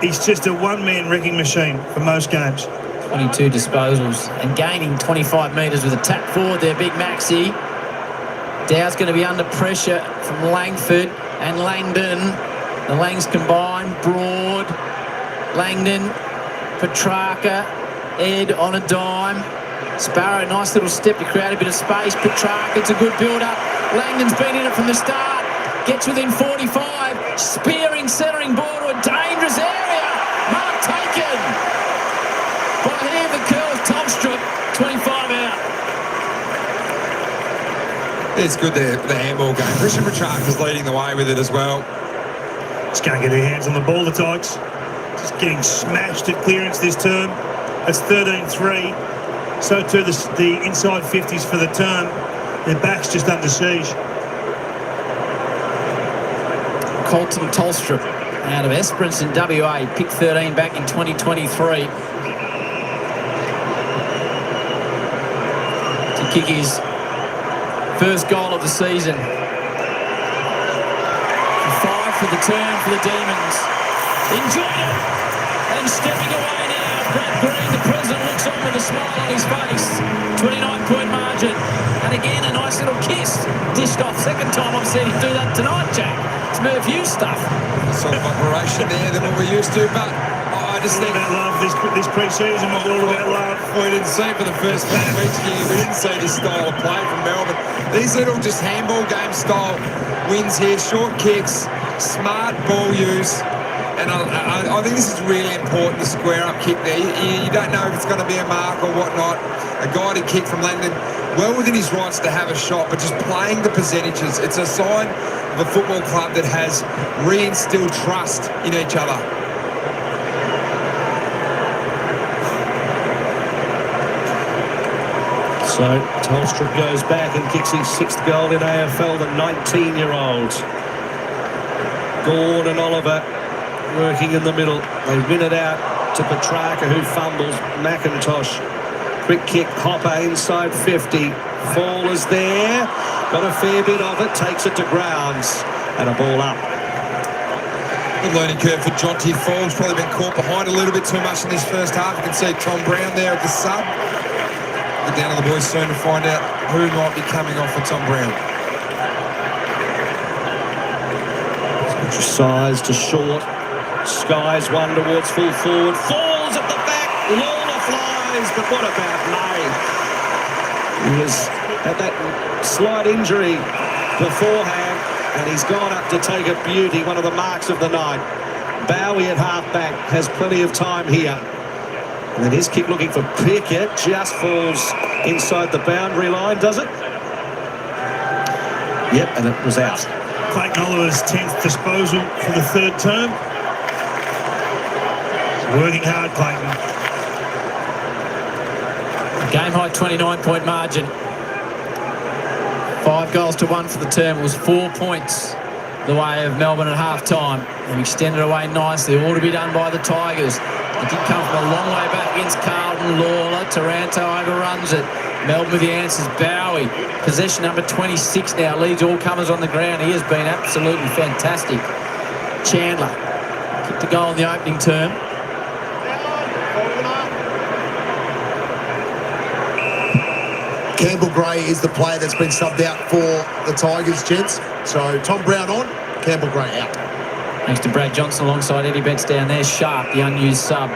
Speaker 4: He's just a one-man wrecking machine for most games.
Speaker 7: 22 disposals and gaining 25 metres with a tap forward there, Big Maxi. Dow's going to be under pressure from Langford and Langdon. The Langs combine, Broad, Langdon, Petrarca, Ed on a dime. Sparrow, nice little step to create a bit of space. Petrarca, it's a good build-up. Langdon's been in it from the start. Gets within 45. Spearing, centering ball to a dangerous area. Mark taken by hand the curl of Tolstrup. 25 out.
Speaker 6: It's good the handball game. Christian Petrarca's leading the way with it as well.
Speaker 4: Just can't get their hands on the ball, the Tigers. Just getting smashed at clearance this term. That's 13-3. So too the inside 50s for the term. Their back's just under siege.
Speaker 7: Colton Tolstrup out of Esperance in WA, pick 13 back in 2023. To kick his first goal of the season. 5 for the turn for the Demons. Enjoy it! And stepping away now, Brad Green, the president, looks on with a smile on his face. 29-point margin. And again, a nice little kiss. Dished off. Second time I've seen him do that tonight, Jack. It's Merv Hughes stuff.
Speaker 6: Sort of operation there than what we're used to, but I just think
Speaker 4: about love this pre-season was all about love.
Speaker 6: We didn't see for the first 10 weeks here. We didn't see this style of play from Melbourne. These little just handball game style wins here, short kicks, smart ball use. And I think this is really important, the square-up kick there. You don't know if it's going to be a mark or whatnot. A guided kick from Langdon, well within his rights to have a shot, but just playing the percentages. It's a sign of a football club that has reinstilled trust in each other.
Speaker 8: So Tolstrup goes back and kicks his 6th goal in AFL, the 19-year-old. Gorn and Oliver working in the middle. They win it out to Petrarca, who fumbles. McIntosh, quick kick, Hopper inside 50. Fall is there. Got a fair bit of it. Takes it to grounds. And a ball up.
Speaker 6: Good learning curve for Jonty Fall's probably been caught behind a little bit too much in this first half. You can see Tom Brown there at the sub. Get down to the boys soon to find out who might be coming off for Tom Brown.
Speaker 8: Size to short. Skies one towards full forward. Falls at the back. Lawler flies. But what about May? He has had that slight injury beforehand, and he's gone up to take a beauty, one of the marks of the night. Bowie at half-back has plenty of time here. And then his kick looking for Pickett just falls inside the boundary line, does it? Yep, and it was out.
Speaker 4: Clayton Oliver's 10th disposal for the third term. Working hard, Clayton.
Speaker 7: Game high 29-point margin. 5 goals to 1 for the term. It was 4 points the way of Melbourne at half-time. They've extended away nicely. All to be done by the Tigers. It did come from a long way back against Carlton. Lawler. Taranto overruns it. Melbourne with the answers. Bowie. Possession number 26 now. Leads all comers on the ground. He has been absolutely fantastic. Chandler. Kicked a goal in the opening term.
Speaker 9: Campbell Gray is the player that's been subbed out for the Tigers, gents. So Tom Brown on, Campbell Gray out.
Speaker 7: Thanks to Brad Johnson alongside Eddie Betts down there. Sharp, the unused sub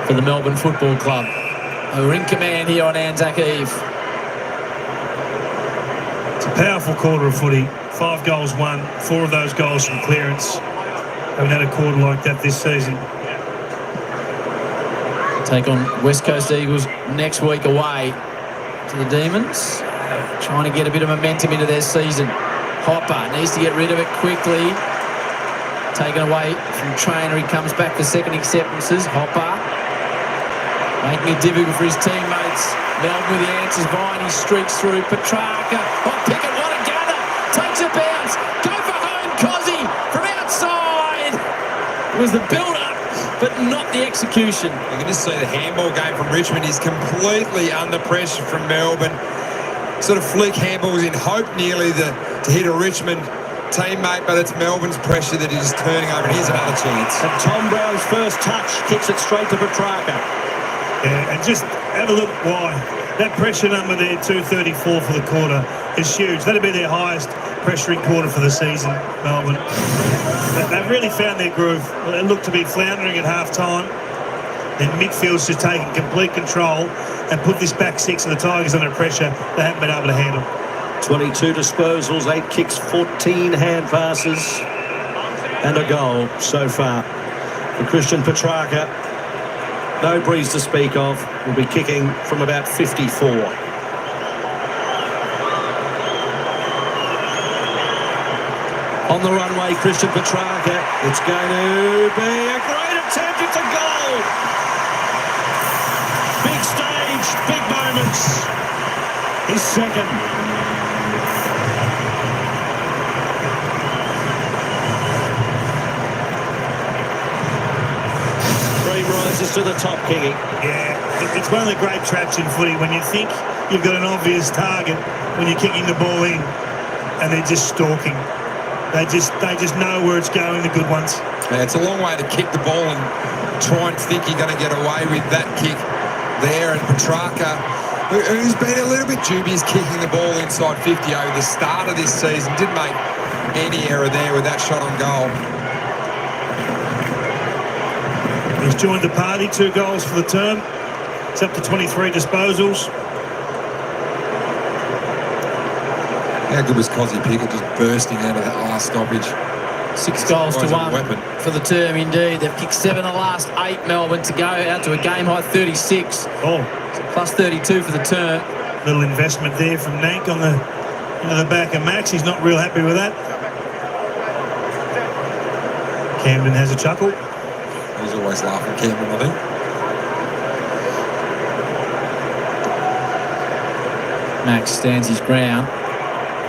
Speaker 7: for the Melbourne Football Club. We're in command here on ANZAC Eve.
Speaker 4: It's a powerful quarter of footy. 5 goals won, 4 of those goals from clearance. Haven't had a quarter like that this season.
Speaker 7: Take on West Coast Eagles next week away to the Demons. Trying to get a bit of momentum into their season. Hopper needs to get rid of it quickly. Taken away from Trainer. He comes back for second acceptances. Hopper making it difficult for his teammates. Melbourne with the answers. Viney streaks through. Petrarca. Oh, Pickett, what a gather. Takes a bounce. Go for home, Cozzy from outside. It was the build-up, but not the execution.
Speaker 6: You can just see the handball game from Richmond is completely under pressure from Melbourne. Sort of flick handballs in hope nearly to hit a Richmond teammate, but it's Melbourne's pressure that is turning over. And here's another chance.
Speaker 8: And Tom Brown's first touch kicks it straight to Petrarca.
Speaker 4: Yeah, and just have a look why. That pressure number there, 234 for the quarter, is huge. That'll be their highest pressuring quarter for the season, Melbourne. They've really found their groove. They look to be floundering at half-time. Then midfield's just taking complete control and put this back six of the Tigers under pressure they haven't been able to handle.
Speaker 8: 22 disposals, 8 kicks, 14 hand passes, and a goal so far for Christian Petrarca. No breeze to speak of. Will be kicking from about 54. On the runway, Christian Petrarca. It's going to be a great attempt. It's a goal. Big stage, big moments. His second. Rises to the top, Kingy.
Speaker 4: Yeah, it's one of the great traps in footy when you think you've got an obvious target when you're kicking the ball in and they're just stalking. They just know where it's going, the good ones.
Speaker 6: Yeah, it's a long way to kick the ball and try and think you're going to get away with that kick there. And Petrarca, who's been a little bit dubious kicking the ball inside 50 over the start of this season, didn't make any error there with that shot on goal.
Speaker 4: He's joined the party, 2 goals for the term. It's up to 23 disposals.
Speaker 6: How good was Cozzy Pickett just bursting out of that last stoppage?
Speaker 7: 6 goals to 1 for the term, indeed. They've kicked 7 of the last 8, Melbourne, to go out to a game high 36.
Speaker 4: Oh,
Speaker 7: so plus 32 for the term.
Speaker 4: Little investment there from Nank on the into the back of Max. He's not real happy with that. Camden has a chuckle.
Speaker 6: He's always laughing, Campbell, I think.
Speaker 7: Max stands his ground.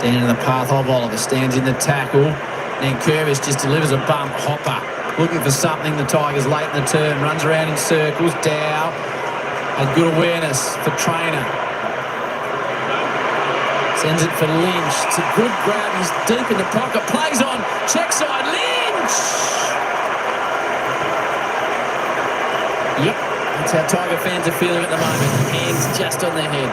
Speaker 7: Down in the path of Oliver. Stands in the tackle. Then Curvis just delivers a bump. Hopper looking for something. The Tigers late in the turn. Runs around in circles. Dow had good awareness for Trainer. Sends it for Lynch. It's a good grab. He's deep in the pocket. Plays on. Check side. Lynch! Yep, that's how Tiger fans are feeling at the moment. Hands just on their head.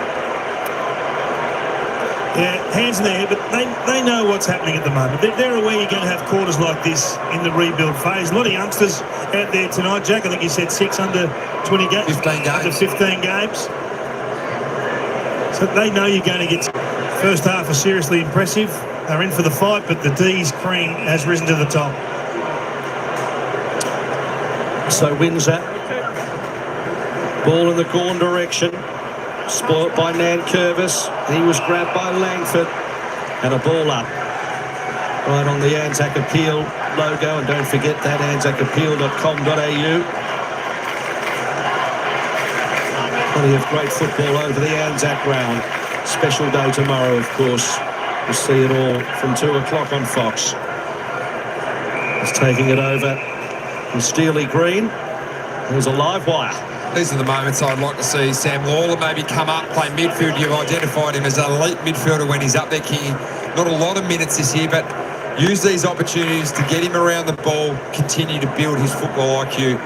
Speaker 4: Yeah, hands in their head, but they know what's happening at the moment. They're aware you're going to have quarters like this in the rebuild phase. A lot of youngsters out there tonight, Jack. I think you said 6 under 20 games.
Speaker 6: 15 games.
Speaker 4: Under 15 games. So they know you're going to get... First half are seriously impressive. They're in for the fight, but the D's cream has risen to the top.
Speaker 8: So Windsor. Ball in the Gorn direction. Spoilt by Nankervis. He was grabbed by Langford. And a ball up. Right on the ANZAC appeal. logo, and don't forget that, anzacappeal.com.au. Plenty of great football over the ANZAC Round. Special day tomorrow, of course. We'll see it all from 2 o'clock on Fox. He's taking it over from Steely Green. There's a live wire.
Speaker 6: These are the moments I'd like to see Sam Lawler maybe come up, play midfield. You've identified him as an elite midfielder when he's up there kicking. Not a lot of minutes this year, but use these opportunities to get him around the ball, continue to build his football IQ.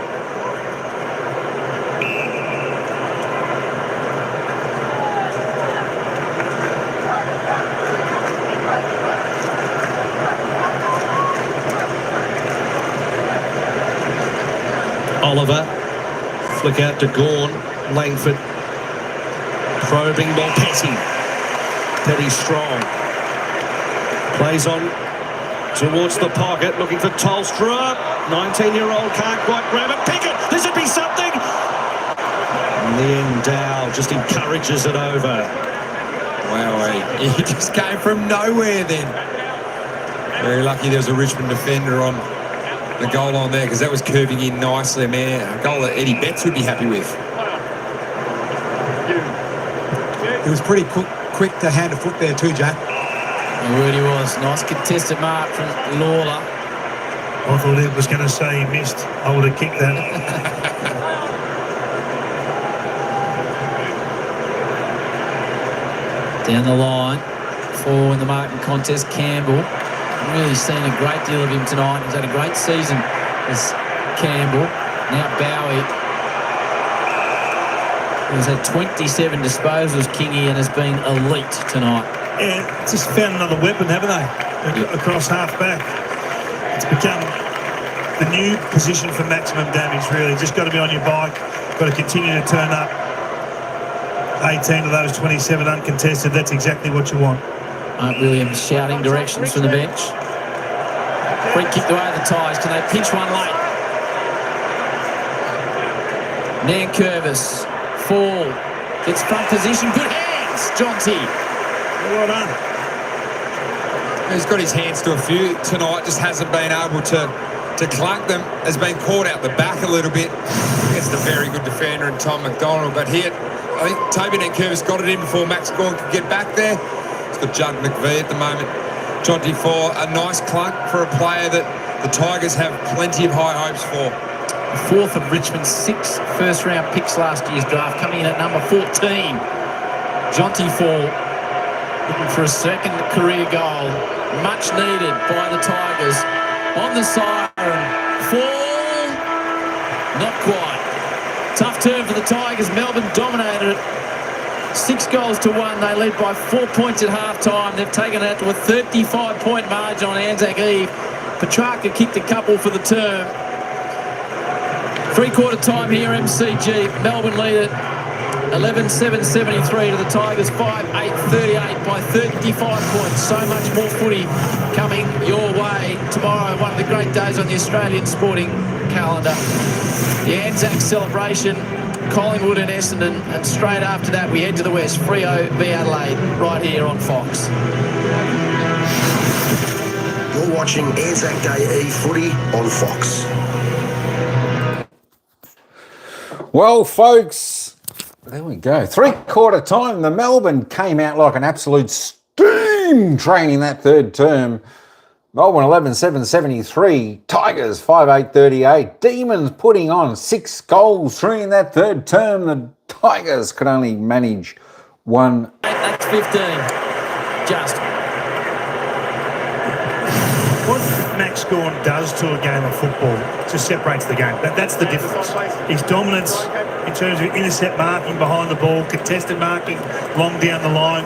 Speaker 8: Oliver, flick out to Gawn, Langford, probing ball, Petty strong, plays on towards the pocket, looking for Tolstra, 19-year-old can't quite grab it, Pickett, this would be something! In the end, Dow just encourages it over.
Speaker 6: Wow, he just came from nowhere then. Very lucky there was a Richmond defender on the goal line there, because that was curving in nicely, man. A goal that Eddie Betts would be happy with.
Speaker 11: He was pretty quick to hand a foot there too, Jack.
Speaker 7: It really was. Nice contested mark from Lawler.
Speaker 4: I thought it was going to say he missed. I would have kicked that.
Speaker 7: Down the line for in the marking contest, Campbell. Really seen a great deal of him tonight. He's had a great season as Campbell. Now Bowie. He's had 27 disposals, Kingy, and has been elite tonight.
Speaker 4: Yeah, just found another weapon, haven't they? Across half back. It's become the new position for maximum damage, really. Just got to be on your bike, got to continue to turn up. 18 of those 27 uncontested, that's exactly what you want.
Speaker 7: Mark Williams shouting directions from the bench. Free kick away the Tigers. Can they pinch one late? Nankervis. Fall. Gets front position. Good hands, Jonty.
Speaker 4: Well done.
Speaker 6: He's got his hands to a few tonight, just hasn't been able to clunk them. Has been caught out the back a little bit. Against a very good defender in Tom McDonald, but here, I think Toby Nankervis got it in before Max Gawn could get back there. He's got Judd McVee at the moment. Jonty for a nice clunk for a player that the Tigers have plenty of high hopes for.
Speaker 7: The fourth of Richmond's 6 first-round picks last year's draft, coming in at number 14. Jonty Fall looking for a second career goal. Much needed by the Tigers. On the siren. Fall. Not quite. Tough turn for the Tigers. Melbourne dominated it. 6 goals to 1. They led by 4 points at half-time. They've taken it to a 35-point margin on Anzac Eve. Petrarca kicked a couple for the term. Three-quarter time here, MCG. Melbourne lead it 11-7-73 to the Tigers, 5-8-38 by 35 points. So much more footy coming your way tomorrow. One of the great days on the Australian sporting calendar. The Anzac celebration, Collingwood and Essendon, and straight after that we head to the west, Freo v Adelaide, right here on Fox.
Speaker 10: You're watching Anzac Day E footy on Fox.
Speaker 5: Well, folks, there we go. Three-quarter time, the Melbourne came out like an absolute steam train in that third term. Melbourne 11-7-73, Tigers 5-8-38. Demons putting on 6 goals, 3 in that third term. The Tigers could only manage 1.
Speaker 7: That's 15. Just.
Speaker 4: What Max Gawn does to a game of football just separates the game. That's the difference. His dominance in terms of intercept marking behind the ball, contested marking long down the line,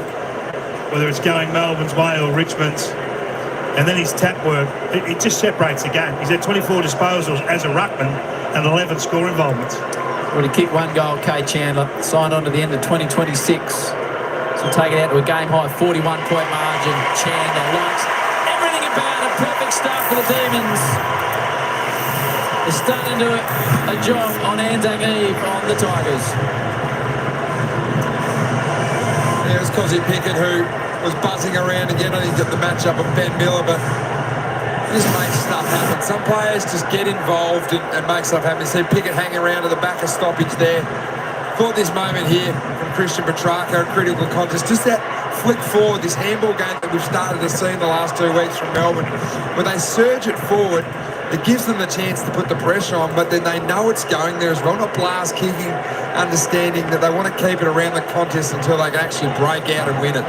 Speaker 4: whether it's going Melbourne's way or Richmond's. And then his tap work, it just separates the game. He's had 24 disposals as a ruckman and 11 score involvements.
Speaker 7: Already kicked 1 goal, Kay Chandler, signed on to the end of 2026. So take it out to a game-high 41-point margin. Chandler likes everything about it. Perfect start for the Demons. They're starting to do a job on Anzac Eve on the Tigers.
Speaker 6: Yeah, it was Cosy Pickett who was buzzing around again. I think he got the match up of Ben Miller, but just make stuff happen. Some players just get involved and make stuff happen. You see Pickett hanging around to the back of stoppage there. Thought this moment here from Christian Petrarca, a critical contest. Just that flick forward, this handball game that we've started to see in the last 2 weeks from Melbourne. When they surge it forward, it gives them the chance to put the pressure on, but then they know it's going there as well. Not blast kicking, understanding that they want to keep it around the contest until they can actually break out and win it.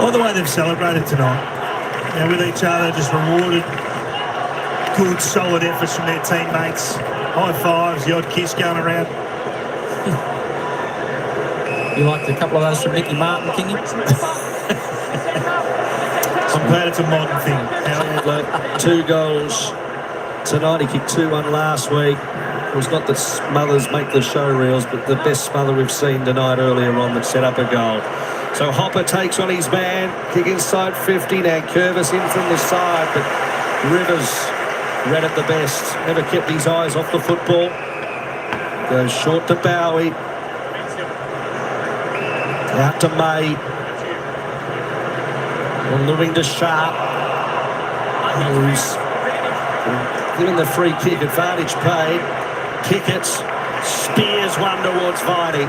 Speaker 4: All the way they've celebrated tonight, with each other, just rewarded good, solid efforts from their teammates. High fives, the odd kiss going around.
Speaker 7: You liked a couple of those from Nicky Martin, Kingy?
Speaker 4: I'm glad it's a modern thing.
Speaker 8: Chandler, 2 goals tonight. He kicked 2-1 last week. It was not that smothers make the show reels, but the best smother we've seen tonight earlier on that set up a goal. So Hopper takes on his man, kick inside 50. Now Curvis in from the side, but Rivers read it the best. Never kept his eyes off the football. Goes short to Bowie. Out to May. Moving to Sharp. Who's given the free kick, advantage paid. Kickett's spears one towards Viney.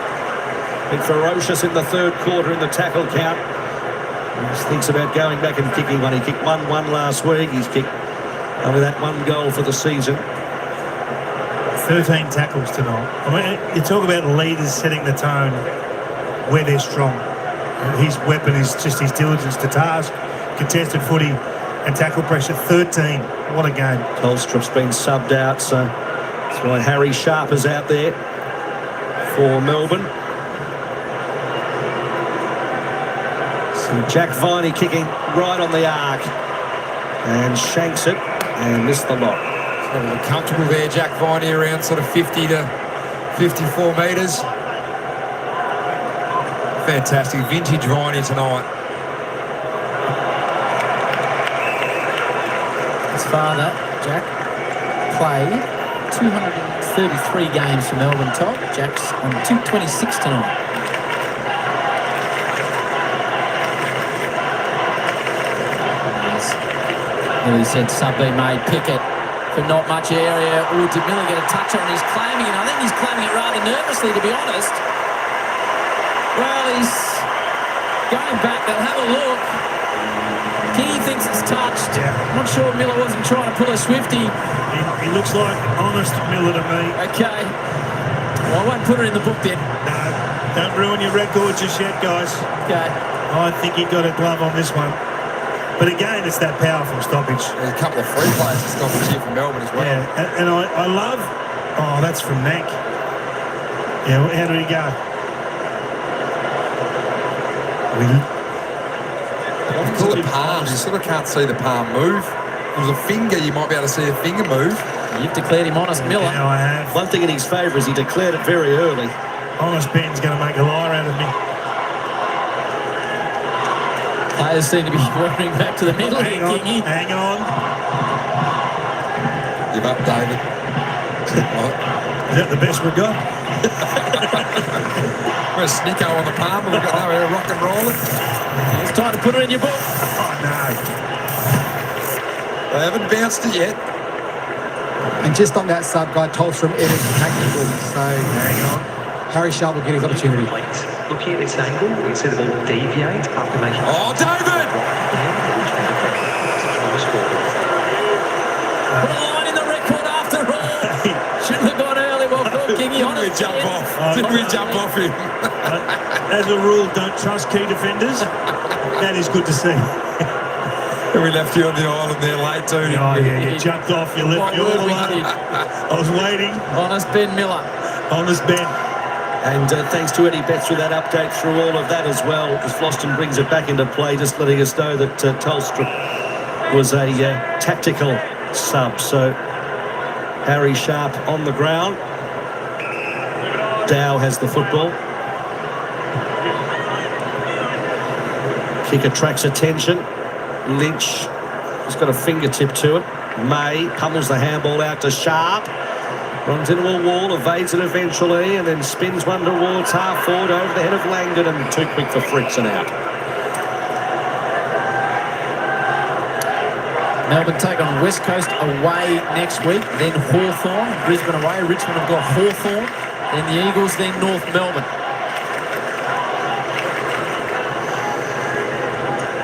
Speaker 8: Been ferocious in the third quarter in the tackle count. He just thinks about going back and kicking one. He kicked 1-1 last week. He's kicked only that 1 goal for the season.
Speaker 4: 13 tackles tonight. I mean, you talk about leaders setting the tone where they're strong. His weapon is just his diligence to task, contested footy and tackle pressure. 13. What a game.
Speaker 8: Tolstrup's been subbed out, so that's why Harry Sharp is out there for Melbourne. So Jack Viney kicking right on the arc and shanks it and missed the lot.
Speaker 6: A little comfortable there, Jack Viney, around sort of 50 to 54 metres. Fantastic, vintage Viney tonight.
Speaker 7: His father, Jack, played 233 games for Melbourne top. Jack's on 226 tonight. He said sub B made Pickett for not much area. Ooh, did Miller get a touch on? He's claiming it. I think he's claiming it rather nervously, to be honest. Well, he's going back. They'll have a look. He thinks it's touched.
Speaker 4: Yeah.
Speaker 7: I'm not sure Miller wasn't trying to pull a Swifty.
Speaker 4: He looks like honest Miller to me.
Speaker 7: Okay. Well, I won't put it in the book then.
Speaker 4: No, don't ruin your record just yet, guys.
Speaker 7: Okay.
Speaker 4: I think he got a glove on this one. But again, it's that power from stoppage.
Speaker 6: There's a couple of free players to stoppage here from Melbourne as well.
Speaker 4: Yeah, and I love... Oh, that's from Mac. Yeah, how did he go?
Speaker 6: Call it palms. You sort of can't see the palm move. If it was a finger, you might be able to see a finger move.
Speaker 7: You've declared him honest, Miller.
Speaker 4: Yeah, I have.
Speaker 8: One thing in his favour is he declared it very early.
Speaker 4: Honest Ben's going to make a liar out of me.
Speaker 7: Players seem to be wandering back to the middle.
Speaker 4: Hang on,
Speaker 7: Kingy.
Speaker 4: hang on.
Speaker 6: Give up, David.
Speaker 4: Is that the best we've got?
Speaker 6: We're a snicko on the palm, but we've got nowhere to rock and roll it.
Speaker 7: It's time to put it in your book.
Speaker 4: Oh, no.
Speaker 6: They haven't bounced it yet.
Speaker 11: And just on that sub guy, Tolstrom, it is tactical. So
Speaker 4: Hang on.
Speaker 11: Harry Sharp will get his opportunity.
Speaker 10: Looking at this angle, we see the ball deviate after making...
Speaker 6: Oh, David!
Speaker 7: Put a line in the record after all. Shouldn't have gone early. Well done, Kingy.
Speaker 6: Didn't we jump off? Didn't we jump off him?
Speaker 4: As a rule, don't trust key defenders. That is good to see.
Speaker 6: We left you on the island there late too.
Speaker 4: Oh, yeah, you jumped off. You left you all alone. I was waiting.
Speaker 7: Honest Ben Miller.
Speaker 4: Honest Ben.
Speaker 8: And thanks to Eddie Betts for that update through all of that as well, as Floston brings it back into play, just letting us know that Tolstrup was a tactical sub. So Harry Sharp on the ground. Dow has the football. Kick attracts attention. Lynch has got a fingertip to it. May pummels the handball out to Sharp. Runs into a wall, evades it eventually, and then spins one towards half forward over the head of Langdon, and too quick for Fricks and out.
Speaker 7: Melbourne take on West Coast away next week, then Hawthorn. Brisbane away. Richmond have got Hawthorn, then the Eagles, then North Melbourne.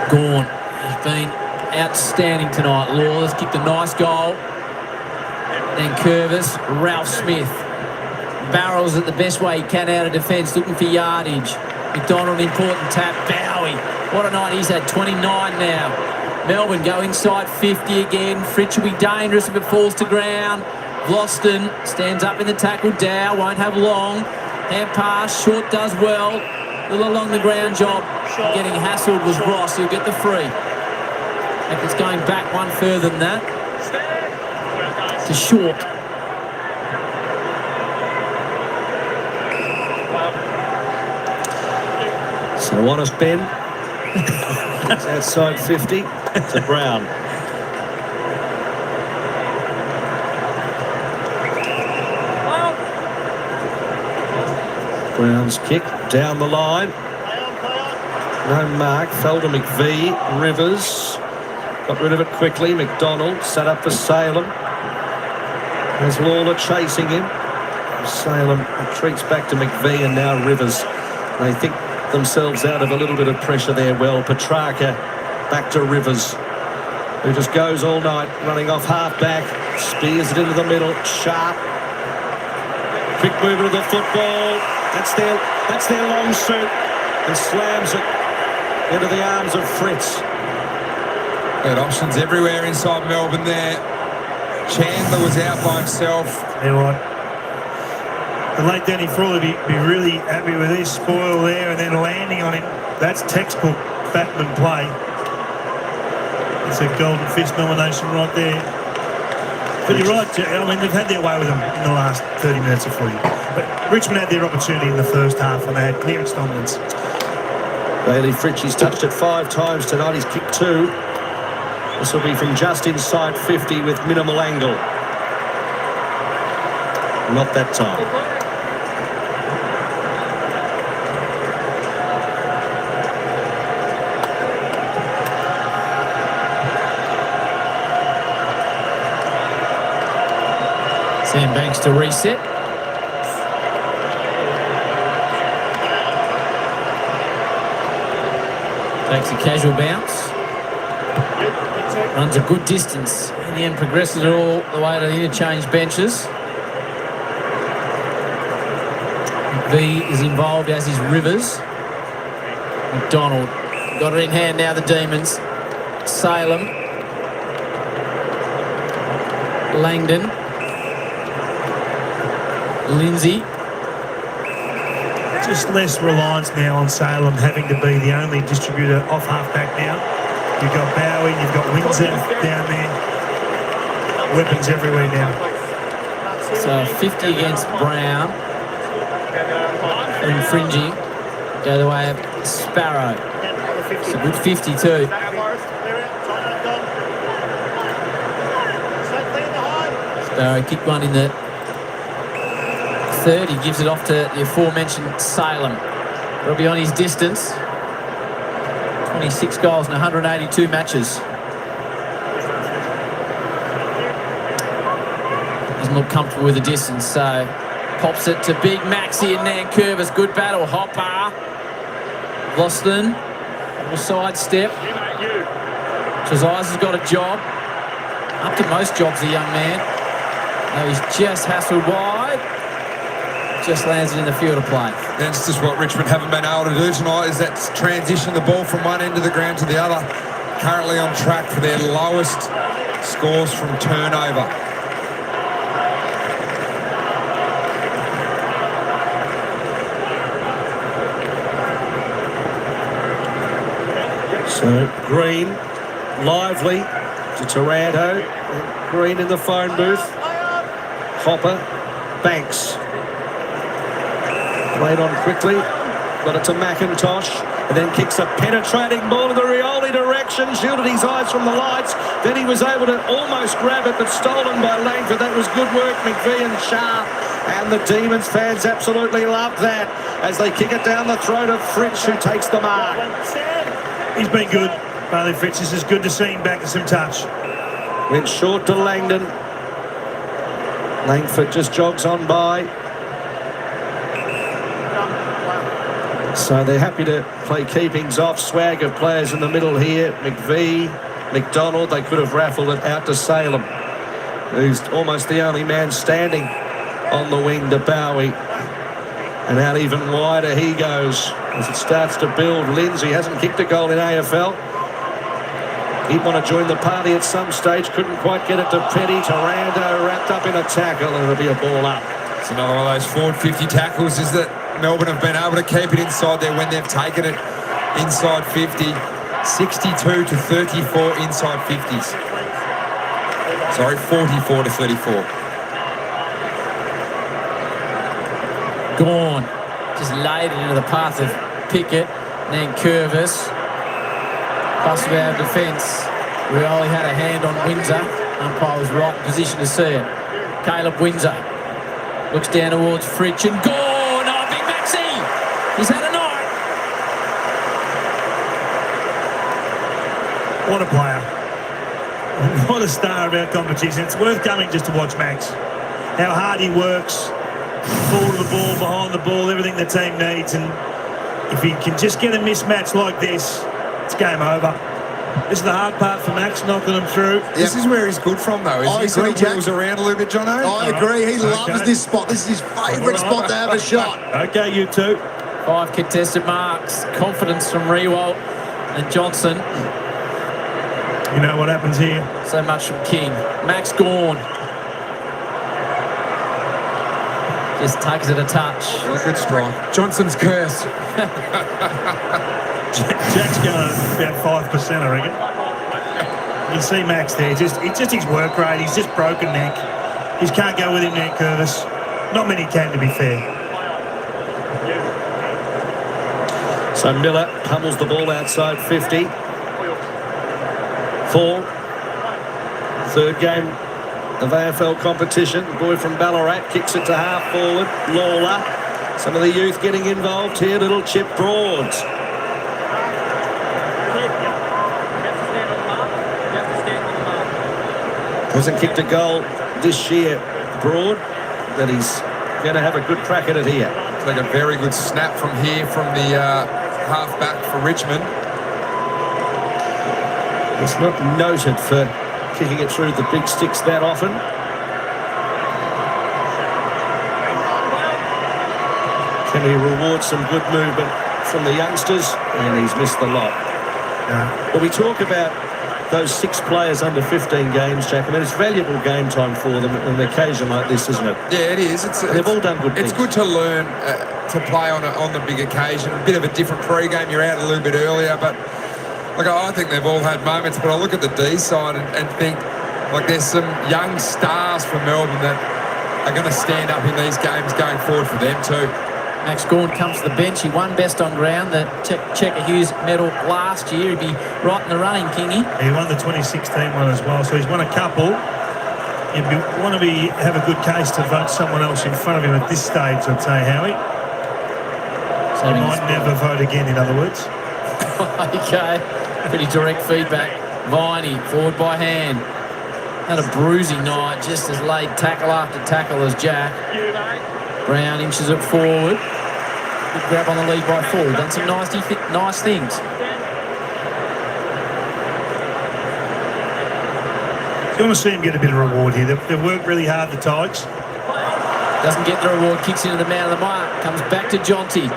Speaker 7: Gawn has been outstanding tonight. Lawless kicked a nice goal. Then Curvis, Ralph Smith. Barrels it the best way he can out of defence, looking for yardage. McDonald, important tap. Bowie, what a night he's had, 29 now. Melbourne go inside 50 again. Fritsch will be dangerous if it falls to ground. Vlosten stands up in the tackle. Dow won't have long. Hand pass, Short does well. Little along the ground job. Getting hassled was Ross, he'll get the free. If it's going back one further than that. To Short.
Speaker 8: So honest Ben. It's outside 50 to Brown. Brown's kick down the line. No mark. Fell to McVee. Rivers got rid of it quickly. McDonald set up for Salem. There's Lawler chasing him. Salem retreats back to McVee, and now Rivers. They think themselves out of a little bit of pressure there. Well, Petrarca back to Rivers, who just goes all night, running off half back, spears it into the middle, sharp, quick movement of the football. That's their long suit, and slams it into the arms of Fritz.
Speaker 6: Got options everywhere inside Melbourne there. Chandler was out by himself.
Speaker 4: You know what? The late Danny Frawley be really happy with his spoil there, and then landing on him. That's textbook batsman play. It's a golden fist nomination right there. But you're right, I mean, they've had their way with them in the last 30 minutes of footy. But Richmond had their opportunity in the first half, and they had clearance dominance.
Speaker 8: Bailey Fritsch, he's touched it 5 times tonight. He's kicked 2. This will be from just inside 50 with minimal angle. Not that time.
Speaker 7: Sam Banks to reset. Takes a casual bounce. Runs a good distance. In the end, progresses it all the way to the interchange benches. V is involved, as is Rivers. McDonald got it in hand now, the Demons. Salem. Langdon. Lindsay.
Speaker 4: Just less reliance now on Salem having to be the only distributor off half-back now. You've got Bowie, you've got Windsor down there. Weapons everywhere now.
Speaker 7: So 50 against Brown. And Fringy go the way of Sparrow. It's a good 52. Sparrow kicked one in the 3rd. He gives it off to the aforementioned Salem. It'll be on his distance. 26 goals in 182 matches. Doesn't look comfortable with the distance, so pops it to Big Maxi and Nankervis. Good battle. Hopper. Vlosten. Little sidestep. Josias has got a job. Up to most jobs, the young man. Now he's just hassled wide. Just lands it in the field of play.
Speaker 6: That's just what Richmond haven't been able to do tonight, is that transition the ball from one end of the ground to the other. Currently on track for their lowest scores from turnover.
Speaker 8: So Green, Lively to Taranto. Green in the phone booth. Hopper, Banks. Played on quickly, got it to McIntosh, and then kicks a penetrating ball in the Rioli direction, shielded his eyes from the lights, then he was able to almost grab it, but stolen by Langford. That was good work, McVee and Sharp, and the Demons fans absolutely love that as they kick it down the throat of Fritsch, who takes the mark.
Speaker 4: He's been good, Bailey Fritsch. It's just good to see him back to some touch.
Speaker 8: Went short to Langdon. Langford just jogs on by. So they're happy to play keepings off. Swag of players in the middle here. McVee, McDonald. They could have raffled it out to Salem, who's almost the only man standing on the wing to Bowie. And out even wider he goes as it starts to build. Lindsay hasn't kicked a goal in AFL. He'd want to join the party at some stage. Couldn't quite get it to Petty. Taranto wrapped up in a tackle, and it'll be a ball up.
Speaker 6: It's another one of those forward 50 tackles is that Melbourne have been able to keep it inside there when they've taken it inside 50. 62 to 34 inside 50s. Sorry, 44 to 34.
Speaker 7: Gone. Just laid it into the path of Pickett. And then Curvis. Busted out of defence. Rioli had a hand on Windsor. Umpire was right in position to see it. Caleb Windsor looks down towards Fritsch and gone. Oh, Big Maxi! He's had a night.
Speaker 4: What a player. What a star of our competition. It's worth coming just to watch Max. How hard he works. Forward of the ball, behind the ball, everything the team needs. And if he can just get a mismatch like this, it's game over. This is the hard part for Max, knocking him through.
Speaker 6: This is where he's good from, though.
Speaker 9: I
Speaker 6: Isn't he?
Speaker 9: agree,
Speaker 6: He wheels around a little bit, Jono.
Speaker 9: I agree. He loves this spot. This is his favourite spot to have a shot.
Speaker 4: Okay, you two.
Speaker 7: 5 contested marks. Confidence from Rewalt and Johnson.
Speaker 4: You know what happens here?
Speaker 7: So much from King. Max Gorn. Just tugs it a touch.
Speaker 6: Good strike. Johnson's curse.
Speaker 4: Jack's going about 5%, I reckon. You see Max there. It's just his work rate. He's just broken neck. He just can't go with him there, Curvis. Not many can, to be fair.
Speaker 8: So Miller pummels the ball outside 50. 4. Third game of AFL competition. The boy from Ballarat kicks it to half forward. Lawler. Some of the youth getting involved here. Little chip Broads. Hasn't kicked a goal this year, Broad, but he's going to have a good crack at it here.
Speaker 6: It's like a very good snap from here from the half-back for Richmond.
Speaker 8: He's not noted for kicking it through the big sticks that often. Can he reward some good movement from the youngsters? And he's missed the lot. But we talk about those 6 players under 15 games, Jack. I mean, it's valuable game time for them on an occasion like this, isn't it?
Speaker 6: Yeah, it is.
Speaker 8: They've all done good things.
Speaker 6: It's good to learn to play on the big occasion. A bit of a different pre-game. You're out a little bit earlier, but like I think they've all had moments. But I look at the D side and think like there's some young stars from Melbourne that are going to stand up in these games going forward for them too.
Speaker 7: Max Gorn comes to the bench. He won best on ground, the Checker Hughes medal last year. He'd be right in the running, Kingy.
Speaker 4: He won the 2016 one as well, so he's won a couple. You'd want to have a good case to vote someone else in front of him at this stage, I'd say, Howie. So he might never vote again, in other words.
Speaker 7: Okay, pretty direct feedback. Viney, forward by hand. Had a bruising night, just as laid tackle after tackle as Jack. Brown inches it forward. Good grab on the lead by 4. Done some nice things.
Speaker 4: You want to see him get a bit of reward here. They've worked really hard, the Tigers.
Speaker 7: Doesn't get the reward, kicks into the man of the mark. Comes back to Jonty.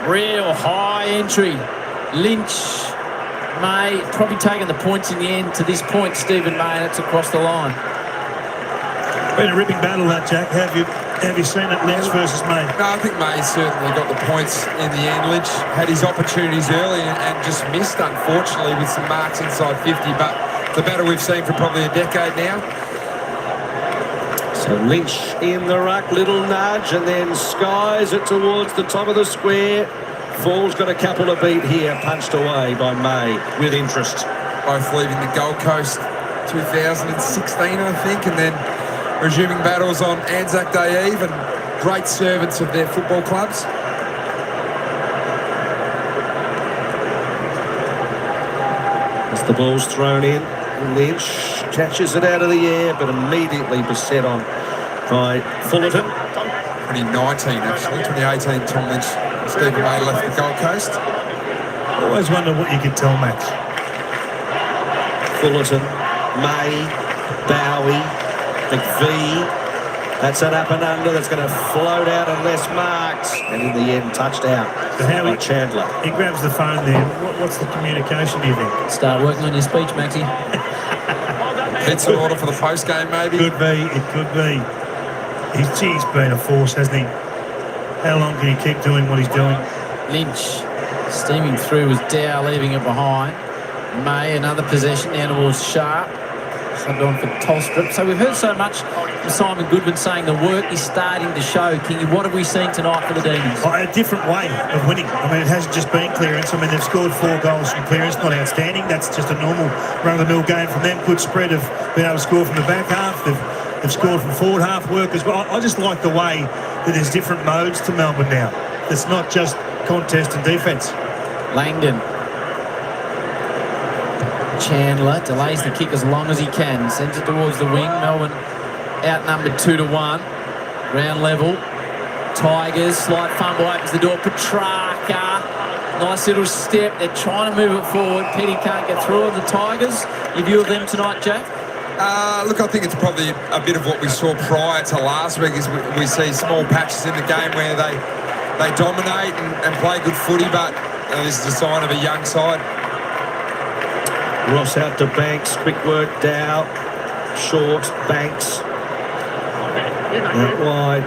Speaker 7: Real high entry. Lynch, May, probably taking the points in the end to this point. Stephen May, and it's across the line.
Speaker 4: Been a ripping battle, that, Jack. Have you seen it, Lynch versus May?
Speaker 6: No, I think May certainly got the points in the end. Lynch had his opportunities early and just missed, unfortunately, with some marks inside 50. But the battle we've seen for probably a decade now.
Speaker 8: So Lynch in the ruck, little nudge, and then skies it towards the top of the square. Fall's got a couple of beat here, punched away by May with interest.
Speaker 6: Both leaving the Gold Coast 2016, I think, and then resuming battles on ANZAC Day Eve, and great servants of their football clubs.
Speaker 8: As the ball's thrown in, Lynch catches it out of the air, but immediately beset on by Fullerton.
Speaker 6: 2019, actually. 2018, Tom Lynch, Stephen May left the Gold Coast.
Speaker 4: Always wonder what you could tell Max.
Speaker 8: Fullerton, May, Bowie, McVee. That's an up and under that's going to float out unless marked. And in the end, touchdown by Chandler.
Speaker 4: He grabs the phone there. What's the communication, do you think?
Speaker 7: Start working on your speech, Maxie.
Speaker 6: It's an order for the post game, maybe.
Speaker 4: Could be. It could be. He's been a force, hasn't he? How long can he keep doing what he's doing?
Speaker 7: Lynch steaming through with Dow leaving it behind. May, another possession down towards Sharp. Subbed on for Tolstrup. So we've heard so much from Simon Goodwin saying the work is starting to show. Kingy, what have we seen tonight for the Demons?
Speaker 4: A different way of winning. I mean, it hasn't just been clearance. I mean, they've scored 4 goals from clearance, not outstanding. That's just a normal run-of-the-mill game from them. Good spread of being able to score from the back half. They've scored from forward half work as well. I just like the way that there's different modes to Melbourne now. It's not just contest and defence.
Speaker 7: Langdon. Chandler delays the kick as long as he can. Sends it towards the wing. Melbourne outnumbered 2-1. Ground level. Tigers. Slight fumble opens the door. Petrarca. Nice little step. They're trying to move it forward. Petty can't get through it. The Tigers. Your view of them tonight, Jack?
Speaker 6: Look, I think it's probably a bit of what we saw prior to last week. Is we see small patches in the game where they dominate and play good footy, but this is a sign of a young side.
Speaker 8: Ross out to Banks, quick work, Dow, short, Banks, out wide,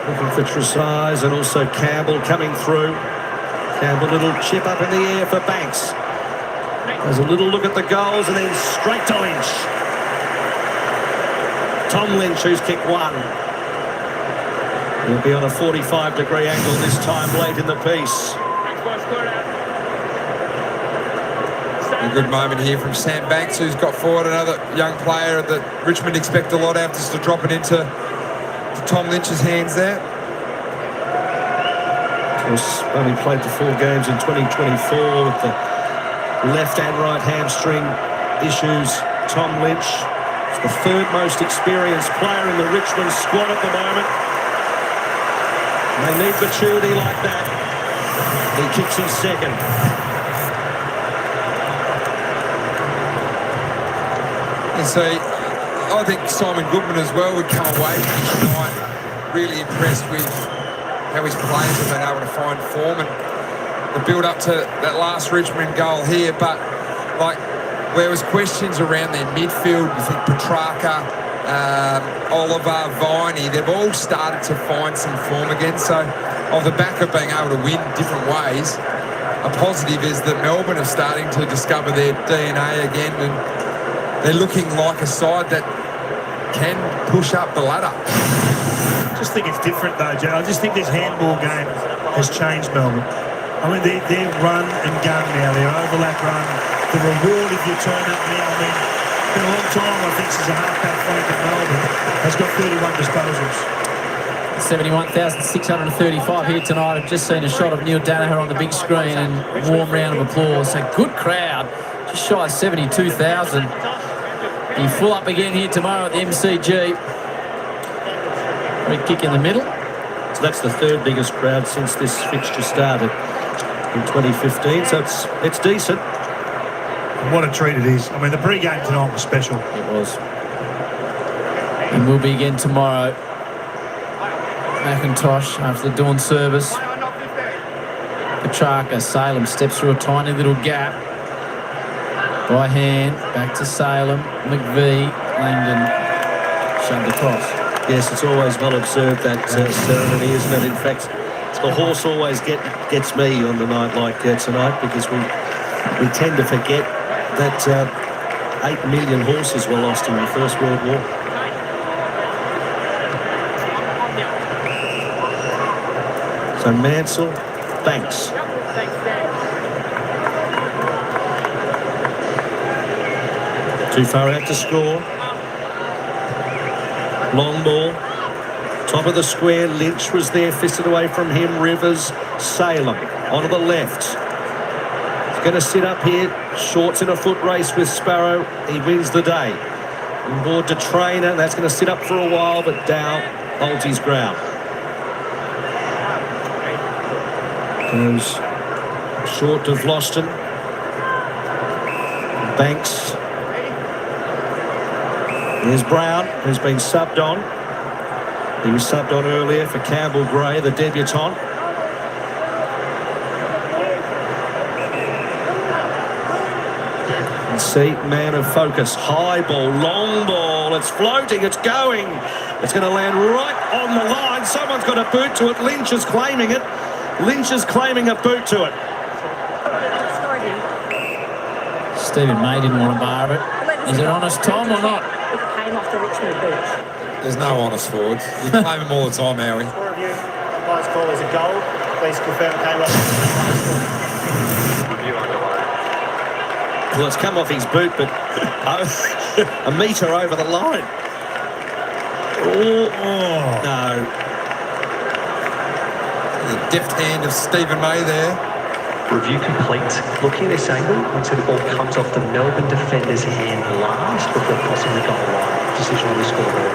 Speaker 8: looking for Tresize and also Campbell coming through. Campbell, little chip up in the air for Banks. There's a little look at the goals and then straight to Lynch. Tom Lynch, who's kicked 1. He'll be on a 45-degree angle this time late in the piece.
Speaker 6: A good moment here from Sam Banks, who's got forward another young player that Richmond expect a lot out, just to drop it into Tom Lynch's hands there.
Speaker 8: Of course, only played the 4 games in 2024 with the left and right hamstring issues. Tom Lynch is the 3rd most experienced player in the Richmond squad at the moment. They need maturity like that. He kicks his 2nd.
Speaker 6: And so I think Simon Goodman as well would come away from tonight really impressed with how his players have been able to find form and the build up to that last Richmond goal here. But like, there was questions around their midfield. You think Petrarca, Oliver, Viney, they've all started to find some form again. So off the back of being able to win different ways, a positive is that Melbourne are starting to discover their DNA again, and they're looking like a side that can push up the ladder.
Speaker 4: I just think it's different though, Joe. I just think this handball game has changed Melbourne. I mean, they're run and gun now. They're overlap run. The reward if you turn up now, I mean, it's been a long time, I think, since a half-back flank at Melbourne has got 31 disposals.
Speaker 7: 71,635 here tonight. I've just seen a shot of Neil Danaher on the big screen and a warm round of applause. So good crowd, just shy of 72,000. Be full up again here tomorrow at the MCG. Free kick in the middle.
Speaker 8: So that's the 3rd biggest crowd since this fixture started in 2015. So it's decent.
Speaker 4: What a treat it is. I mean, the pre-game tonight was special.
Speaker 7: It was. And will be again tomorrow. McIntosh after the dawn service. Petrarca, Salem steps through a tiny little gap. By hand, back to Salem. McVee, Langdon, shoved across.
Speaker 8: Yes, it's always well observed, that ceremony, isn't it? In fact, the horse always gets me on the night like tonight, because we tend to forget that 8 million horses were lost in the First World War. So Mansell, Banks. Too far out to score. Long ball. Top of the square. Lynch was there, fisted away from him. Rivers, Salem onto the left. He's going to sit up here. Shorts in a foot race with Sparrow. He wins the day. On board to Trainer. That's going to sit up for a while, but Dow holds his ground. Goes short of Vlosten. Banks. There's Brown, who's been subbed on. He was subbed on earlier for Campbell Gray, the debutant. And see, man of focus. High ball, long ball. It's floating, it's going. It's going to land right on the line. Someone's got a boot to it. Lynch is claiming it. Lynch is claiming a boot to it.
Speaker 7: Stephen May didn't want to bar it. Is it honest, Tom, or not?
Speaker 13: It came off the Richmond beach.
Speaker 6: There's no honest forwards. You claim them all the time, Howie.
Speaker 14: Four of you, umpire's call is a goal. Please confirm it came off. Review underway.
Speaker 8: Well, it's come off his boot, but a metre over the line. Oh, no.
Speaker 6: The deft hand of Stephen May there.
Speaker 13: Review complete. Looking at this angle, looks like the ball comes off the Melbourne defender's hand last before crossing the goal line. Decision on the scoreboard.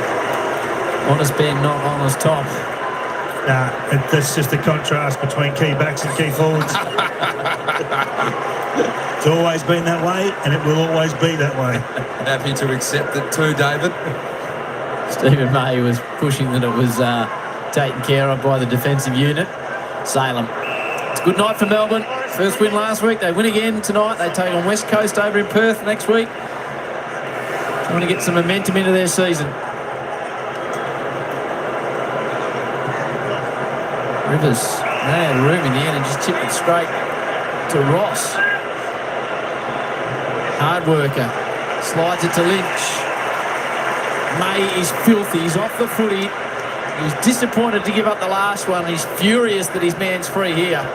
Speaker 7: Honest Ben, not honest Tom.
Speaker 4: Nah, that's just the contrast between key backs and key forwards. It's always been that way, and it will always be that way.
Speaker 6: Happy to accept it too, David.
Speaker 7: Stephen May was pushing that it was taken care of by the defensive unit. Salem. It's a good night for Melbourne. First win last week. They win again tonight. They take on West Coast over in Perth next week. Trying to get some momentum into their season. Rivers, they had room in the end and just tipped it straight to Ross. Hard worker. Slides it to Lynch. May is filthy. He's off the footy. He's disappointed to give up the last one. He's furious that his man's free here.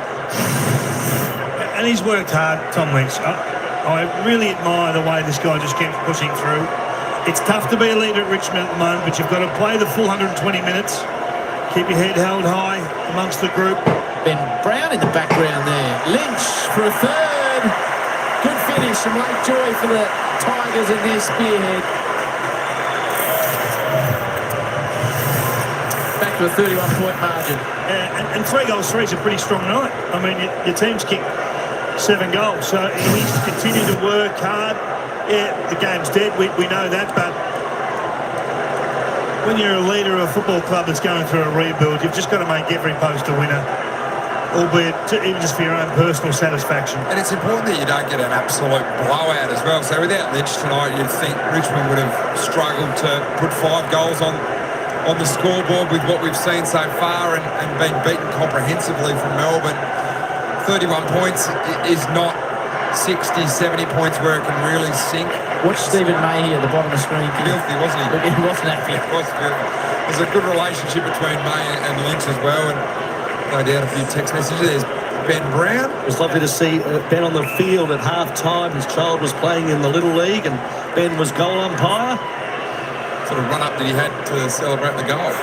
Speaker 4: And he's worked hard, Tom Lynch. I really admire the way this guy just keeps pushing through. It's tough to be a leader at Richmond at the moment, but you've got to play the full 120 minutes. Keep your head held high amongst the group.
Speaker 7: Ben Brown in the background there. Lynch for a third. Good finish. Some late joy for the Tigers in their spearhead. Back to a 31-point margin.
Speaker 4: And 3 goals, 3 is a pretty strong night. I mean, your team's kicked 7 goals, so he needs to continue to work hard. Yeah, the game's dead, we know that, but when you're a leader of a football club that's going through a rebuild, you've just got to make every post a winner, albeit even just for your own personal satisfaction.
Speaker 6: And it's important that you don't get an absolute blowout as well. So without Lynch tonight, you'd think Richmond would have struggled to put 5 goals on the scoreboard with what we've seen so far and been beaten comprehensively from Melbourne. 31 points is not 60, 70 points where it can really sink.
Speaker 7: Watch Stephen May here at the bottom of the screen.
Speaker 6: Filthy, wasn't he?
Speaker 7: He wasn't happy.
Speaker 6: It was filthy. There's a good relationship between May and Lynch as well, and no doubt a few text messages. There's Ben Brown.
Speaker 8: It was lovely to see Ben on the field at half-time. His child was playing in the Little League, and Ben was goal umpire.
Speaker 6: Sort of run-up that he had to celebrate the goal.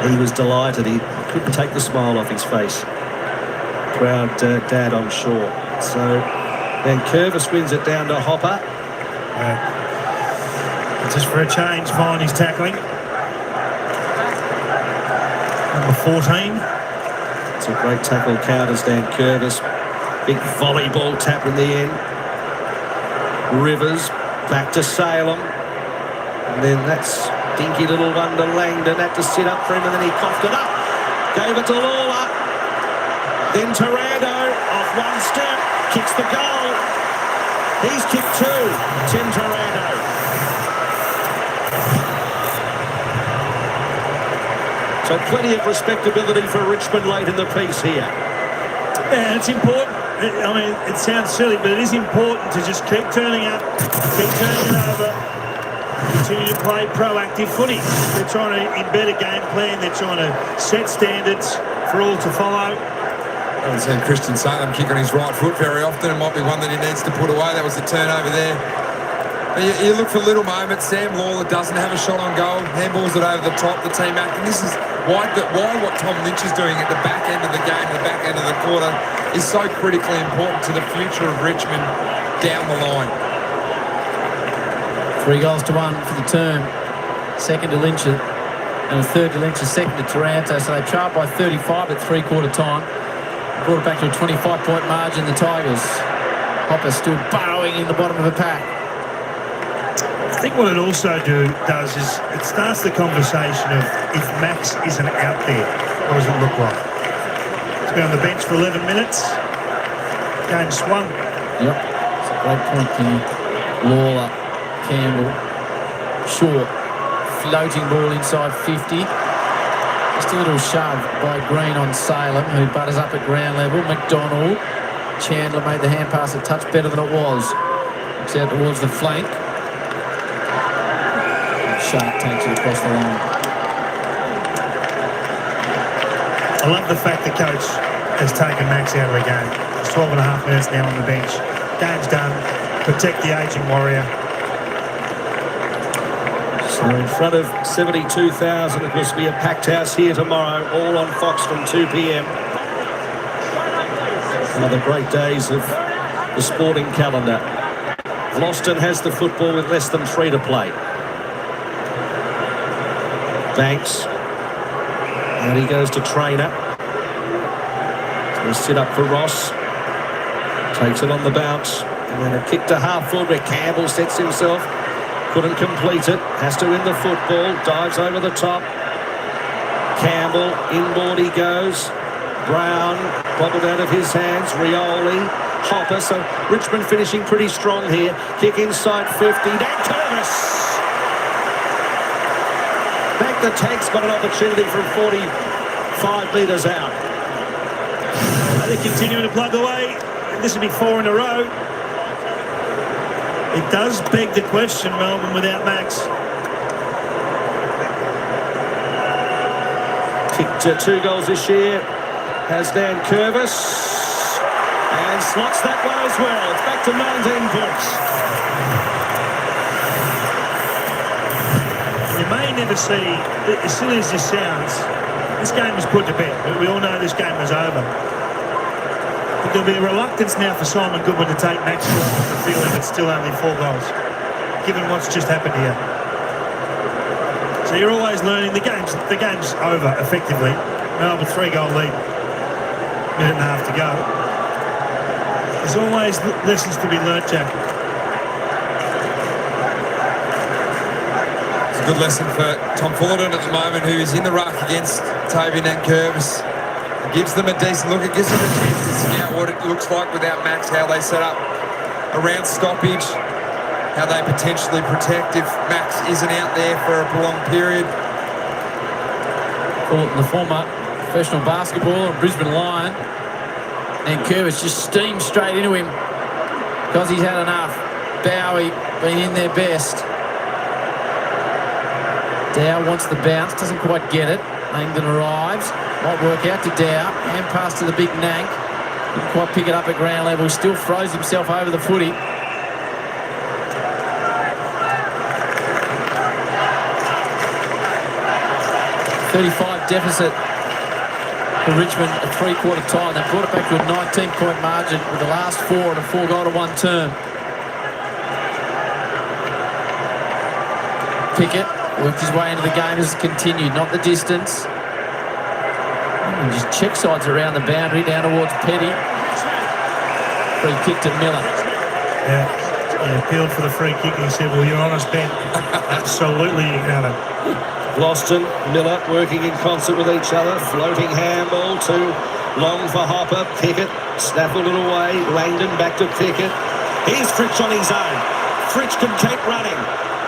Speaker 8: He was delighted. He couldn't take the smile off his face. Proud dad, I'm sure. So then Curvis wins it down to Hopper.
Speaker 4: Just for a change, Viney's tackling. Number 14.
Speaker 8: It's a great tackle, counters Dan Curvis. Big volleyball tap in the end. Rivers back to Salem. And then that's dinky little one to Langdon. Had to sit up for him, and then he coughed it up. Gave it to Lawler. Then Taranto off one step, kicks the goal. He's kicked 2, Tim Taranto. So plenty of respectability for Richmond late in the piece here.
Speaker 4: Yeah, it's important. I mean, it sounds silly, but it is important to just keep turning up, keep turning it over, continue to play proactive footy. They're trying to embed a game plan. They're trying to set standards for all to follow.
Speaker 6: I haven't seen Christian Salem kick on his right foot very often. It might be one that he needs to put away. That was the turnover there. You look for little moments. Sam Lawler doesn't have a shot on goal. Handballs it over the top. The team acting. This is why what Tom Lynch is doing at the back end of the game, the back end of the quarter, is so critically important to the future of Richmond down the line.
Speaker 7: 3 goals to 1 for the term. Second to Lynch and a third to Lynch, a second to Taranto. So they trailed by 35 at three-quarter time. Brought it back to a 25-point margin, the Tigers. Hopper still burrowing in the bottom of the pack.
Speaker 4: I think what it also does is it starts the conversation of if Max isn't out there, what does it look like? He's been on the bench for 11 minutes. Game swung.
Speaker 7: Yep, it's a great point, Kenny. Lawler, Campbell, short, floating ball inside 50. Just a little shove by Green on Salem, who butters up at ground level. McDonald, Chandler made the hand pass a touch better than it was. Looks out towards the flank. Sharp takes it across the line.
Speaker 4: I love the fact the coach has taken Max out of the game. It's 12 and a half minutes now on the bench. Game's done. Protect the aging warrior.
Speaker 8: So in front of 72,000, it will be a packed house here tomorrow, all on Fox from 2 p.m. Another great days of the sporting calendar. Vlosten has the football with less than 3 to play. Banks. And he goes to Trainer. He'll sit up for Ross. Takes it on the bounce. And then a kick to half forward where Campbell sets himself. Couldn't complete it. Has to win the football. Dives over the top. Campbell. Inboard he goes. Brown. Bobbled out of his hands. Rioli. Hopper. So Richmond finishing pretty strong here. Kick inside 50. Dan Curtis. Back the Tank's got an opportunity from 45 metres out.
Speaker 4: They're continuing to plug away. This will be 4 in a row. It does beg the question, Melbourne without Max.
Speaker 8: Kicked 2 goals this year. Has Dan Curvis. And slots that one as well. It's back to 19 points.
Speaker 4: You may never see, as silly as this sounds, this game is put to bed. We all know this game is over. But there'll be a reluctance now for Simon Goodwin to take Max off the field if it's still only 4 goals, given what's just happened here. So you're always learning. The game's over, effectively. Melbourne 3-goal lead. Minute and a half to go. There's always lessons to be learnt, Jack.
Speaker 6: Good lesson for Tom Fullerton at the moment, who is in the ruck against Tavian and Curvis. It gives them a decent look. It gives them a chance to scout what it looks like without Max, how they set up around stoppage, how they potentially protect if Max isn't out there for a prolonged period.
Speaker 7: The former professional basketball and Brisbane Lion. And Curvis just steams straight into him because he's had enough. Bowie been in their best. Dow wants the bounce, doesn't quite get it. Langdon arrives, might work out to Dow. Hand pass to the big Nank. Didn't quite pick it up at ground level. Still throws himself over the footy. .35 deficit for Richmond at three-quarter time. They brought it back to a 19-point margin with the last 4 and a 4-goal-to-1 term. Pickett worked his way into the game as it continued, not the distance. And just check sides around the boundary, down towards Petty. Free kick to Miller.
Speaker 4: Yeah, he appealed for the free kick and he said, well, you're honest, Ben. Absolutely ignored it.
Speaker 8: Vlosten, Miller working in concert with each other. Floating handball, too long for Hopper. Pickett snaffled it away. Langdon back to Pickett. Here's Fritsch on his own. Fritsch can keep running.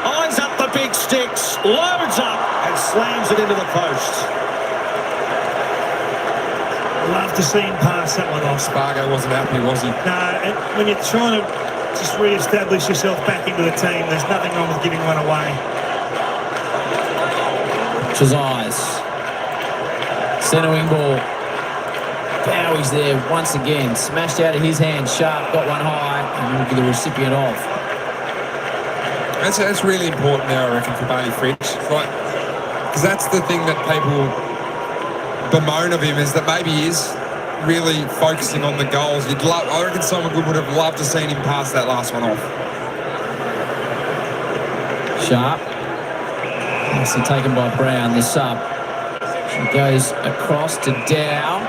Speaker 8: Eyes up the big sticks, loads up and slams it into the post.
Speaker 4: Love to see him pass that one off.
Speaker 6: Spargo wasn't happy, was he?
Speaker 4: No, and when you're trying to just re-establish yourself back into the team, there's nothing wrong with giving one away.
Speaker 7: Chazais. Centre wing ball. Bowie's there once again. Smashed out of his hand. Sharp got one high and will be the recipient of.
Speaker 6: That's really important now, I reckon, for Bailey Fritsch. Because that's the thing that people bemoan of him is that maybe he is really focusing on the goals. I reckon Simon Good would have loved to seen him pass that last one off.
Speaker 7: Sharp. Nicely taken by Brown, the sub. She goes across to Dow.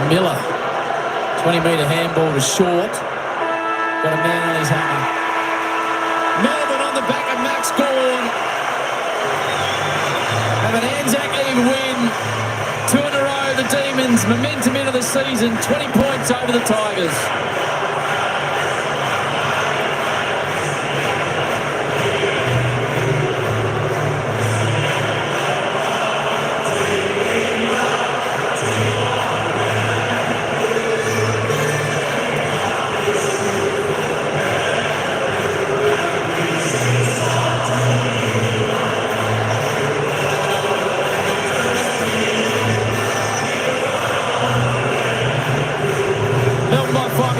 Speaker 7: Miller. 20-metre handball to short. Got a man on his hammer. Melbourne on the back of Max Gawn. Have an ANZAC Eve win. 2 in a row, the Demons. Momentum into the season. 20 points over the Tigers.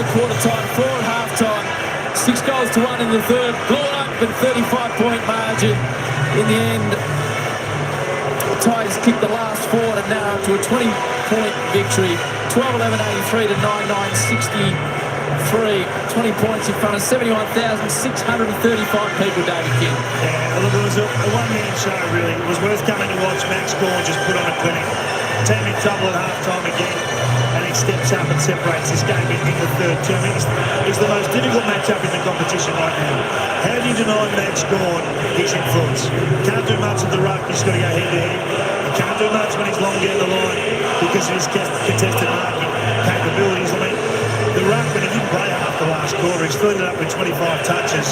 Speaker 7: Quarter time, 4 at half time, 6 goals to 1 in the third, blown open 35-point margin. In the end, the Tigers kicked the last 4 to narrow to a 20-point victory, 12-11-83 to 9-9-63, 20 points in front of 71,635 people, David King.
Speaker 4: Yeah, look, it was a one-man show, really. It was worth coming to watch. Max Gawn just put on a clinic. Team in trouble at half-time again. And he steps up and separates this game in the third term. It's the most difficult matchup in the competition right now. How do you deny Max Gawn his influence? Can't do much at the ruck, he's got to go head-to-head. He can't do much when he's long down the line because of his contested marking capabilities. I mean, the ruck, when he didn't play half the last quarter, he's filled it up with 25 touches,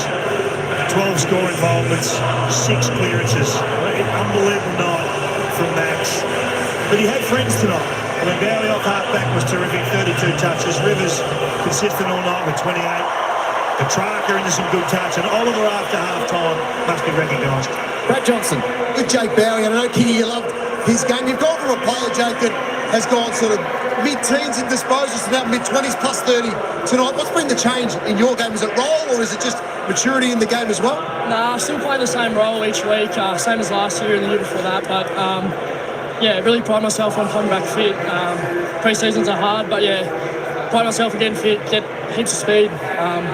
Speaker 4: 12 score involvements, 6 clearances. An unbelievable night from Max. But he had friends tonight. I mean, Bowie off half-back was terrific, 32 touches. Rivers consistent all night with 28. Petrarca into some good touch. And Oliver after half-time must be recognised.
Speaker 7: Brad Johnson.
Speaker 9: With Jake Bowie, and I know, Kingy, you loved his game. You've gone from a player, Jake, that has gone sort of mid-teens in disposals to now mid-20s plus 30 tonight. What's been the change in your game? Is it role or is it just maturity in the game as well?
Speaker 15: Nah, I still play the same role each week, same as last year and the year before that. But yeah, really pride myself on coming back fit. Pre-seasons are hard, but yeah, pride myself in getting fit, get heaps of speed,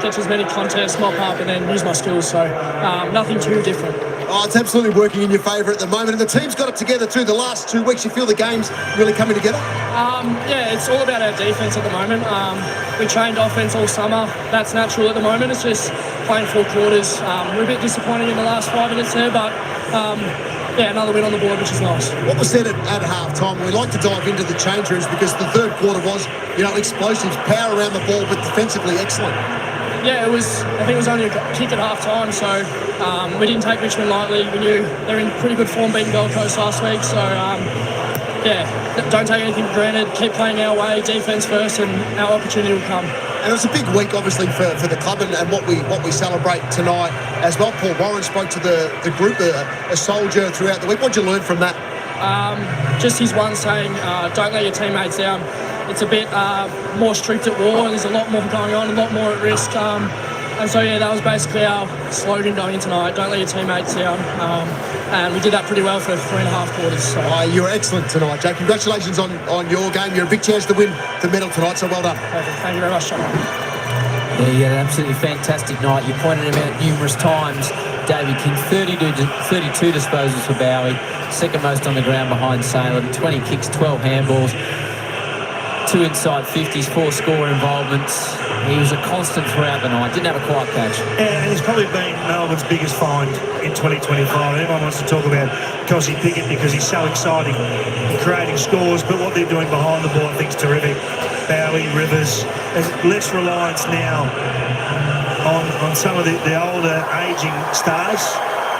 Speaker 15: get to as many contests, mop up, and then use my skills. So nothing too different.
Speaker 9: Oh, it's absolutely working in your favour at the moment, and the team's got it together too. The last 2 weeks, you feel the game's really coming together?
Speaker 15: Yeah, it's all about our defence at the moment. We trained offence all summer. That's natural at the moment. It's just playing 4 quarters. We're a bit disappointing in the last 5 minutes there, but yeah, another win on the board, which is nice.
Speaker 9: What was said at half-time? We like to dive into the change rooms because the third quarter was, explosives, power around the ball, but defensively excellent.
Speaker 15: Yeah, I think it was only a kick at half-time, so we didn't take Richmond lightly. We knew they're in pretty good form beating Gold Coast last week, so yeah, don't take anything for granted. Keep playing our way, defence first, and our opportunity will come.
Speaker 9: And it was a big week, obviously, for the club and what we celebrate tonight as well. Paul Warren spoke to the group, a soldier throughout the week. What did you learn from that?
Speaker 15: Just his one saying, don't let your teammates down. It's a bit more strict at war. There's a lot more going on, a lot more at risk. And so, yeah, that was basically our slogan going in tonight. Don't let your teammates down. And we did that pretty well for 3.5 quarters. So.
Speaker 9: You were excellent tonight, Jake. Congratulations on your game. You're a big chance to win the medal tonight, so well done.
Speaker 15: Perfect. Thank you very much, John.
Speaker 7: Yeah, you had an absolutely fantastic night. You pointed him out numerous times. David King, 32 disposals for Bowie, second most on the ground behind Salem, 20 kicks, 12 handballs, 2 inside 50s, 4 score involvements. He was a constant throughout the night. Didn't have a quiet catch.
Speaker 4: And he's probably been Melbourne's biggest find in 2025. Everyone wants to talk about Cosy Pickett because he's so exciting in creating scores, but what they're doing behind the ball I think is terrific. Bowie, Rivers, there's less reliance now on some of the older ageing stars.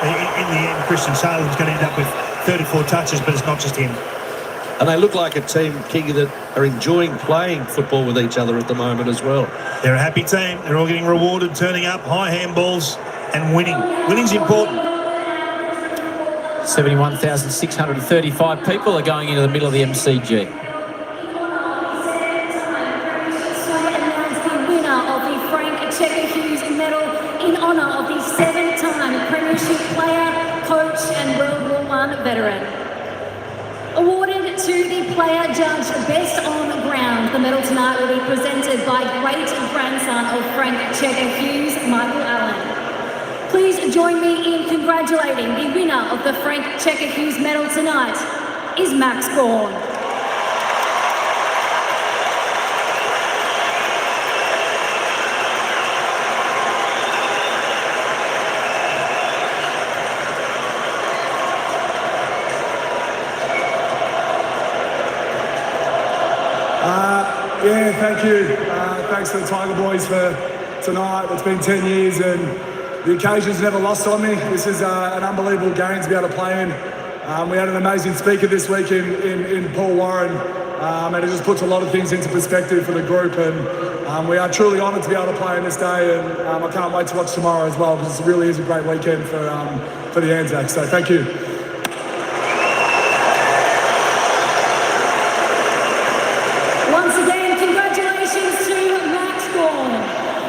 Speaker 4: In the end, Christian Salem's going to end up with 34 touches, but it's not just him.
Speaker 8: And they look like a team, Kingy, that are enjoying playing football with each other at the moment as well.
Speaker 4: They're a happy team. They're all getting rewarded, turning up, high handballs and winning. Winning's important.
Speaker 7: 71,635 people are going into the middle of the MCG.
Speaker 16: In honour of the 7-time Premiership player, coach and World War I veteran. Awarded to the player judge best on ground. The medal tonight will be presented by great-grandson of Frank Checker Hughes, Michael Allen. Please join me in congratulating the winner of the Frank Checker Hughes medal tonight is Max Gawn.
Speaker 17: Yeah, thank you. Thanks to the Tiger Boys for tonight. It's been 10 years and the occasion's never lost on me. This is an unbelievable game to be able to play in. We had an amazing speaker this week in Paul Warren, and it just puts a lot of things into perspective for the group. And we are truly honoured to be able to play in this day, and I can't wait to watch tomorrow as well, because it really is a great weekend for the ANZAC. So thank you.
Speaker 16: Once again, congratulations to Max Gawn.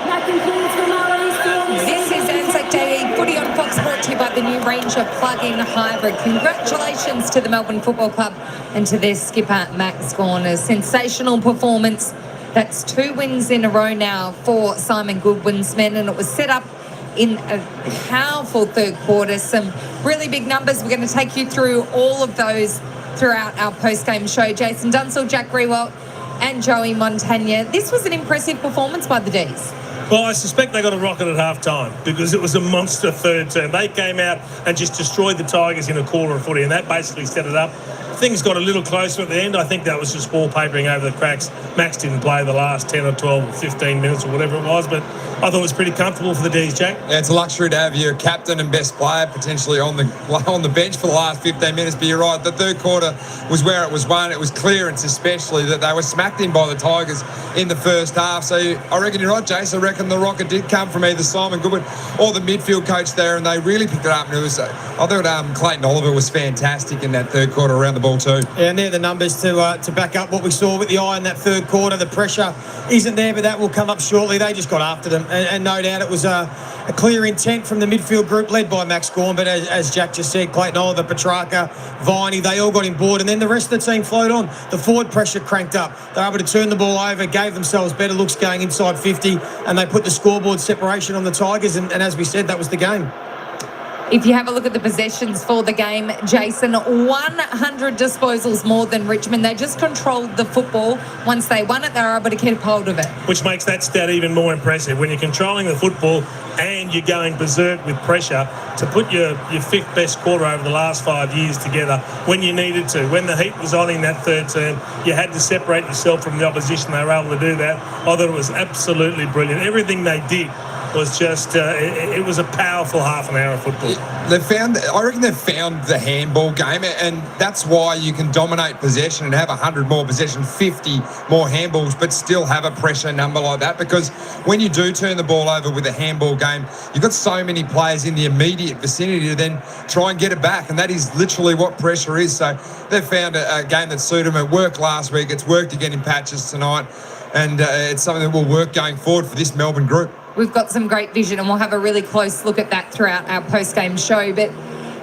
Speaker 16: That concludes formalities for
Speaker 2: This is ANZAC Day Footy on Fox, brought to you by the new Ranger plug-in hybrid. Congratulations to the Melbourne Football Club and to their skipper, Max Gawn. A sensational performance. That's 2 wins in a row now for Simon Goodwin's men, and it was set up in a powerful third quarter. Some really big numbers. We're going to take you through all of those throughout our post-game show. Jason Dunsell, Jack Grewalt and Joey Montagna. This was an impressive performance by the D's.
Speaker 3: Well, I suspect they got a rocket at half-time because it was a monster third term. They came out and just destroyed the Tigers in a quarter of footy, and that basically set it up. Things got a little closer at the end. I think that was just wallpapering over the cracks. Max didn't play the last 10 or 12 or 15 minutes or whatever it was, but I thought it was pretty comfortable for the D's, Jack.
Speaker 6: Yeah, it's a luxury to have your captain and best player potentially on the bench for the last 15 minutes. But you're right, the third quarter was where it was won. It was clearance, especially, that they were smacked in by the Tigers in the first half. So I reckon you're right, Jace. I reckon the rocket did come from either Simon Goodwin or the midfield coach there, and they really picked it up. And it was, I thought Clayton Oliver was fantastic in that third quarter around the ball too.
Speaker 1: Yeah, and they're the numbers to back up what we saw with the eye in that third quarter. The pressure isn't there, but that will come up shortly. They just got after them, and no doubt it was a clear intent from the midfield group led by Max Gawn. But as Jack just said, Clayton Oliver, Petrarca, Viney, they all got in board, and then the rest of the team flowed on. The forward pressure cranked up. They were able to turn the ball over, gave themselves better looks going inside 50, and they put the scoreboard separation on the Tigers, and as we said, that was the game.
Speaker 2: If you have a look at the possessions for the game, Jason, 100 disposals more than Richmond. They just controlled the football. Once they won it, they were able to keep hold of it.
Speaker 3: Which makes that stat even more impressive. When you're controlling the football and you're going berserk with pressure, to put your fifth best quarter over the last 5 years together when you needed to. When the heat was on in that third term, you had to separate yourself from the opposition. They were able to do that. I thought it was absolutely brilliant. Everything they did was just, it was a powerful half an hour of football.
Speaker 6: I reckon they've found the handball game, and that's why you can dominate possession and have 100 more possession, 50 more handballs, but still have a pressure number like that, because when you do turn the ball over with a handball game, you've got so many players in the immediate vicinity to then try and get it back, and that is literally what pressure is. So they've found a game that suited them. It worked last week. It's worked again in patches tonight, and it's something that will work going forward for this Melbourne group.
Speaker 2: We've got some great vision, and we'll have a really close look at that throughout our post-game show. But,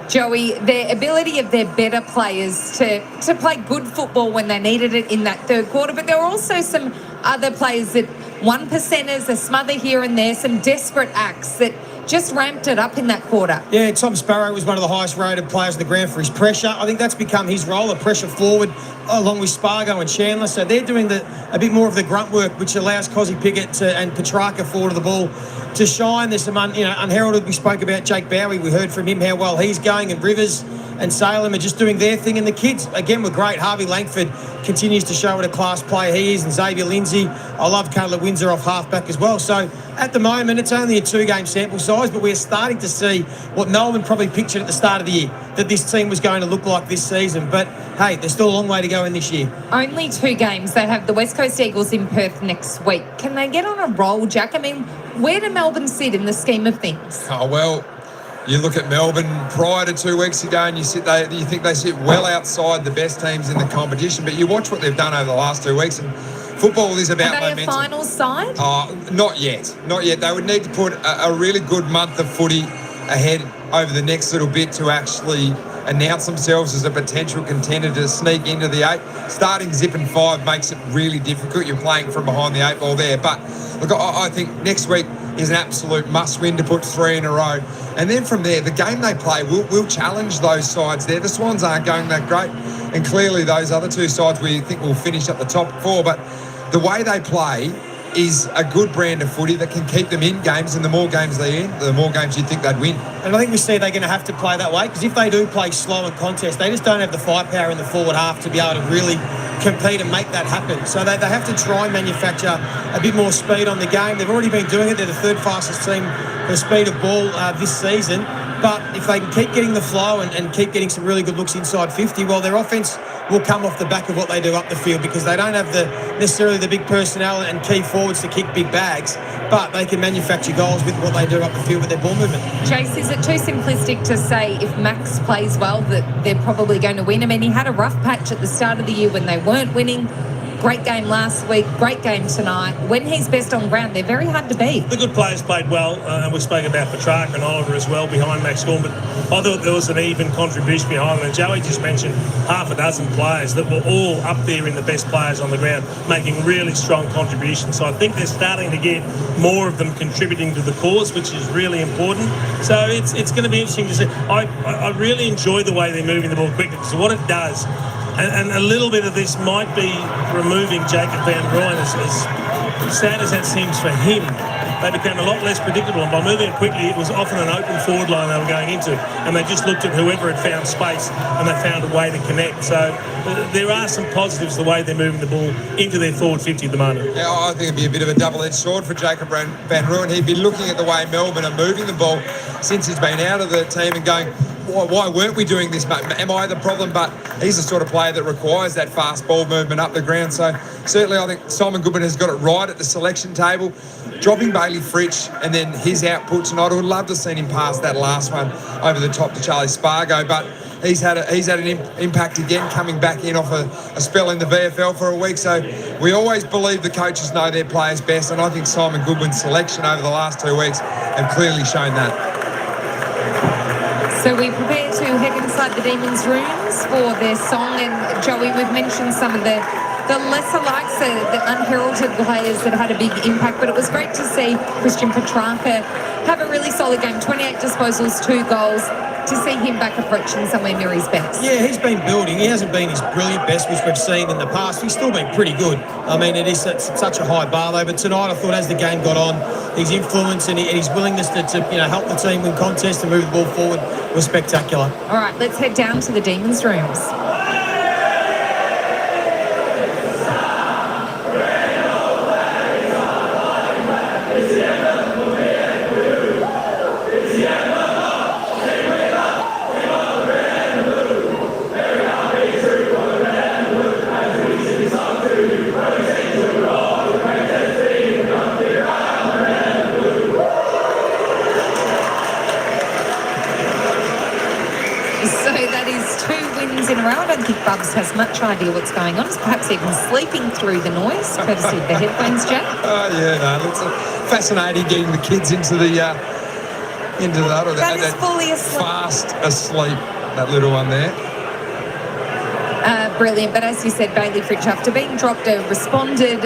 Speaker 2: Joey, the ability of their better players to play good football when they needed it in that third quarter, but there were also some other players that 1%ers, a smother here and there, some desperate acts that just ramped it up in that quarter.
Speaker 1: Yeah, Tom Sparrow was one of the highest rated players in the ground for his pressure. I think that's become his role, a pressure forward, along with Spargo and Chandler. So they're doing a bit more of the grunt work, which allows Cozzy Pickett and Petrarca forward of the ball to shine. There's some unheralded. We spoke about Jake Bowie. We heard from him how well he's going, and Rivers and Salem are just doing their thing. And the kids, again, were great. Harvey Langford continues to show what a class player he is, and Xavier Lindsay. I love Caleb Windsor off halfback as well. So at the moment, it's only a 2-game sample size, but we're starting to see what Melbourne probably pictured at the start of the year, that this team was going to look like this season. But hey, there's still a long way to go in this year.
Speaker 2: Only 2 games. They have the West Coast Eagles in Perth next week. Can they get on a roll, Jack? I mean, where do Melbourne sit in the scheme of things?
Speaker 6: Oh, well, you look at Melbourne prior to 2 weeks ago and you think they sit well outside the best teams in the competition, but you watch what they've done over the last 2 weeks, and football is about momentum.
Speaker 2: Are they a final side?
Speaker 6: Not yet. Not yet. They would need to put a really good month of footy ahead over the next little bit to actually announce themselves as a potential contender to sneak into the 8. Starting zipping 5 makes it really difficult. You're playing from behind the 8 ball there. But look, I think next week is an absolute must-win to put 3 in a row. And then from there, the game they play will challenge those sides there. The Swans aren't going that great. And clearly those other 2 sides we think will finish up the top 4. But the way they play is a good brand of footy that can keep them in games, and the more games they're in, the more games you think they'd win.
Speaker 1: And I think we see they're going to have to play that way, because if they do play slow in contest, they just don't have the firepower in the forward half to be able to really compete and make that happen. So they have to try and manufacture a bit more speed on the game. They've already been doing it. They're the 3rd fastest team for speed of ball this season. But if they can keep getting the flow and keep getting some really good looks inside 50, well, their offence will come off the back of what they do up the field, because they don't have necessarily the big personnel and key forwards to kick big bags, but they can manufacture goals with what they do up the field with their ball movement.
Speaker 2: Jace, is it too simplistic to say if Max plays well that they're probably going to win? I mean, he had a rough patch at the start of the year when they weren't winning. Great game last week, great game tonight. When he's best on ground, they're very hard to beat.
Speaker 3: The good players played well, and we spoke about Petrarca and Oliver as well behind Max Gorn, but I thought there was an even contribution behind them. And Joey just mentioned half a dozen players that were all up there in the best players on the ground, making really strong contributions. So I think they're starting to get more of them contributing to the cause, which is really important. So it's going to be interesting to see. I really enjoy the way they're moving the ball quickly, because what it does, and a little bit of this might be removing Jacob Van Rooyen, as sad as that seems for him. They became a lot less predictable, and by moving it quickly, it was often an open forward line they were going into, and they just looked at whoever had found space and they found a way to connect. So there are some positives the way they're moving the ball into their forward 50 at the moment.
Speaker 6: Yeah, I think it'd be a bit of a double-edged sword for Jacob Van Rooyen. He'd be looking at the way Melbourne are moving the ball since he's been out of the team and going, why weren't we doing this? Am I the problem? But he's the sort of player that requires that fast ball movement up the ground. So certainly I think Simon Goodwin has got it right at the selection table, dropping Bailey Fritsch and then his output tonight. I would love to have seen him pass that last one over the top to Charlie Spargo, but he's had an impact again, coming back in off a spell in the VFL for a week. So we always believe the coaches know their players best, and I think Simon Goodwin's selection over the last 2 weeks have clearly shown that.
Speaker 2: So we prepare to head inside the Demons' rooms for their song. And Joey, we've mentioned some of the lesser likes, the unheralded players that had a big impact, but it was great to see Christian Petrarca have a really solid game, 28 disposals, 2 goals, to see him back approaching somewhere near his best.
Speaker 1: Yeah, he's been building. He hasn't been his brilliant best, which we've seen in the past. He's still been pretty good. I mean, it is such a high bar, though. But tonight, I thought as the game got on, his influence and his willingness to help the team win contests and move the ball forward was spectacular.
Speaker 2: All right, let's head down to the Demons' rooms. Bubs has much idea what's going on. He's perhaps even sleeping through the noise, courtesy of the headphones, Jack.
Speaker 6: Oh, yeah, no, it's fascinating getting the kids into that
Speaker 2: is fully asleep.
Speaker 6: Fast asleep, that little one there.
Speaker 2: Brilliant, but as you said, Bailey Fritsch, after being dropped, responded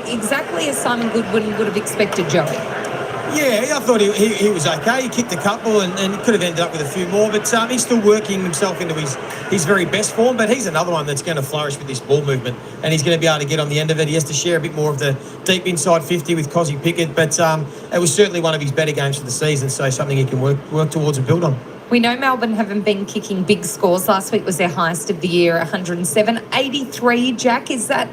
Speaker 2: exactly as Simon Goodwin would have expected, Joey.
Speaker 1: Yeah, I thought he was okay. He kicked a couple and could have ended up with a few more, but he's still working himself into his very best form. But he's another one that's going to flourish with this ball movement, and he's going to be able to get on the end of it. He has to share a bit more of the deep inside 50 with Cozzy Pickett, but it was certainly one of his better games for the season, so something he can work towards and build on.
Speaker 2: We know Melbourne haven't been kicking big scores. Last week was their highest of the year, 107. 83, Jack, is that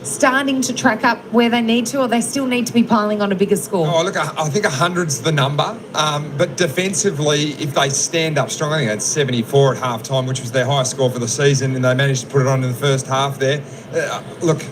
Speaker 2: starting to track up where they need to, or they still need to be piling on a bigger score?
Speaker 6: Oh, look, I think 100's the number. But defensively, if they stand up strong, I think that's 74 at halftime, which was their highest score for the season, and they managed to put it on in the first half there. Look,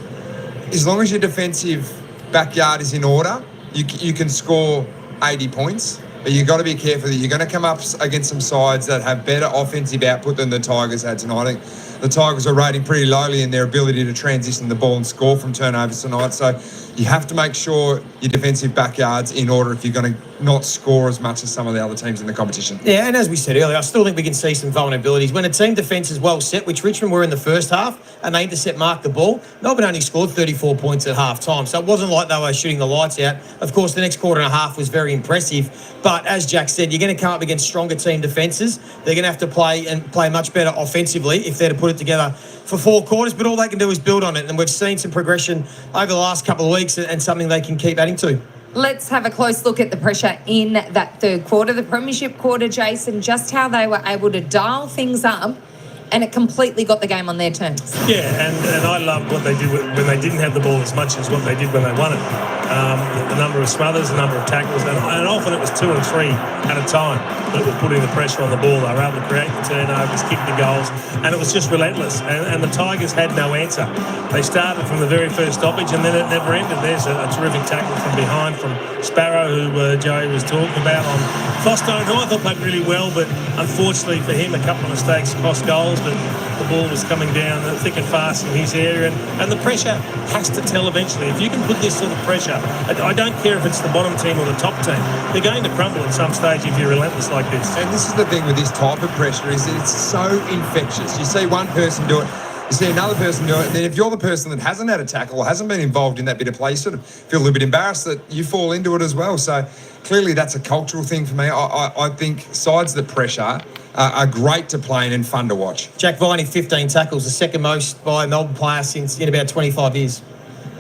Speaker 6: as long as your defensive backyard is in order, you can score 80 points. But you've got to be careful that you're going to come up against some sides that have better offensive output than the Tigers had tonight. I think the Tigers are rating pretty lowly in their ability to transition the ball and score from turnovers tonight. So you have to make sure your defensive backyard's in order if you're going to not score as much as some of the other teams in the competition.
Speaker 1: Yeah, and as we said earlier, I still think we can see some vulnerabilities. When a team defence is well set, which Richmond were in the first half, and they intercept mark the ball, Melbourne only scored 34 points at half-time. So it wasn't like they were shooting the lights out. Of course, the next quarter and a half was very impressive. But as Jack said, you're going to come up against stronger team defences. They're going to have to play much better offensively if they're to put it together for 4 quarters. But all they can do is build on it. And we've seen some progression over the last couple of weeks and something they can keep adding to.
Speaker 2: Let's have a close look at the pressure in that third quarter, the premiership quarter, Jason, just how they were able to dial things up, and it completely got the game on their terms.
Speaker 3: Yeah, and I loved what they did when they didn't have the ball as much as what they did when they won it. The number of smothers, the number of tackles, and often it was 2 and 3 at a time that were putting the pressure on the ball. They were able to create the turnovers, kick the goals, and it was just relentless. And the Tigers had no answer. They started from the very first stoppage, and then it never ended. There's a terrific tackle from behind from Sparrow, who Joey was talking about, on Fosto, who I thought played really well, but unfortunately for him, a couple of mistakes cost goals, but the ball was coming down thick and fast in his area, and the pressure has to tell eventually. If you can put this sort of pressure, I don't care if it's the bottom team or the top team, they're going to crumble at some stage if you're relentless like this.
Speaker 6: And this is the thing with this type of pressure, is that it's so infectious. You see one person do it, you see another person do it, and then if you're the person that hasn't had a tackle or hasn't been involved in that bit of play, you sort of feel a little bit embarrassed that you fall into it as well. So clearly that's a cultural thing for me. I think sides that pressure are great to play and fun to watch.
Speaker 1: Jack Viney, 15 tackles, the second most by a Melbourne player in about 25 years.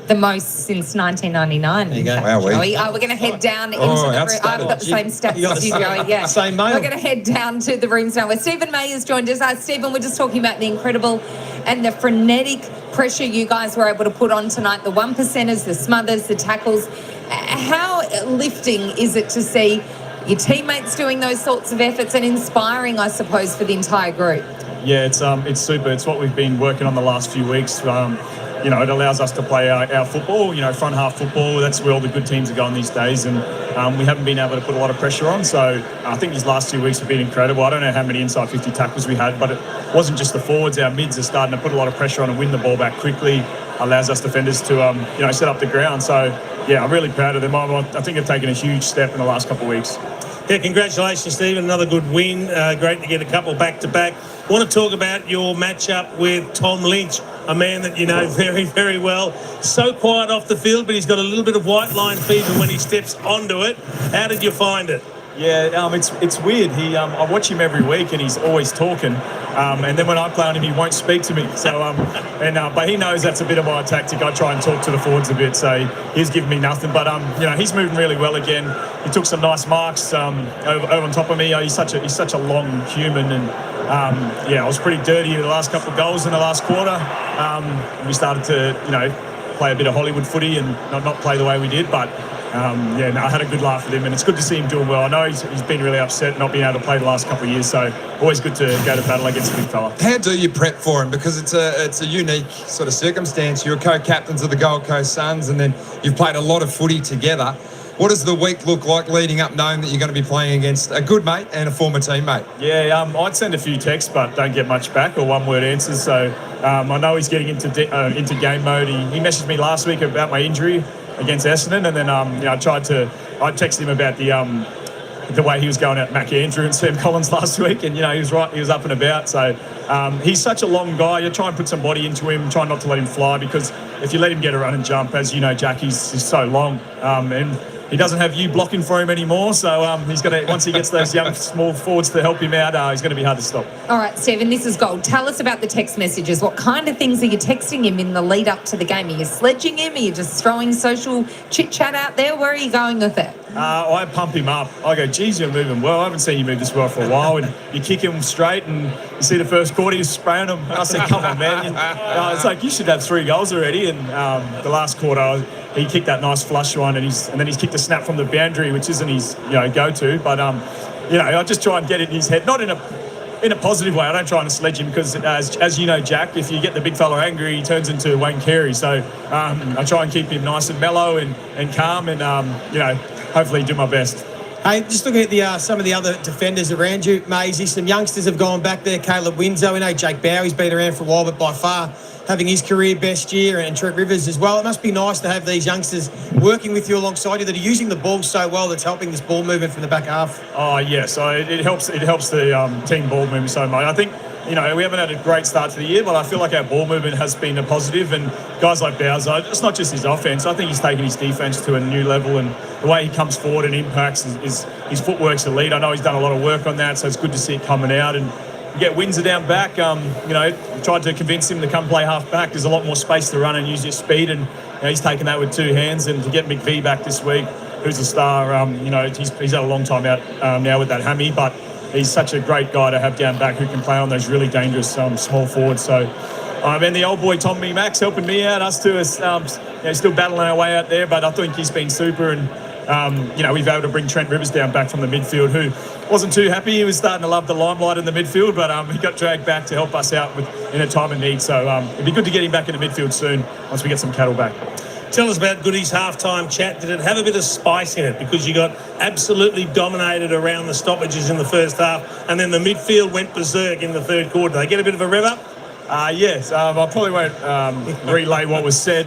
Speaker 2: The most since 1999.
Speaker 1: There you go.
Speaker 6: Wow,
Speaker 2: we're going to head down into the room. I've got the same stats as you, Joey. Yeah.
Speaker 1: Same mail.
Speaker 2: We're going to head down to the rooms now where Stephen May has joined us. Stephen, we're just talking about the incredible and the frenetic pressure you guys were able to put on tonight, the 1%ers, the smothers, the tackles. How lifting is it to see your teammates doing those sorts of efforts and inspiring, I suppose, for the entire group?
Speaker 18: Yeah, it's super. It's what we've been working on the last few weeks. It allows us to play our football, front half football. That's where all the good teams are going these days, and we haven't been able to put a lot of pressure on. So I think these last 2 weeks have been incredible. I don't know how many inside 50 tackles we had, but it wasn't just the forwards. Our mids are starting to put a lot of pressure on and win the ball back quickly. Allows us defenders to set up the ground. So yeah, I'm really proud of them. I think they've taken a huge step in the last couple of weeks.
Speaker 3: Yeah, congratulations, Stephen. Another good win. Great to get a couple back-to-back. Want to talk about your matchup with Tom Lynch, a man that you know very, very well. So quiet off the field, but he's got a little bit of white line fever when he steps onto it. How did you find it?
Speaker 18: Yeah, it's weird. I watch him every week, and he's always talking. And then when I play on him, he won't speak to me. So, but he knows that's a bit of my tactic. I try and talk to the forwards a bit, so he's giving me nothing. But he's moving really well again. He took some nice marks over on top of me. He's such a long human, and I was pretty dirty in the last couple of goals in the last quarter. We started to play a bit of Hollywood footy and not play the way we did, but. I had a good laugh with him, and it's good to see him doing well. I know he's been really upset not being able to play the last couple of years, so always good to go to battle against the big fella.
Speaker 6: How do you prep for him? Because it's a unique sort of circumstance. You're co-captains of the Gold Coast Suns, and then you've played a lot of footy together. What does the week look like leading up, knowing that you're going to be playing against a good mate and a former teammate?
Speaker 18: Yeah, I'd send a few texts, but don't get much back or one-word answers. So I know he's getting into game mode. He messaged me last week about my injury against Essendon, and then I texted him about the way he was going at Mac Andrew and Sam Collins last week, and he was right, he was up and about. So he's such a long guy. You try and put some body into him, try not to let him fly, because if you let him get a run and jump, as you know, Jack, he's so long, and he doesn't have you blocking for him anymore. So he's going to, once he gets those young small forwards to help him out, he's going to be hard to stop.
Speaker 2: All right, Stephen, this is gold. Tell us about the text messages. What kind of things are you texting him in the lead up to the game? Are you sledging him? Are you just throwing social chit chat out there? Where are you going with it?
Speaker 18: I pump him up. I go, geez, you're moving well. I haven't seen you move this well for a while. And you kick him straight, and you see the first quarter, you're spraying him. And I said, come on, man. It's like, you should have 3 goals already. And the last quarter, he kicked that nice flush one, and then he's kicked a snap from the boundary, which isn't his go-to. But I just try and get it in his head, not in a positive way. I don't try and sledge him, because as you know, Jack, if you get the big fella angry, he turns into Wayne Carey. So I try and keep him nice and mellow and calm, and hopefully do my best.
Speaker 1: Hey, just looking at some of the other defenders around you, Maisie, some youngsters have gone back there. Caleb Winslow, we know Jake Bowie's been around for a while, but by far having his career best year, and Trent Rivers as well. It must be nice to have these youngsters working with you alongside you that are using the ball so well that's helping this ball movement from the back half.
Speaker 18: Oh, yes. So it helps the team ball movement so much. I think, we haven't had a great start to the year, but I feel like our ball movement has been a positive, and guys like Bowser, it's not just his offense. I think he's taken his defense to a new level, and the way he comes forward and impacts his footwork's elite. I know he's done a lot of work on that, so it's good to see it coming out. And you get Windsor down back. Tried to convince him to come play half back. There's a lot more space to run and use your speed, and he's taken that with two hands. And to get McVie back this week, who's a star, he's had a long time out now with that hammy, but he's such a great guy to have down back who can play on those really dangerous small forwards. So, and the old boy Tom Max helping me out. Us two are still battling our way out there, but I think he's been super. And we've been able to bring Trent Rivers down back from the midfield, who wasn't too happy. He was starting to love the limelight in the midfield, but he got dragged back to help us out in a time of need. So it'd be good to get him back in the midfield soon once we get some cattle back.
Speaker 3: Tell us about Goody's halftime chat. Did it have a bit of spice in it? Because you got absolutely dominated around the stoppages in the first half, and then the midfield went berserk in the third quarter. Did they get a bit of a rev up?
Speaker 18: Yes. I probably won't relay what was said.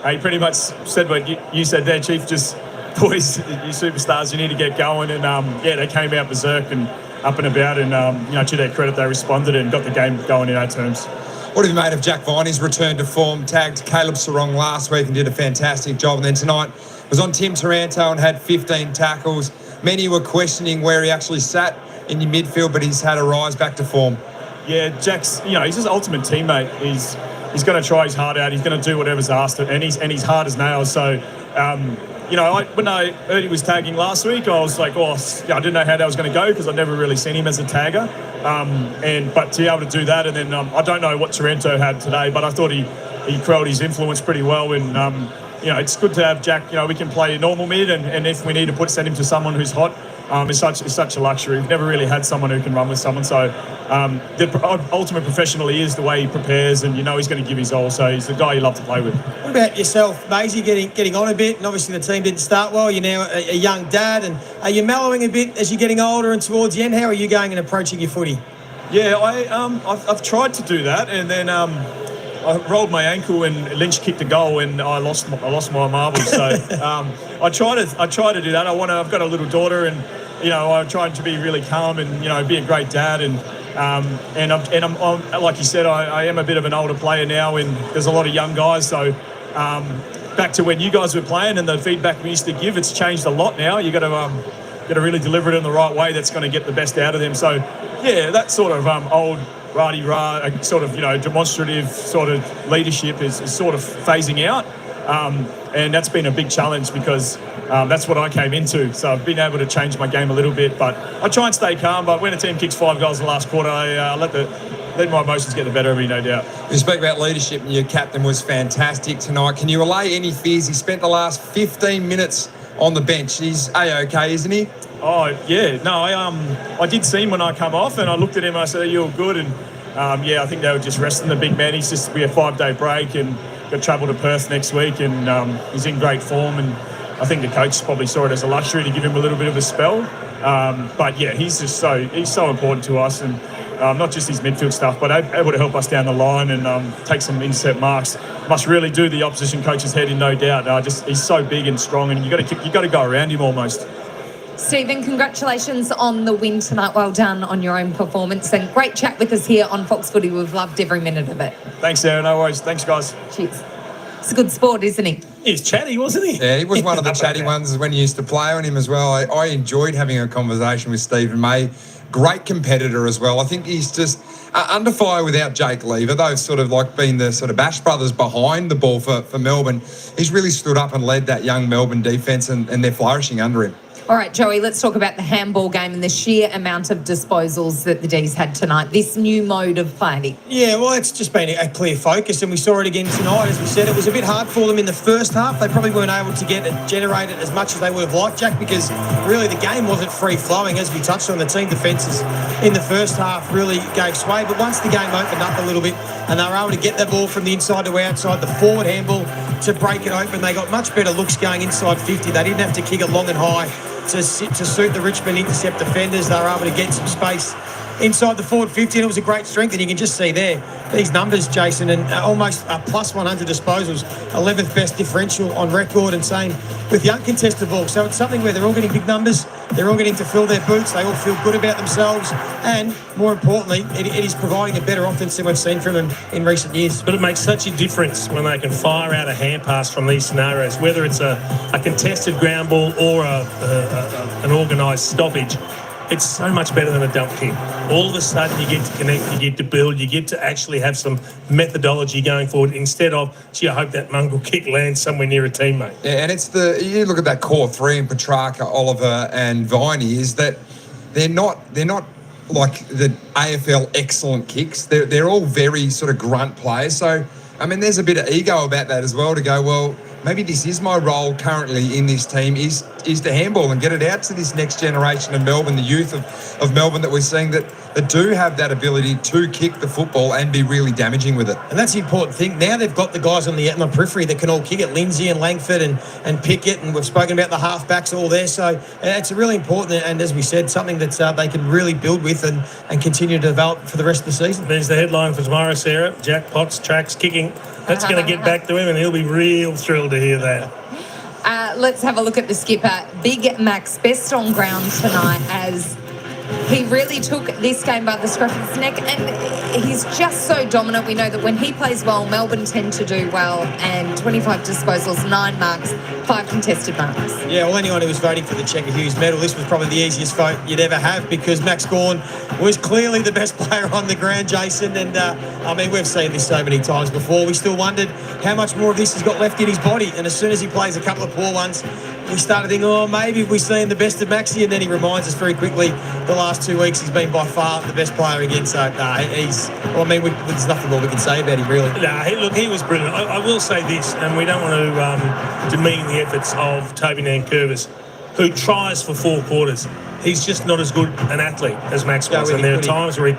Speaker 18: He pretty much said what you said there, Chief. Just, boys, you superstars, you need to get going. And, they came out berserk and up and about. And, to their credit, they responded and got the game going in our terms.
Speaker 6: What have you made of Jack Viney's return to form? Tagged Caleb Sarong last week and did a fantastic job. And then tonight was on Tim Taranto and had 15 tackles. Many were questioning where he actually sat in your midfield, but he's had a rise back to form.
Speaker 18: Yeah, Jack's, he's his ultimate teammate. He's going to try his heart out. He's going to do whatever's asked, and he's hard as nails. So, when I heard he was tagging last week, I was like, I didn't know how that was going to go because I'd never really seen him as a tagger. But to be able to do that, and then I don't know what Taranto had today, but I thought he quelled his influence pretty well. And it's good to have Jack. We can play normal mid, and if we need to send him to someone who's hot, it's such a luxury. We've never really had someone who can run with someone. So the ultimate professional he is, the way he prepares, and he's going to give his all. So he's the guy you love to play with.
Speaker 1: What about yourself, Maisie, getting on a bit? And obviously the team didn't start well. You're now a young dad, and are you mellowing a bit as you're getting older and towards the end? How are you going and approaching your footy?
Speaker 18: Yeah, I've tried to do that, and then I rolled my ankle and Lynch kicked a goal and I lost my marbles. So I try to do that. I've got a little daughter, and I'm trying to be really calm and be a great dad. And I'm like you said, I am a bit of an older player now, and there's a lot of young guys. So back to when you guys were playing and the feedback we used to give, it's changed a lot now. You got to really deliver it in the right way. That's going to get the best out of them. So yeah, that sort of old rah-de-rah, sort of demonstrative sort of leadership is sort of phasing out, and that's been a big challenge because that's what I came into. So I've been able to change my game a little bit, but I try and stay calm. But when a team kicks 5 goals in the last quarter, I let my emotions get the better of me, no doubt.
Speaker 6: You spoke about leadership, and your captain was fantastic tonight. Can you allay any fears? He spent the last 15 minutes on the bench. He's A-OK, isn't he?
Speaker 18: Oh, yeah. No, I did see him when I come off, and I looked at him and I said, "Are you all good?" And I think they were just resting the big man. He's just be a 5-day break and got travel to Perth next week, and he's in great form. And I think the coach probably saw it as a luxury to give him a little bit of a spell. But yeah, he's so important to us, and not just his midfield stuff, but able to help us down the line and take some intercept marks. Must really do the opposition coach's head in, no doubt. He's so big and strong, and you got to go around him almost.
Speaker 2: Stephen, congratulations on the win tonight. Well done on your own performance, and great chat with us here on Fox Footy. We've loved every minute of it.
Speaker 18: Thanks, Sarah. No worries. Thanks, guys.
Speaker 2: Cheers. It's a good sport, isn't he?
Speaker 3: He was chatty, wasn't he?
Speaker 6: Yeah, he was one of the chatty ones when you used to play on him as well. I enjoyed having a conversation with Stephen May. Great competitor as well. I think he's just under fire without Jake Lever. They've sort of like been the sort of Bash brothers behind the ball for Melbourne. He's really stood up and led that young Melbourne defence, and they're flourishing under him.
Speaker 2: All right, Joey, let's talk about the handball game and the sheer amount of disposals that the D's had tonight, this new mode of play.
Speaker 1: Yeah, well, it's just been a clear focus, and we saw it again tonight. As we said, it was a bit hard for them in the first half. They probably weren't able to generate it as much as they would have liked, Jack, because really the game wasn't free-flowing. As we touched on, the team defences in the first half really gave sway, but once the game opened up a little bit and they were able to get the ball from the inside to outside, the forward handball to break it open, they got much better looks going inside 50. They didn't have to kick it long and high to suit the Richmond intercept defenders. They were able to get some space inside the forward 50, and it was a great strength. And you can just see there these numbers, Jason, and almost plus 100 disposals, 11th best differential on record, and same with the uncontested ball. So it's something where they're all getting big numbers, they're all getting to fill their boots, they all feel good about themselves, and more importantly, it is providing a better offense than we've seen from them in recent years.
Speaker 3: But it makes such a difference when they can fire out a hand pass from these scenarios, whether it's a contested ground ball or an organised stoppage. It's so much better than a dump kick. All of a sudden, you get to connect, you get to build, you get to actually have some methodology going forward instead of, gee, I hope that mongrel kick lands somewhere near a teammate.
Speaker 6: Yeah, and it's you look at that core three in Petrarca, Oliver, and Viney, is that they're not like the AFL excellent kicks. They're all very sort of grunt players. So, I mean, there's a bit of ego about that as well, to go, well, maybe this is my role currently in this team, is to handball and get it out to this next generation of Melbourne, the youth of Melbourne that we're seeing that do have that ability to kick the football and be really damaging with it.
Speaker 1: And that's the important thing. Now they've got the guys on the periphery that can all kick it, Lindsay and Langford and Pickett, and we've spoken about the halfbacks all there. So it's really important, and as we said, something that they can really build with and continue to develop for the rest of the season.
Speaker 3: There's the headline for tomorrow, Sarah. Jack Potts tracks kicking. That's going to get back to him, and he'll be real thrilled to hear that.
Speaker 2: Let's have a look at the skipper. Big Max, best on ground tonight, as he really took this game by the scruff of his neck, and he's just so dominant. We know that when he plays well, Melbourne tend to do well, and 25 disposals, 9 marks, 5 contested marks.
Speaker 1: Yeah, well, anyone who was voting for the Checker Hughes medal, this was probably the easiest vote you'd ever have, because Max Gawn was clearly the best player on the ground, Jason, and I mean, we've seen this so many times before. We still wondered how much more of this he's got left in his body, and as soon as he plays a couple of poor ones, we started thinking, oh, maybe we've seen the best of Maxie, and then he reminds us very quickly the last 2 weeks he's been by far the best player again. So, there's nothing more we can say about him, really.
Speaker 3: He was brilliant. I will say this, and we don't want to demean the efforts of Toby Nankervis, who tries for 4 quarters. He's just not as good an athlete as Max was, and there are times where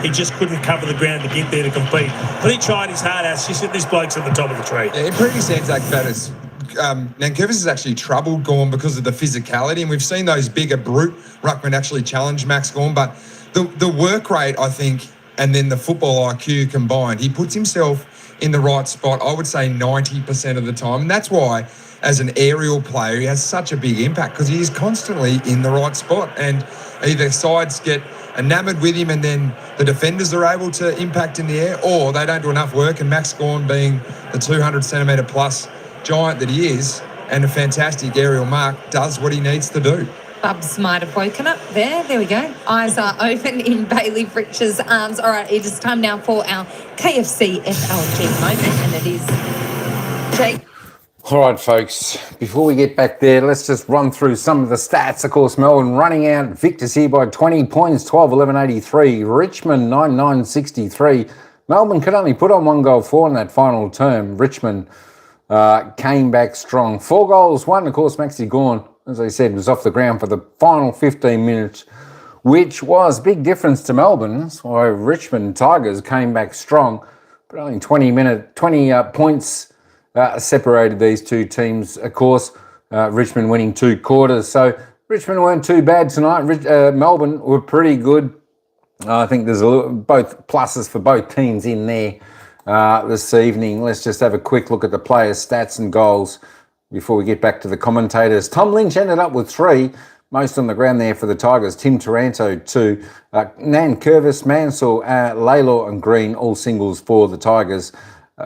Speaker 3: he just couldn't cover the ground to get there to compete. But he tried his hard ass. She said this bloke's at the top of the tree.
Speaker 6: Yeah, in previous ANZAC batters, Nankervis has actually troubled Gawn because of the physicality, and we've seen those bigger brute ruckmen actually challenge Max Gawn. But the work rate, I think, and then the football IQ combined, he puts himself in the right spot, I would say 90% of the time. And that's why, as an aerial player, he has such a big impact, because he is constantly in the right spot, and either sides get enamoured with him and then the defenders are able to impact in the air, or they don't do enough work, and Max Gawn, being the 200 centimetre plus giant that he is and a fantastic aerial mark, does what he needs to do.
Speaker 2: Bubs might have woken up there. There we go. Eyes are open in Bailey Rich's arms. All right, it is time now for our KFC FLG moment, and it is Jake.
Speaker 5: All right, folks, before we get back there, let's just run through some of the stats. Of course, Melbourne running out victors here by 20 points, 12-11-83. Richmond 9-9-63. Melbourne could only put on 1 goal for in that final term. Richmond came back strong. 4 goals, 1, of course, Maxi Gawn, as I said, was off the ground for the final 15 minutes, which was a big difference to Melbourne. So Richmond Tigers came back strong, but only 20 points separated these two teams. Of course, Richmond winning 2 quarters. So Richmond weren't too bad tonight. Melbourne were pretty good. I think there's both pluses for both teams in there this evening. Let's just have a quick look at the players' stats and goals before we get back to the commentators. Tom Lynch ended up with 3, most on the ground there for the Tigers. Tim Taranto 2, Nankervis, Mansell, Laylor and Green, all singles for the Tigers.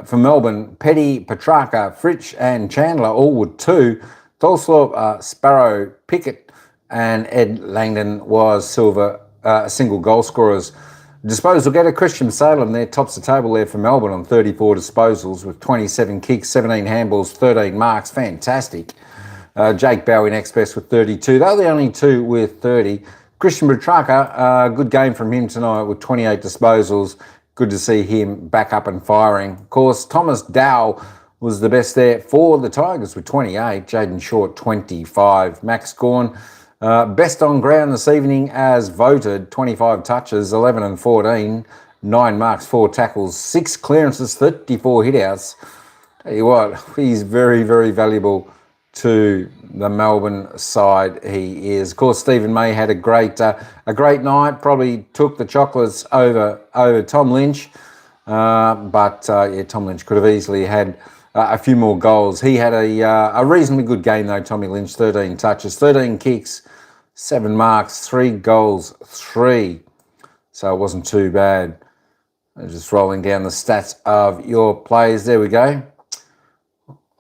Speaker 5: For Melbourne, Petty, Petrarca, Fritsch and Chandler all with 2. Tolslop, Sparrow, Pickett and Ed Langdon was single goal scorers. Disposal getter Christian Salem there tops the table there for Melbourne on 34 disposals with 27 kicks, 17 handballs, 13 marks. Fantastic. Jake Bowie next best with 32. They're the only 2 with 30. Christian Petrarca, good game from him tonight with 28 disposals. Good to see him back up and firing. Of course, Thomas Dow was the best there for the Tigers with 28. Jaden Short, 25. Max Gawn, best on ground this evening as voted. 25 touches, 11 and 14. 9 marks, 4 tackles, 6 clearances, 34 hitouts. Tell you what, he's very, very valuable to the Melbourne side. He is, of course, Stephen May had a great night. Probably took the chocolates over Tom Lynch, but Tom Lynch could have easily had a few more goals. He had a reasonably good game though. Tommy Lynch, 13 touches, 13 kicks, 7 marks, 3 goals, 3. So it wasn't too bad. Just rolling down the stats of your players. There we go.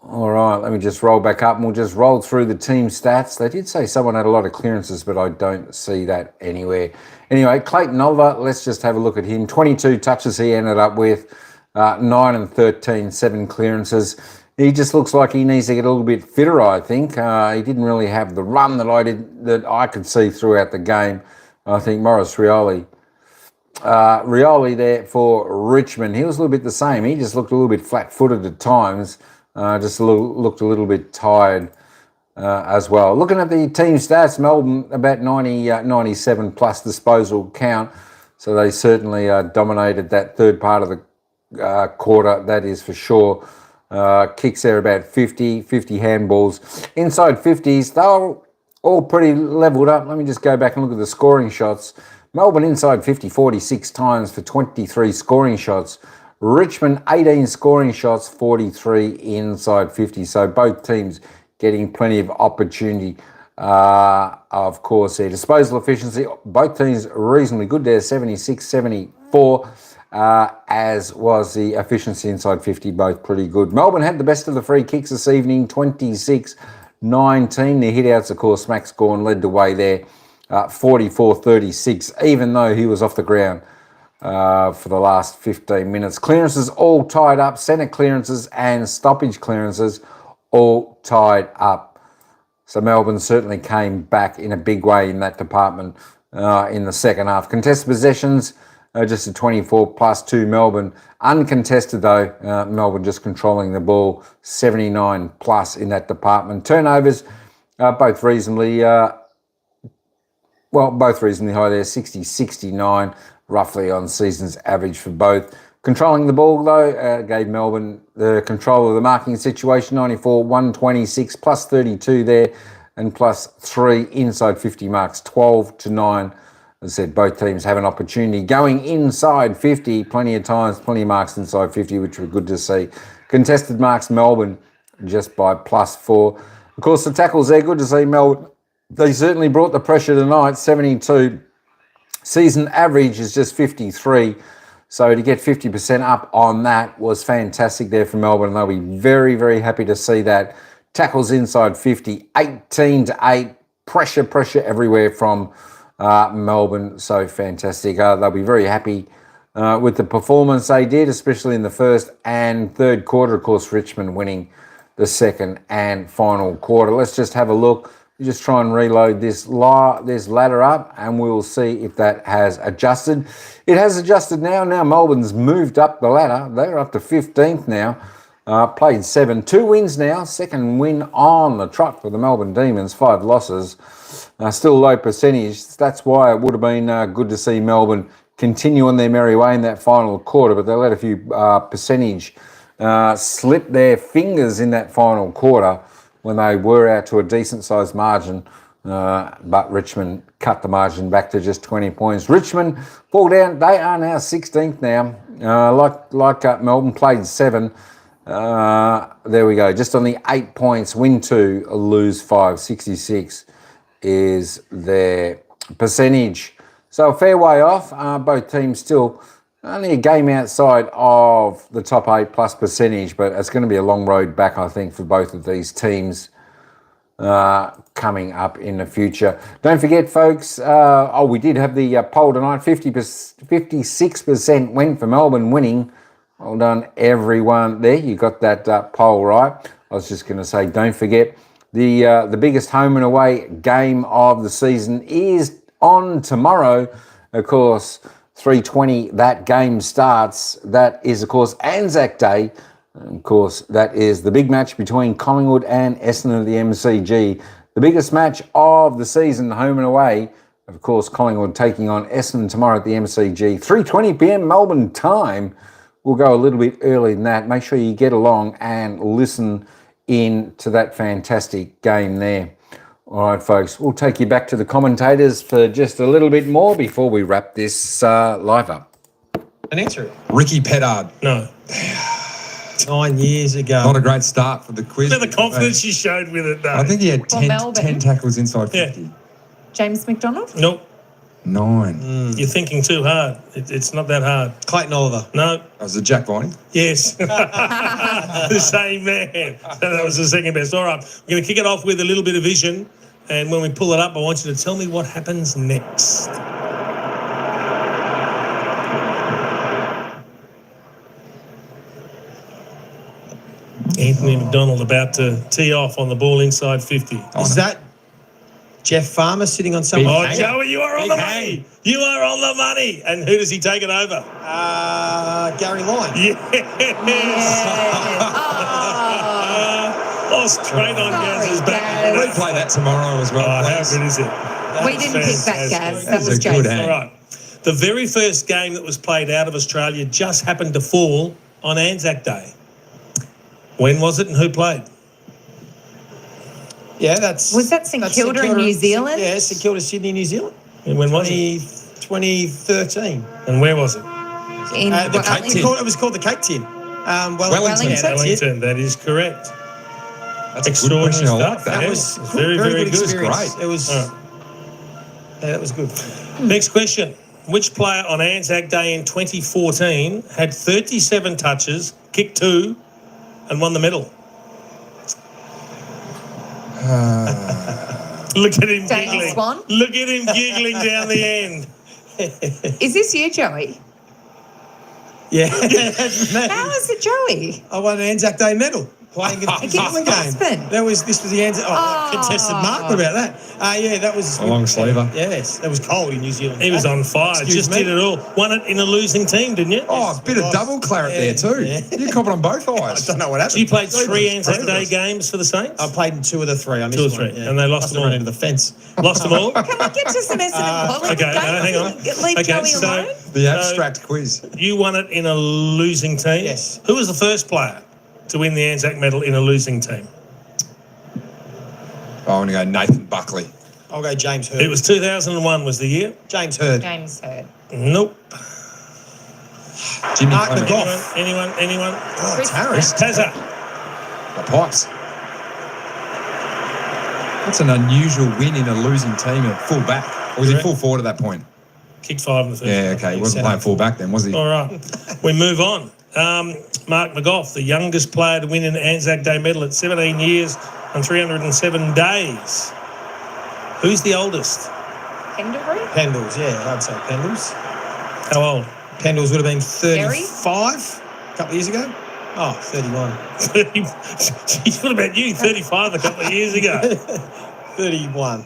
Speaker 5: All right, let me just roll back up and we'll just roll through the team stats. They did say someone had a lot of clearances, but I don't see that anywhere. Anyway, Clayton Oliver, let's just have a look at him. 22 touches he ended up with, 9 and 13, 7 clearances. He just looks like he needs to get a little bit fitter, I think. He didn't really have the run that I could see throughout the game. I think Maurice Rioli there for Richmond, he was a little bit the same. He just looked a little bit flat-footed at times. Looked a little bit tired as well. Looking at the team stats, Melbourne about 97 plus disposal count. So they certainly dominated that third part of the quarter, that is for sure. Kicks there about 50 handballs. Inside 50s, they were all pretty levelled up. Let me just go back and look at the scoring shots. Melbourne inside 50, 46 times for 23 scoring shots. Richmond, 18 scoring shots, 43 inside 50. So both teams getting plenty of opportunity. Of course, their disposal efficiency, both teams reasonably good there, 76, 74, as was the efficiency inside 50, both pretty good. Melbourne had the best of the free kicks this evening, 26-19. Their hit-outs, of course, Max Gawn led the way there, 44-36, even though he was off the ground for the last 15 minutes. Clearances all tied up, centre clearances and stoppage clearances all tied up. So Melbourne certainly came back in a big way in that department in the second half. Contested possessions, just a 24 plus 2 Melbourne. Uncontested though, Melbourne just controlling the ball, 79 plus in that department. Turnovers, both reasonably high there, 60-69. Roughly on season's average for both. Controlling the ball, though, gave Melbourne the control of the marking situation, 94, 126, plus 32 there, and plus 3 inside 50 marks, 12-9. As I said, both teams have an opportunity going inside 50, plenty of times, plenty of marks inside 50, which were good to see. Contested marks, Melbourne, just by plus 4. Of course, the tackles there, good to see Melbourne. They certainly brought the pressure tonight, 72. Season average is just 53, so to get 50% up on that was fantastic there for Melbourne, and they'll be very, very happy to see that. Tackles inside 50, 18-8, pressure everywhere from Melbourne, so fantastic. They'll be very happy with the performance they did, especially in the first and third quarter. Of course, Richmond winning the second and final quarter. Let's just have a look. Just try and reload this ladder up and we'll see if that has adjusted. It has adjusted now. Now Melbourne's moved up the ladder. They're up to 15th now. Played 7. 2 wins now. Second win on the trot for the Melbourne Demons. 5 losses. Still low percentage. That's why it would have been good to see Melbourne continue on their merry way in that final quarter, but they let a few percentage slip their fingers in that final quarter when they were out to a decent-sized margin, but Richmond cut the margin back to just 20 points. Richmond fall down. They are now 16th now. Like Melbourne, played 7. There we go. Just on the 8 points, win 2, lose 5. 66 is their percentage. So a fair way off. Both teams still only a game outside of the top 8 plus percentage, but it's going to be a long road back, I think, for both of these teams coming up in the future. Don't forget, folks, we did have the poll tonight. 56% went for Melbourne winning. Well done, everyone there. You got that poll right. I was just going to say, don't forget, the biggest home and away game of the season is on tomorrow. Of course, 3:20, that game starts. That is, of course, ANZAC Day. And of course, that is the big match between Collingwood and Essendon at the MCG. The biggest match of the season, home and away. Of course, Collingwood taking on Essendon tomorrow at the MCG. 3:20 p.m. Melbourne time. We'll go a little bit earlier than that. Make sure you get along and listen into that fantastic game there. All right, folks, we'll take you back to the commentators for just a little bit more before we wrap this live up.
Speaker 1: An answer.
Speaker 6: Ricky Pettard.
Speaker 3: No.
Speaker 1: 9 years ago.
Speaker 6: Not a great start for the quiz.
Speaker 3: Look at the confidence you showed with it, though.
Speaker 6: I think he had
Speaker 2: For
Speaker 6: 10
Speaker 2: Melbourne.
Speaker 6: tackles inside 50.
Speaker 3: Yeah.
Speaker 2: James McDonald?
Speaker 3: Nope.
Speaker 6: 9.
Speaker 3: You're thinking too hard. It's not that hard.
Speaker 1: Clayton Oliver.
Speaker 3: No.
Speaker 6: That was a Jack Viney.
Speaker 3: Yes. The same man. So that was the second best. All right. We're going to kick it off with a little bit of vision. And when we pull it up, I want you to tell me what happens next. Anthony McDonald about to tee off on the ball inside 50.
Speaker 1: Is that Jeff Farmer sitting on some?
Speaker 3: Oh, Joey, you are on the money. You are on the money. And who does he take it over?
Speaker 1: Gary Lyon.
Speaker 3: Yes. Lost straight on Gaz's back.
Speaker 6: Replay that tomorrow as well.
Speaker 3: Oh, how good is it?
Speaker 2: We didn't pick that, Gaz. That was
Speaker 6: a good
Speaker 2: Jason.
Speaker 6: hand.
Speaker 3: All right. The very first game that was played out of Australia just happened to fall on ANZAC Day. When was it and who played?
Speaker 1: Yeah, that's...
Speaker 2: Was that St Kilda in New Zealand?
Speaker 1: Yeah, St Kilda, Sydney, New Zealand.
Speaker 3: And when was it?
Speaker 1: 2013.
Speaker 3: And where was it?
Speaker 2: In
Speaker 1: It was called the Cake Tin.
Speaker 2: Wellington.
Speaker 3: Wellington, that is correct.
Speaker 6: That's a good question. I like that.
Speaker 1: That was
Speaker 3: very, very good.
Speaker 1: experience. It was...
Speaker 3: Right.
Speaker 1: Yeah, that was good.
Speaker 3: Next question. Which player on ANZAC Day in 2014 had 37 touches, kicked 2, and won the medal? Look at him
Speaker 2: Daniel
Speaker 3: giggling.
Speaker 2: Swan?
Speaker 3: Look at him giggling down the end.
Speaker 2: Is this you, Joey?
Speaker 1: Yeah.
Speaker 2: How is it Joey?
Speaker 1: I won an ANZAC Day medal playing
Speaker 2: Against
Speaker 1: game.
Speaker 2: Brisbane.
Speaker 1: This was the ANZAC. Contested mark. What about that? Yeah, that was
Speaker 6: A long sleever.
Speaker 1: Yes, that was cold in New Zealand.
Speaker 3: He was on fire.
Speaker 1: Excuse
Speaker 3: Just
Speaker 1: me.
Speaker 3: did it all. Won it in a losing team, didn't you?
Speaker 6: Oh, a bit of double claret there too.
Speaker 1: Yeah.
Speaker 6: You caught it on both
Speaker 1: I
Speaker 6: eyes.
Speaker 1: don't know what happened.
Speaker 3: So you played 3 ANZAC Day games for the Saints?
Speaker 1: I played in 2 of the 3. I missed
Speaker 3: 2 or 3.
Speaker 1: one, yeah.
Speaker 3: And they lost
Speaker 1: Must
Speaker 3: them
Speaker 1: have
Speaker 3: all.
Speaker 1: run into the fence.
Speaker 3: Lost them all?
Speaker 2: Can we get to some Essendon College?
Speaker 3: Okay, hang on.
Speaker 2: Leave
Speaker 3: Okay,
Speaker 2: Joey
Speaker 3: so
Speaker 2: alone.
Speaker 6: The abstract quiz.
Speaker 3: you won it in a losing team?
Speaker 1: Yes.
Speaker 3: Who was the first player to win the ANZAC medal in a losing team?
Speaker 6: I want to go Nathan Buckley.
Speaker 1: I'll go James Hurd.
Speaker 3: It was 2001 was the year.
Speaker 1: James Hurd.
Speaker 2: James Hurd.
Speaker 3: Nope.
Speaker 6: Jimmy
Speaker 1: Mark
Speaker 6: Clement.
Speaker 1: McGough.
Speaker 3: Anyone?
Speaker 1: Oh,
Speaker 2: Chris
Speaker 1: Harris.
Speaker 3: Tazza.
Speaker 6: The Pipes. That's an unusual win in a losing team at full back. Or was he full forward at that point?
Speaker 3: Kicked 5 in the first.
Speaker 6: Yeah, okay. He wasn't playing full back then, was he?
Speaker 3: All right. We move on. Mark McGough, the youngest player to win an ANZAC Day medal at 17 years and 307 days. Who's the oldest?
Speaker 2: Pendlebury?
Speaker 1: Pendles, yeah, I'd say Pendles.
Speaker 3: How old?
Speaker 1: Pendles would have been 35 a couple of years ago. Oh, 31.
Speaker 3: What about you? 35 a couple of years ago.
Speaker 1: 31.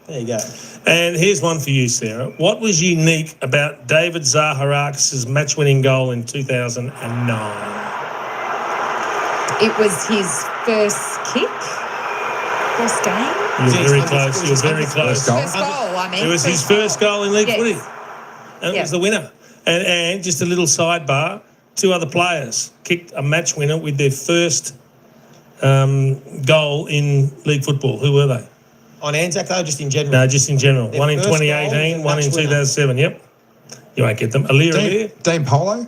Speaker 1: There you go.
Speaker 3: And here's one for you, Sarah. What was unique about David Zaharakis' match-winning goal in 2009?
Speaker 2: It was his first kick? First game?
Speaker 3: You're very close. You're very close.
Speaker 2: First goal, I mean.
Speaker 3: It was his first goal in league
Speaker 2: Yes.
Speaker 3: footy. And it was the winner. And just a little sidebar, 2 other players kicked a match winner with their first goal in league football. Who were they?
Speaker 1: On ANZAC though, just in general?
Speaker 3: No, just in general.
Speaker 1: Their
Speaker 3: One in
Speaker 1: first
Speaker 3: 2018,
Speaker 1: goal,
Speaker 3: one in
Speaker 1: match winner.
Speaker 3: 2007. Yep. You won't get them. Alir,
Speaker 6: Dean Polo?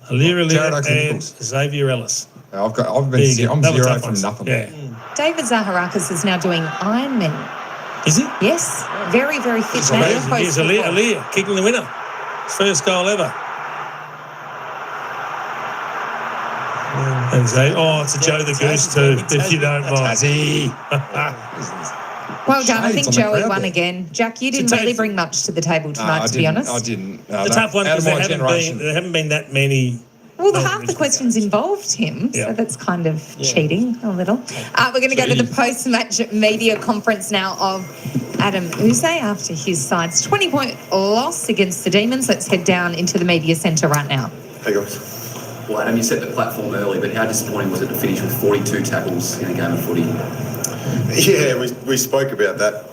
Speaker 3: and
Speaker 6: Jared O'Connell.
Speaker 3: Xavier Ellis.
Speaker 6: I'm
Speaker 3: There you go.
Speaker 6: I'm
Speaker 3: They were
Speaker 6: 0
Speaker 3: tough
Speaker 6: from
Speaker 3: ones.
Speaker 6: nothing.
Speaker 3: Yeah.
Speaker 2: David Zaharakis is now doing Ironman.
Speaker 3: Is he?
Speaker 2: Yes. Very, very fit man.
Speaker 3: Here's Alir kicking the winner. His first goal ever. And Xavier, it's a Joe the Goose too, if you don't mind.
Speaker 2: Well done. I
Speaker 6: Shades
Speaker 2: think
Speaker 6: on the
Speaker 2: Joey
Speaker 6: crowd
Speaker 2: won
Speaker 6: there.
Speaker 2: again. Jack, you didn't
Speaker 3: So
Speaker 2: really
Speaker 3: Dave-
Speaker 2: bring much to the table tonight, to be honest.
Speaker 6: I didn't.
Speaker 3: The tough one
Speaker 6: Out
Speaker 3: because
Speaker 6: of my generation.
Speaker 3: there haven't been that many.
Speaker 2: Well, half the questions involved him,
Speaker 3: Yeah.
Speaker 2: so that's kind of cheating a little. We're going to go to the post-match media conference now of Adam Uze after his side's 20-point loss against the Demons. Let's head down into the media centre right now.
Speaker 19: Hey guys. Well, Adam, you set the platform early, but how disappointing was it to finish with 42 tackles in a game of footy?
Speaker 20: Yeah, we spoke about that.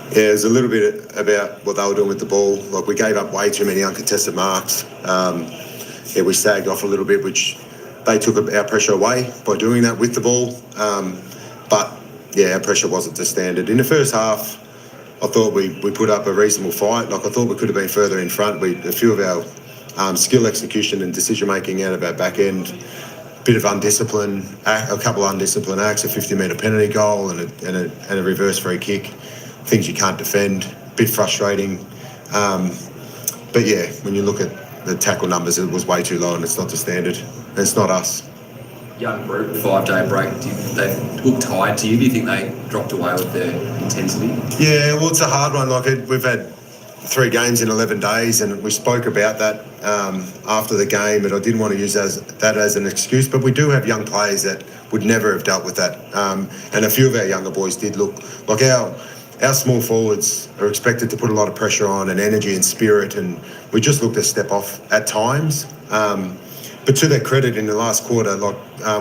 Speaker 20: There's a little bit about what they were doing with the ball. Like, we gave up way too many uncontested marks. We sagged off a little bit, which they took our pressure away by doing that with the ball. But yeah, our pressure wasn't to standard. In the first half, I thought we put up a reasonable fight. Like, I thought we could have been further in front. A few of our skill execution and decision making out of our back end, bit of undiscipline, a couple of undisciplined acts, a 50-metre penalty goal and a reverse free kick, things you can't defend. Bit frustrating. But yeah, when you look at the tackle numbers, it was way too low and it's not the standard. And it's not us.
Speaker 19: Young group, 5-day break, they look tired to you? Do you think they dropped away with their intensity?
Speaker 20: Yeah, well, it's a hard one. Like, we've had 3 games in 11 days and we spoke about that after the game, but I didn't want to use that as an excuse. But we do have young players that would never have dealt with that. And a few of our younger boys did look like our small forwards are expected to put a lot of pressure on and energy and spirit, and we just looked a step off at times. But to their credit, in the last quarter,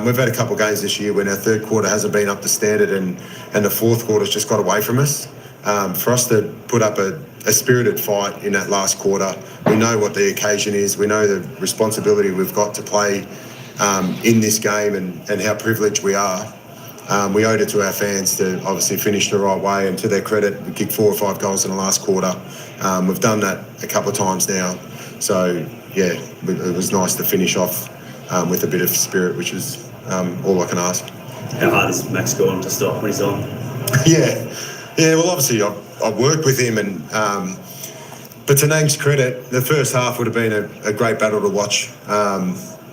Speaker 20: we've had a couple of games this year when our third quarter hasn't been up to standard and the fourth quarter's just got away from us. For us to put up a spirited fight in that last quarter, we know what the occasion is, we know the responsibility we've got to play in this game and how privileged we are. We owed it to our fans to obviously finish the right way, and to their credit, we kicked 4 or 5 goals in the last quarter. We've done that a couple of times now. So, yeah, it was nice to finish off with a bit of spirit, which is all I can ask.
Speaker 21: How hard is Max going to stop when he's on?
Speaker 20: Yeah, well, obviously I've worked with him, but to Nang's credit, the first half would have been a great battle to watch.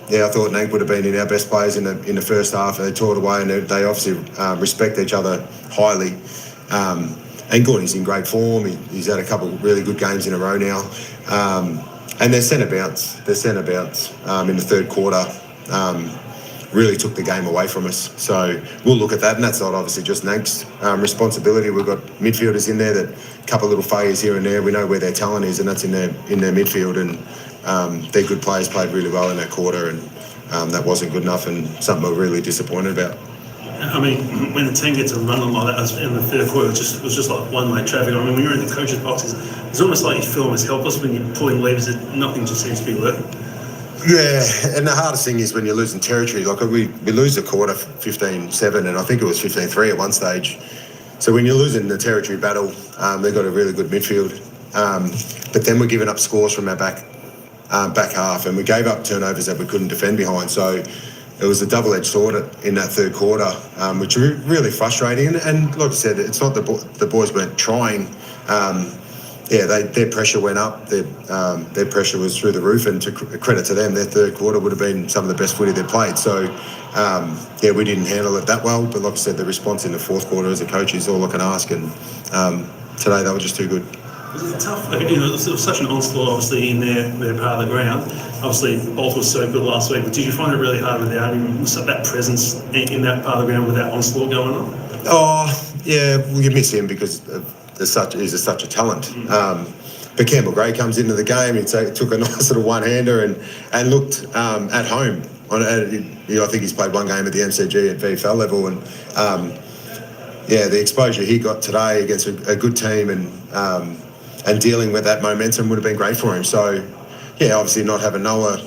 Speaker 20: I thought Nang would have been in our best players in the first half. They tore it away, and they obviously respect each other highly. And Gordon's in great form. He's had a couple of really good games in a row now. And their centre bounce in the third quarter really took the game away from us. So we'll look at that, and that's not obviously just Nang's responsibility. We've got midfielders in there that a couple of little failures here and there. We know where their talent is, and that's in their midfield. And their good players played really well in that quarter, and that wasn't good enough, and something we're really disappointed about.
Speaker 21: I mean, when the team gets a run on like that in the third quarter, it was just like one-way traffic. I mean, when you're in the coach's boxes, it's almost like you feel almost helpless when you're pulling levers that nothing just seems to be working.
Speaker 20: Yeah, and the hardest thing is when you're losing territory. Like, we lose the quarter 15-7, and I think it was 15-3 at one stage. So when you're losing the territory battle, they've got a really good midfield. But then we're giving up scores from our back half, and we gave up turnovers that we couldn't defend behind. So it was a double-edged sword in that third quarter, which was really frustrating. And like I said, it's not the boys weren't trying. Their pressure went up. Their pressure was through the roof, and to credit to them, their third quarter would have been some of the best footy they played. So, we didn't handle it that well. But like I said, the response in the fourth quarter as a coach is all I can ask. And today they were just too good.
Speaker 21: Was it tough? It was such an onslaught, obviously, in their part of the ground. Obviously, Bolt was so good last week, but did you find it really hard without him, that presence in that part of the ground with that onslaught going on? Oh, yeah, well, you miss him because he's such a talent.
Speaker 20: But Campbell Gray comes into the game. He took a nice little one-hander and looked at home. I think he's played one game at the MCG at VFL level, and the exposure he got today against a good team and dealing with that momentum would have been great for him. So, obviously not having Noah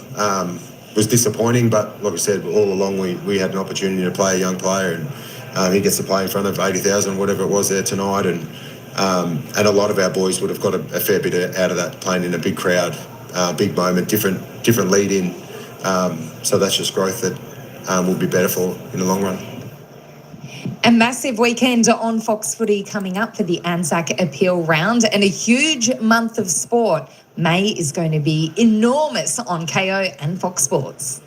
Speaker 20: was disappointing, but like I said, all along we had an opportunity to play a young player, and he gets to play in front of 80,000, whatever it was there tonight, and a lot of our boys would have got a fair bit out of that, playing in a big crowd, big moment, different lead in. So that's just growth that will be better for in the long run.
Speaker 2: A massive weekend on Fox Footy coming up for the ANZAC appeal round, and a huge month of sport. May is going to be enormous on KO and Fox Sports.